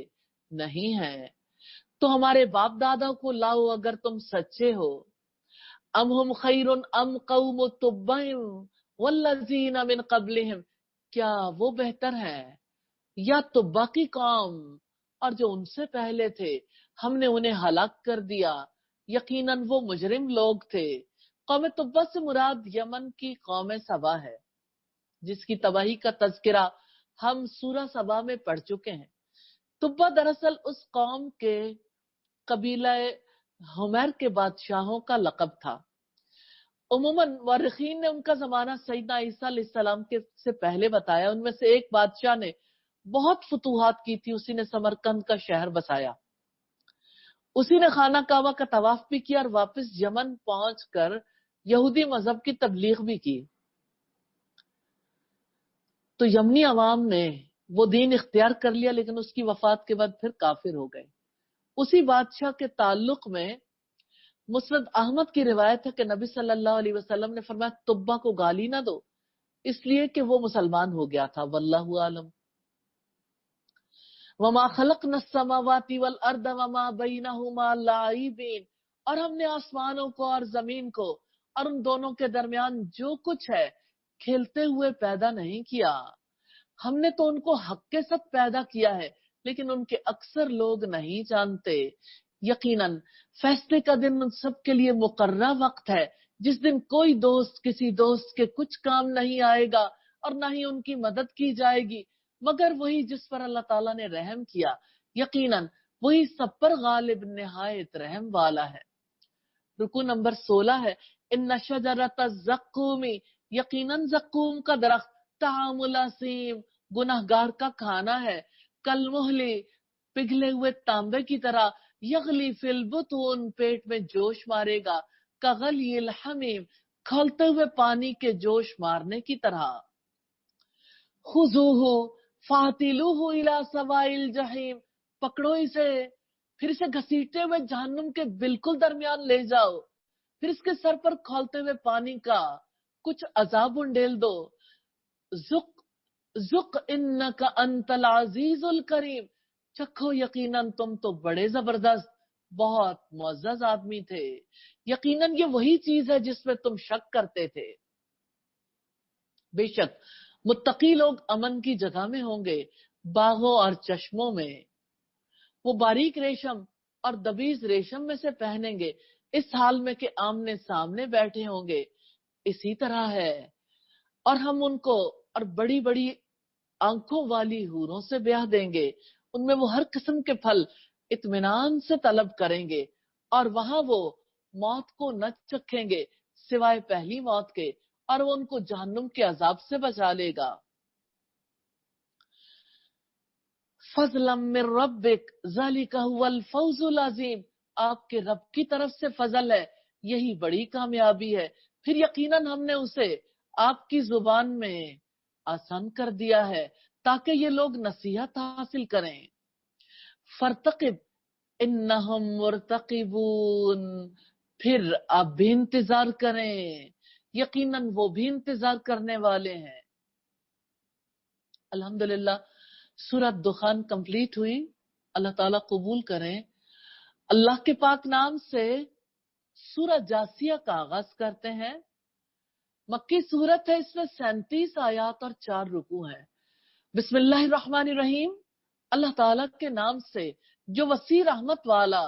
नहीं हैं। तो हमारे बाप दादा को लाओ अगर तुम सच्चे हो। अम हम खैरुन अम कौम तुब्बइम वल्लज़ीना मिन क़ब्लिहिम, क्या वो बेहतर है या तुब्बा की कौम और जो उनसे पहले थे, हमने उन्हें हलाक कर दिया, यकीनन वो मुजरिम लोग थे। قوم تبا سے مراد یمن کی قوم سبا ہے، جس کی تباہی کا تذکرہ ہم سورہ سبا میں پڑھ چکے ہیں۔ تبا دراصل اس قوم کے قبیلہ حمیر کے بادشاہوں کا لقب تھا۔ عموماً مورخین نے ان کا زمانہ سیدنا عیسیٰ علیہ السلام کے سے پہلے بتایا۔ ان میں سے ایک بادشاہ نے بہت فتوحات کی تھی، اسی نے سمرقند کا شہر بسایا، اسی نے خانہ کعبہ کا طواف بھی کیا اور واپس یمن پہنچ کر یہودی مذہب کی تبلیغ بھی کی۔ تو یمنی عوام نے وہ دین اختیار کر لیا، لیکن اس کی وفات کے بعد پھر کافر ہو گئے۔ اسی بادشاہ کے تعلق میں مسند احمد کی روایت ہے کہ نبی صلی اللہ علیہ وسلم نے فرمایا تبا کو گالی نہ دو، اس لیے کہ وہ مسلمان ہو گیا تھا۔ واللہ عالم۔ وما خلقنا السماوات والارض وما بینہما لاعبین، اور ہم نے آسمانوں کو اور زمین کو اور ان دونوں کے درمیان جو کچھ ہے کھیلتے ہوئے پیدا نہیں کیا۔ ہم نے تو ان کو حق کے ساتھ پیدا کیا ہے، لیکن ان کے اکثر لوگ نہیں جانتے۔ یقیناً فیصلے کا دن ان سب کے لیے مقررہ وقت ہے، جس دن کوئی دوست کسی دوست کے کچھ کام نہیں آئے گا اور نہ ہی ان کی مدد کی جائے گی مگر وہی جس پر اللہ تعالیٰ نے رحم کیا۔ یقیناً وہی سب پر غالب نہایت رحم والا ہے۔ رکو نمبر 16 ہے، ان شجرۃ الزقوم، یقیناً زقوم کا درخت، طعام الاسیم، گنہگار کا کھانا ہے، کالمہل، پگھلے ہوئے تانبے کی طرح، یغلی فی البطون، پیٹ میں جوش مارے گا، کغلی الحمیم، کھولتے ہوئے پانی کے جوش مارنے کی طرح۔ خذوہ فاعتلوہ الی سواء الجحیم، پکڑو اسے، پھر اسے گھسیٹتے ہوئے جہنم کے بالکل درمیان لے جاؤ، پھر اس کے سر پر کھولتے ہوئے پانی کا کچھ عذاب انڈیل دو۔ ذق انک انت العزیز الکریم، چکھو یقیناً تم تو بڑے زبردست بہت معزز آدمی تھے۔ یقیناً یہ وہی چیز ہے جس میں تم شک کرتے تھے۔ بے شک متقی لوگ امن کی جگہ میں ہوں گے، باغوں اور چشموں میں، وہ باریک ریشم اور دبیز ریشم میں سے پہنیں گے، اس حال میں کہ آمنے سامنے بیٹھے ہوں گے۔ اسی طرح ہے، اور ہم ان کو اور بڑی بڑی آنکھوں والی حوروں سے بیاہ دیں گے، ان میں وہ ہر قسم کے پھل اطمینان سے طلب کریں گے، اور وہاں وہ موت کو نہ چکھیں گے سوائے پہلی موت کے، اور وہ ان کو جہنم کے عذاب سے بچا لے گا۔ فضلا من ربک ذالک هو الفوز العظیم، آپ کے رب کی طرف سے فضل ہے، یہی بڑی کامیابی ہے۔ پھر یقیناً ہم نے اسے آپ کی زبان میں آسان کر دیا ہے تاکہ یہ لوگ نصیحت حاصل کریں۔ فرتقب انہم مرتقبون، پھر آپ بھی انتظار کریں، یقیناً وہ بھی انتظار کرنے والے ہیں۔ الحمدللہ سورہ دخان کمپلیٹ ہوئی، اللہ تعالیٰ قبول کریں۔ اللہ کے پاک نام سے سورہ جاسیہ کا آغاز کرتے ہیں۔ مکی سورت ہے، اس میں 37 آیات اور 4 رکوع ہیں۔ بسم اللہ الرحمن الرحیم، اللہ تعالیٰ کے نام سے جو وسیع رحمت والا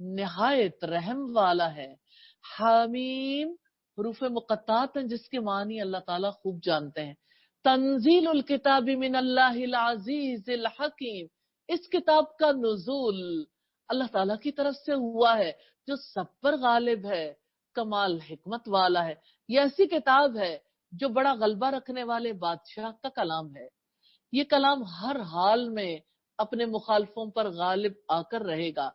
نہایت رحم والا ہے۔ حامیم، حروف مقطعات ہیں جس کے معنی اللہ تعالیٰ خوب جانتے ہیں۔ تنزیل الکتاب من اللہ العزیز الحکیم، اس کتاب کا نزول اللہ تعالیٰ کی طرف سے ہوا ہے جو سب پر غالب ہے، کمال حکمت والا ہے۔ یہ ایسی کتاب ہے جو بڑا غلبہ رکھنے والے بادشاہ کا کلام ہے۔ یہ کلام ہر حال میں اپنے مخالفوں پر غالب آ کر رہے گا۔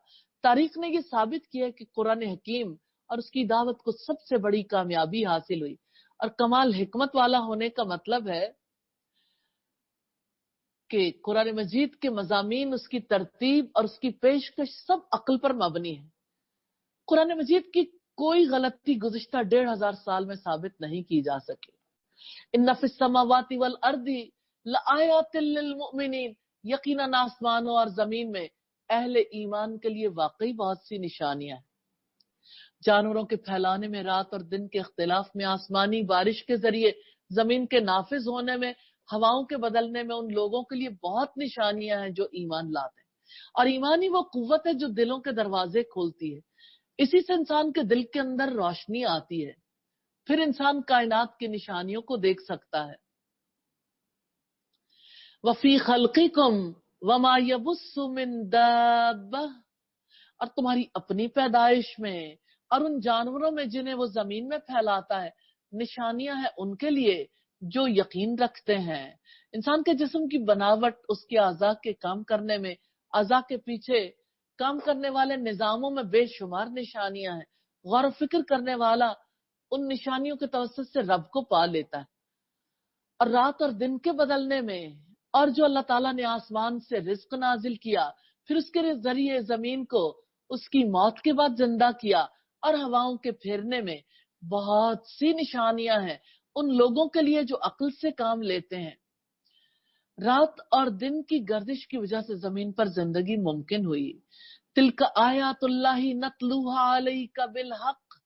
تاریخ نے یہ ثابت کیا کہ قرآن حکیم اور اس کی دعوت کو سب سے بڑی کامیابی حاصل ہوئی، اور کمال حکمت والا ہونے کا مطلب ہے کہ قرآن مجید کے مضامین، اس کی ترتیب اور اس کی پیشکش سب عقل پر مبنی ہے۔ قرآن مجید کی کوئی غلطی گزشتہ 1500 سال میں ثابت نہیں کی جا سکی۔ ان فی السماوات والارض لآیات للمؤمنین، یقیناً آسمانوں اور زمین میں اہل ایمان کے لیے واقعی بہت سی نشانیاں ہیں۔ جانوروں کے پھیلانے میں، رات اور دن کے اختلاف میں، آسمانی بارش کے ذریعے زمین کے نافذ ہونے میں، ہواؤں کے بدلنے میں، ان لوگوں کے لیے بہت نشانیاں ہیں جو ایمان لاتے ہیں۔ اور ایمان ہی وہ قوت ہے جو دلوں کے دروازے کھولتی ہے، اسی سے انسان کے دل کے اندر روشنی آتی ہے۔ फिर इंसान कायनात की निशानियों को देख सकता है। वफी खल्किकुम वमा यबुस्सु मिन दाब्बा, और तुम्हारी अपनी पैदाइश में और उन जानवरों में जिन्हें वो जमीन में फैलाता है निशानियां हैं उनके लिए जो यकीन रखते हैं। इंसान के जिस्म की बनावट, उसके आज़ा के काम करने में, आज़ा के पीछे काम करने वाले निजामों में बेशुमार निशानियां हैं। गौर व फिक्र करने वाला उन निशानियों के तवस्सुत से रब को पा लेता है। और रात और दिन के बदलने में, और जो अल्लाह ताला ने आसमान से रिज्क नाजिल किया, फिर उसके जरिए जमीन को उसकी मौत के बाद जिंदा किया, और हवाओं के फेरने में बहुत सी निशानियां हैं उन लोगों के लिए जो अक्ल से काम लेते हैं। रात और दिन की गर्दिश की वजह से जमीन पर जिंदगी मुमकिन हुई। तिलका आयातुल्लाही नतलूहा अलैका बिल हक,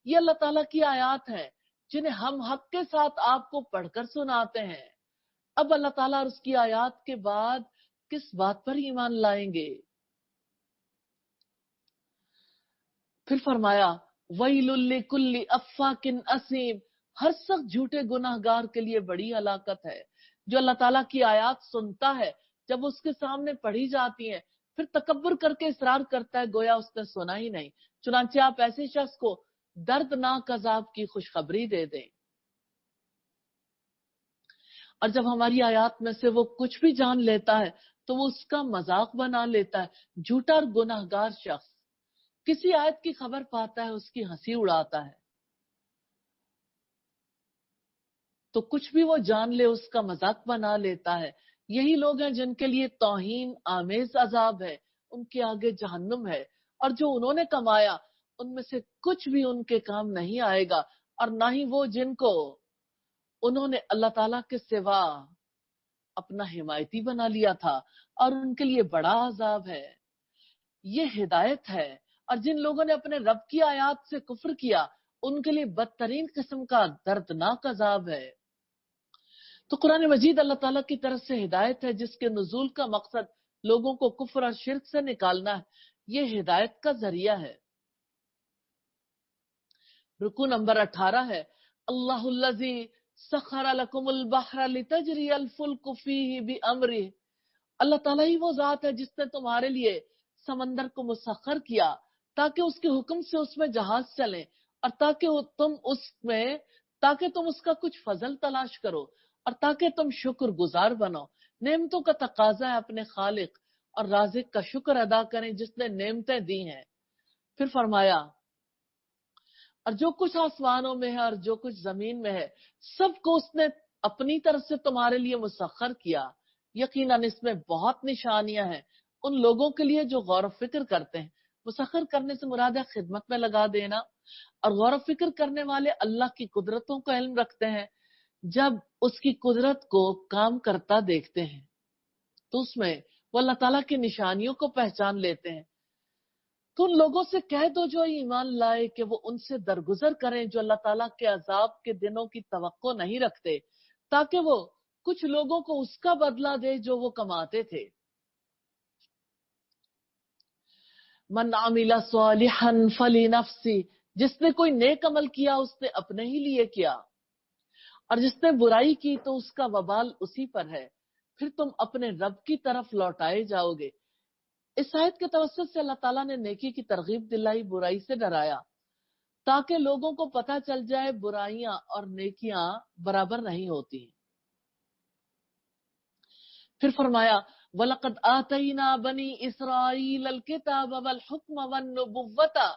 ये अल्लाह ताला की आयात है जिन्हें हम हक के साथ आपको पढ़कर सुनाते हैं। अब अल्लाह ताला और उसकी आयात के बाद किस बात पर ईमान लाएंगे? फिर फरमाया वैलुल लिकुल्लि अफ्फाकिन असीम, हर सख्त झूठे गुनाहगार के लिए बड़ी हलाकत है जो अल्लाह ताला की आयात सुनता है, जब उसके सामने पढ़ी जाती है फिर तकब्बुर करके इसरार करता है गोया उसने सुना ही नहीं। चुनांचे आप ऐसे शख्स को दर्दनाक अजाब की खुशखबरी दे दें। और जब हमारी आयात में से वो कुछ भी जान लेता है तो वो उसका मजाक बना लेता है। झूठा और गुनाहगार शख्स किसी आयत की खबर पाता है, उसकी हंसी उड़ाता है, तो कुछ भी वो जान ले उसका मजाक बना लेता है। यही लोग हैं जिनके लिए तौहीन आमेज अजाब है, उनके आगे जहन्नुम है, और जो उन्होंने कमाया उनमें से कुछ भी उनके काम नहीं आएगा, और ना ही वो जिनको उन्होंने अल्लाह ताला के सिवा अपना हिमायती बना लिया था, और उनके लिए बड़ा अजाब है। ये हिदायत है, और जिन लोगों ने अपने रब की आयात से कुफ्र किया उनके लिए बदतरीन किस्म का दर्दनाक अजाब है। तो कुरान मजीद अल्लाह ताला की तरफ से हिदायत है जिसके नुज़ूल का मकसद लोगों को कुफ्र और शिर्क से निकालना है। ये हिदायत का जरिया है। रुकू नंबर 18 है अल्लाहुल्लज़ी सखर लकुमुल बहरा लितजरियल फुल्कु फीही बिअम्रिही, अल्लाह ताला ही वो जात है जिसने तुम्हारे लिए समंदर को मुसख्खर किया ताकि उसके हुक्म से उसमें जहाज चले, और ताकि तुम उसका कुछ फजल तलाश करो, और ताकि तुम शुक्र गुजार बनो। नेमतों का तकाजा है अपने खालिक और राजिक का शुक्र अदा करें जिसने नेमतें दी हैं। फिर फरमाया और जो कुछ आसमानों में है और जो कुछ जमीन में है सबको उसने अपनी तरफ से तुम्हारे लिए मुसख्खर किया। यकीनन इसमें बहुत निशानियां हैं उन लोगों के लिए जो गौर फिक्र करते हैं। मुसख्खर करने से मुराद है खिदमत में लगा देना, और गौर फिक्र करने वाले अल्लाह की कुदरतों का इल्म रखते हैं। जब उसकी कुदरत को काम करता देखते हैं तो उसमें वो अल्लाह ताला की निशानियों को पहचान लेते हैं। तो उन लोगों से कह दो जो ईमान लाए कि वो उनसे दरगुजर करें जो अल्लाह ताला के अजाब के दिनों की तवक्को नहीं रखते, ताकि वो कुछ लोगों को उसका बदला दे जो वो कमाते थे। मन आमिला सालिहन फलिनफ्सी, जिसने कोई नेक अमल किया उसने अपने ही लिए किया, और जिसने बुराई की तो उसका वबाल उसी पर है, फिर तुम अपने रब की तरफ लौटाए जाओगे। इस आयत के तवस्सुत से अल्लाह ताला ने नेकी की तरगीब दिलाई, बुराई से डराया, ताकि लोगों को पता चल जाए बुराइयां और नेकियां बराबर नहीं होती। फिर फरमाया वलक़द आतैना बनी इसराईल अल किताब वल हुक्म वन नुबुव्वता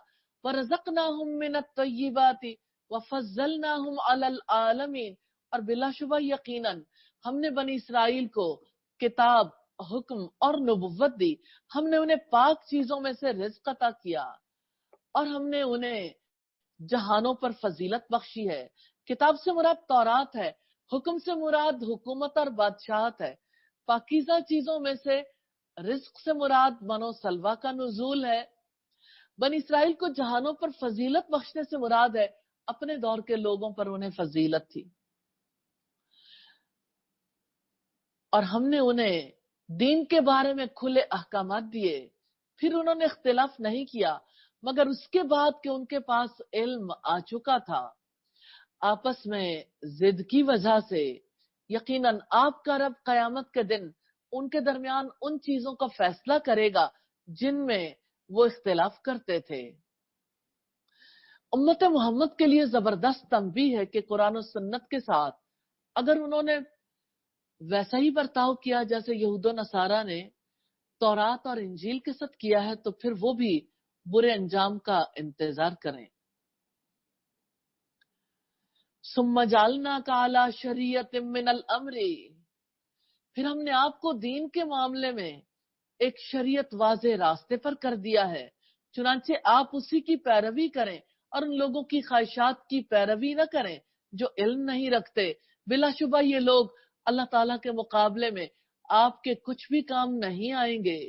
वरज़क़नाहुम मिनत तय्यिबाति वफ़ज़्ज़लनाहुम अलल आलमीन, और बिलाशुबा यकीनन हमने बनी इसराइल को किताब, हुक्म और नबुव्वत दी। हमने उन्हें पाक चीजों में से रिज़्क़ अता किया, और हमने उन्हें जहानों पर फजीलत बख्शी है। किताब से मुराद तौरात है, हुक्म से मुराद हुकूमत और बादशाहत है। पाकीज़ा चीजों में से रिज्क से मुराद मनो सलवा का नुजूल है। बनी इसराइल को जहानों पर फजीलत बख्शने से मुराद है अपने दौर के लोगों पर उन्हें फजीलत थी, और हमने उन्हें दीन के बारे में खुले अहकामात दिए। फिर उन्होंने इख्तिलाफ नहीं किया मगर उसके बाद कि उनके पास इल्म आ चुका था। आपस में जिद की वजह से यकीनन आपका रब कयामत के दिन उनके दरमियान उन चीजों का फैसला करेगा जिनमें वो इख्तिलाफ करते थे। उम्मत मोहम्मद के लिए जबरदस्त तंबीह है कि कुरान और सुन्नत के साथ अगर उन्होंने वैसा ही बर्ताव किया जैसे यहूद नसारा ने तौरात और इंजील के साथ किया है, तो फिर वो भी बुरे अंजाम का इंतजार करें। सुम्मा जालना का आला शरीयत मिनल अमरी, फिर हमने आपको दीन के मामले में एक शरीयत वाज़े रास्ते पर कर दिया है, चुनांचे आप उसी की पैरवी करें और उन लोगों की ख्वाहिशात की पैरवी न करें जो इल्म नहीं रखते। बिलाशुबा ये लोग अल्लाह ताला के मुकाबले में आपके कुछ भी काम नहीं आएंगे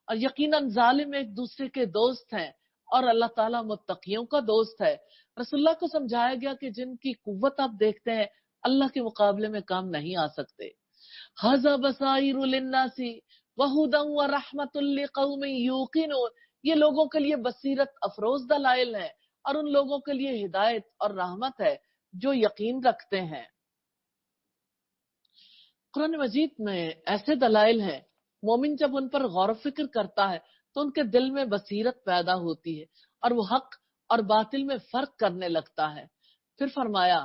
और यकीनन जालिम एक दूसरे के दोस्त हैं और अल्लाह ताला मुत्तकियों का दोस्त है। रसूलुल्लाह को समझाया गया कि जिनकी कुव्वत आप देखते हैं अल्लाह के मुकाबले में काम नहीं आ सकते। हाज़ा बसाइरु लिन्नासी वहुदन व रहमतुल लिकौमिन यूकिनून, ये लोगों के लिए बसीरत अफरोज दलाइल है और उन लोगों के लिए हिदायत और रहमत है जो यकीन रखते हैं। कुरान मजीद में ऐसे दलाइल हैं, मोमिन जब उन पर गौर फिक्र करता है तो उनके दिल में बसीरत पैदा होती है और वो हक और बातिल में फर्क करने लगता है। फिर फरमाया,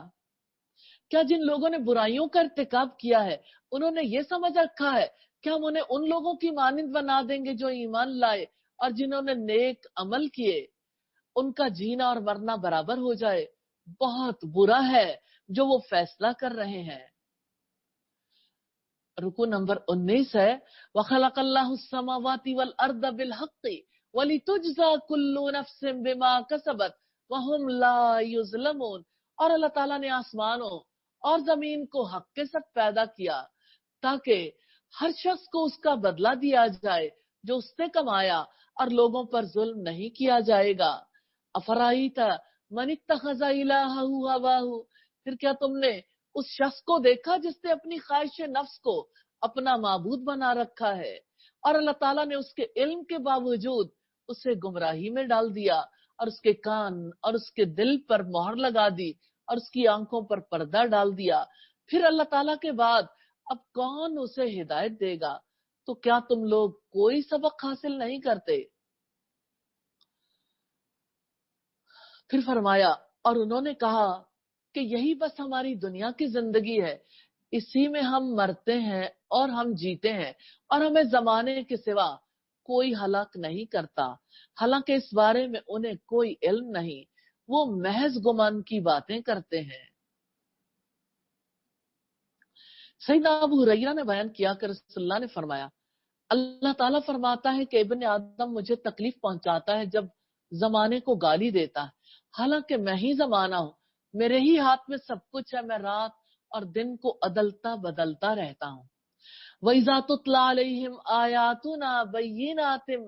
क्या जिन लोगों ने बुराइयों का इर्तिकाब किया है उन्होंने ये समझ रखा है कि हम उन्हें उन लोगों की मानिंद बना देंगे जो ईमान लाए और जिन्होंने नेक अमल किए, उनका जीना और मरना बराबर हो जाए। बहुत बुरा है जो वो फैसला कर रहे हैं। रुकू नंबर 19 है, वखलकल्लाहु समावाति वल अर्द बिल हक्की वलितुज्जा कुल्लु नफ्सिन बिमा कसबत वहुम ला युज़लमून, और अल्लाह ताला ने आसमानों और जमीन को हक के साथ पैदा किया ताकि हर शख्स को उसका बदला दिया जाए जो उसने कमाया और लोगों पर जुल्म नहीं किया जाएगा। अफराईता मन इत्तखज़ इलाहहु हवाहु, फिर क्या तुमने उस शख्स को देखा जिसने अपनी ख्वाहिश नफ्स को अपना माबूद बना रखा है और अल्लाह ताला ने उसके इल्म के बावजूद उसे गुमराही में डाल दिया और उसके कान और उसके दिल पर मोहर लगा दी और उसकी आंखों पर पर्दा डाल दिया। फिर अल्लाह ताला के बाद अब कौन उसे हिदायत देगा? तो क्या तुम लोग कोई सबक हासिल नहीं करते? फिर फरमाया, और उन्होंने कहा कि यही बस हमारी दुनिया की जिंदगी है, इसी में हम मरते हैं और हम जीते हैं और हमें जमाने के सिवा कोई हलाक नहीं करता। हालांकि इस बारे में उन्हें कोई इल्म नहीं, वो महज गुमान की बातें करते हैं। सैयदना अबू हुरैरा ने बयान किया कि रसूलुल्लाह ने फरमाया, अल्लाह ताला फरमाता है कि इब्ने आदम मुझे तकलीफ पहुंचाता है जब जमाने को गाली देता है, हालांकि मैं ही जमाना हूँ, मेरे ही हाथ में सब कुछ है, मैं रात और दिन को अदलता बदलता रहता हूँ। वइज़ा तुतला अलैहिम आयातुना बय्यिनातिन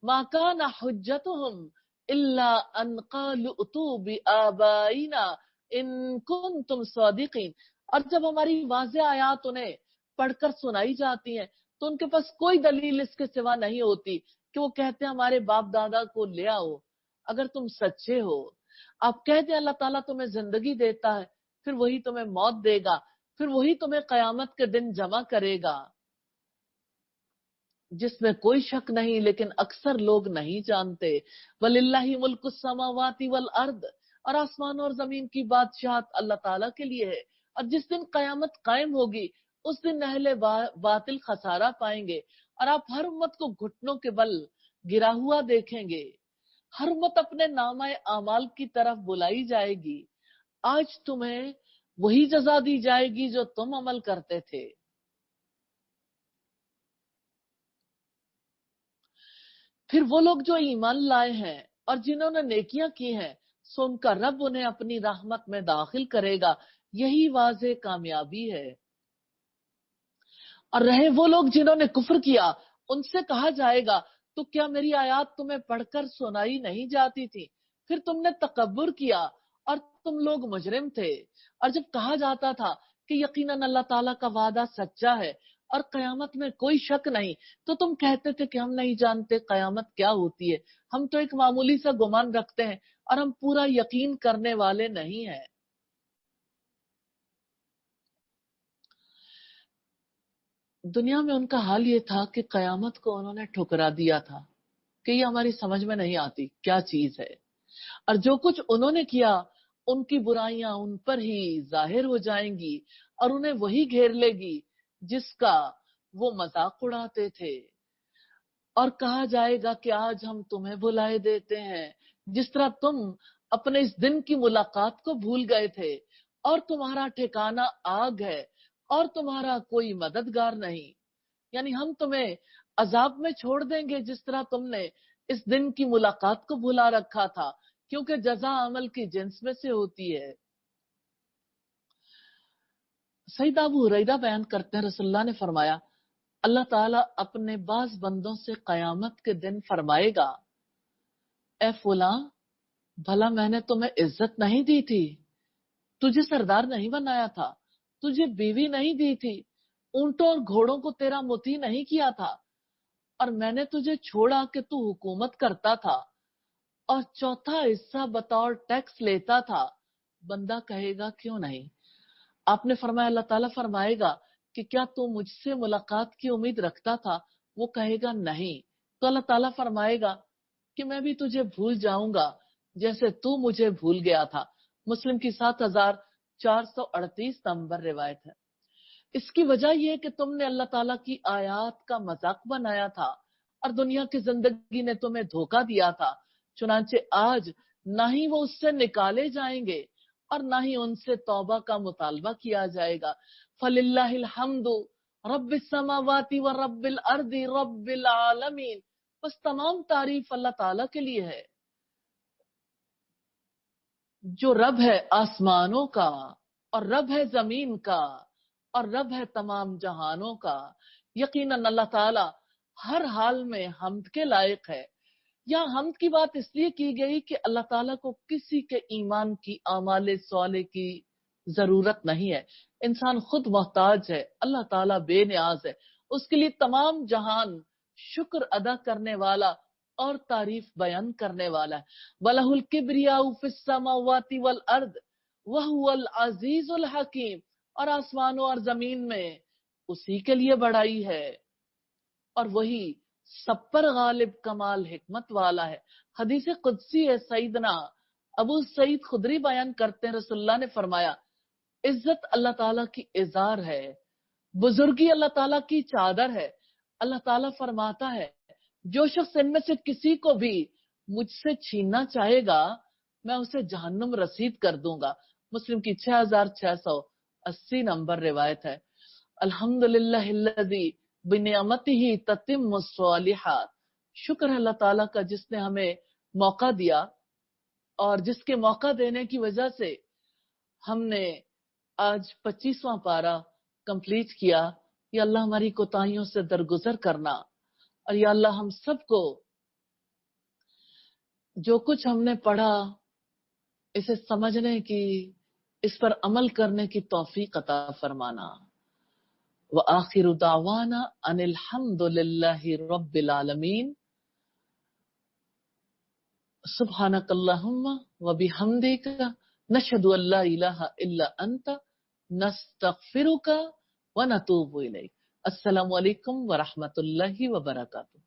मा काना हुज्जतुहुम इल्ला अन क़ालू उतू बिआबाइना इन कुंतुम सादिकीन, और जब हमारी वाज़ेह आयात उन्हें पढ़कर सुनाई जाती हैं तो उनके पास कोई दलील इसके सिवा नहीं होती कि वो कहते हैं हमारे बाप दादा को ले आओ अगर तुम सच्चे हो। आप कहते हैं अल्लाह ताला तुम्हें जिंदगी देता है, फिर वही तुम्हें मौत देगा, फिर वही तुम्हें कयामत के दिन जमा करेगा, जिसमें कोई शक नहीं, लेकिन अक्सर लोग नहीं जानते। वलिल्लाहि मुल्कुस समावाति वल अर्द, और आसमान और जमीन की बादशाहत अल्लाह ताला के लिए है। और जिस दिन कयामत कायम होगी उस दिन अहले बातिल खसारा पाएंगे और आप हर उम्मत को घुटनों के बल गिरा हुआ देखेंगे। हर उम्मत अपने नामाए आमाल की तरफ बुलाई जाएगी। आज तुम्हें वही जजा दी जाएगी जो तुम अमल करते थे। फिर वो लोग जो ईमान लाए हैं और जिन्होंने नेकियां की हैं, सो उनका रब उन्हें अपनी रहमत में दाखिल करेगा, यही वाज़े कामयाबी है। और रहे वो लोग जिन्होंने कुफ्र किया, उनसे कहा जाएगा, तो क्या मेरी आयत तुम्हें पढ़कर सुनाई नहीं जाती थी? फिर तुमने तकब्बुर किया और तुम लोग मुजरिम थे। और जब कहा जाता था कि यकीनन अल्लाह ताला का वादा सच्चा है और कयामत में कोई शक नहीं, तो तुम कहते थे कि हम नहीं जानते कयामत क्या होती है, हम तो एक मामूली सा गुमान रखते हैं और हम पूरा यकीन करने वाले नहीं हैं। दुनिया में उनका हाल ये था कि कयामत को उन्होंने ठुकरा दिया था कि ये हमारी समझ में नहीं आती क्या चीज है, और जो कुछ उन्होंने किया उनकी बुराइयां उन पर ही जाहिर हो जाएंगी और उन्हें वही घेर लेगी जिसका वो मजाक उड़ाते थे। और कहा जाएगा कि आज हम तुम्हें भुलाए देते हैं जिस तरह तुम अपने इस दिन की मुलाकात को भूल गए थे, और तुम्हारा ठिकाना आग है और तुम्हारा कोई मददगार नहीं। यानी हम तुम्हें अजाब में छोड़ देंगे जिस तरह तुमने इस दिन की मुलाकात को भुला रखा था, क्योंकि जजा अमल की जिन्स में से होती है। सईद अबू हुरैरा बयान करते हैं, रसूलुल्लाह ने फरमाया, अल्लाह ताला अपने बाज बंदों से कयामत के दिन फरमाएगा, ए फुला, भला मैंने तुम्हें इज्जत नहीं दी थी, तुझे सरदार नहीं बनाया था, तुझे बीवी नहीं दी थी, ऊंटों और घोड़ों को तेरा मुती नहीं किया था, और मैंने तुझे छोड़ा कि तू हुकूमत करता था और चौथा हिस्सा बतौर टैक्स लेता था। बंदा कहेगा क्यों नहीं। आपने फरमाया, अल्लाह ताला फरमाएगा कि क्या तू मुझसे मुलाकात की उम्मीद रखता था? वो कहेगा नहीं। तो अल्लाह ताला फरमाएगा कि मैं भी तुझे भूल जाऊंगा जैसे तू मुझे भूल गया था। मुस्लिम की 7438 नंबर रिवायत है। इसकी वजह यह है कि तुमने अल्लाह ताला की आयत का मजाक बनाया था और दुनिया की जिंदगी ने तुम्हें धोखा दिया था। चुनांचे आज ना ही वो उससे निकाले जाएंगे और ना ही उनसे तौबा का मुतालबा किया जाएगा। फलिल्लाहिल हम्दु रब्बिस समावाति व रब्बिल अर्दी रब्बिल आलमीन। बस तमाम तारीफ अल्लाह ताला के लिए है, जो रब है आसमानों का और रब है जमीन का और रब है तमाम जहानों का। यकीनन अल्लाह ताला हर हाल में हम्द के लायक है। यहाँ हम्द की बात इसलिए की गई कि अल्लाह ताला को किसी के ईमान की आमाले सवाले की जरूरत नहीं है। इंसान खुद मोहताज है, अल्लाह ताला बेनियाज है, उसके लिए तमाम जहान शुक्र अदा करने वाला और तारीफ बयान करने वाला है। वलहुल किब्रियाउ फिस समावाति वल अर्द वहुवल अजीजुल हकीम। और आसमानों और जमीन में उसी के लिए बड़ाई है और वही सब पर गालिब कमाल हिकमत वाला है। हदीस कुदसी है, सईदना अबू सईद खुदरी बयान करते हैं, रसूलुल्लाह ने फरमाया, इज्जत अल्लाह ताला की इजार है, बुजुर्गी अल्लाह ताला की चादर है। अल्लाह ताला फरमाता है, जो शख्स इनमें से किसी को भी मुझसे छीनना चाहेगा मैं उसे जहन्नुम रसीद कर दूंगा। मुस्लिम की 6680 नंबर रिवायत है। अल्हम्दुलिल्लाहिल्लज़ी बिनिअमतिही ततिम्मुस सालिहात। शुक्र है अल्लाह ताला का जिसने हमें मौका दिया और जिसके मौका देने की वजह से हमने आज 25वां पारा कंप्लीट किया। या अल्लाह हमारी कोताहियों से दरगुजर करना, और या अल्लाह हम सबको जो कुछ हमने पढ़ा इसे समझने की, इस पर अमल करने की तौफीक अता फरमाना। व आखिरु दावाना अनिल हम्दुलिल्लाहि रब्बिल आलमीन। सुब्हानकल्लाहुम्मा व बिहम्दिका नशहदु अल्ला इलाहा इल्ला अंता नस्तगफिरुका व नतूबु इलैक। अस्सलामु अलैकुम व रहमतुल्लाहि व बरकातुहू।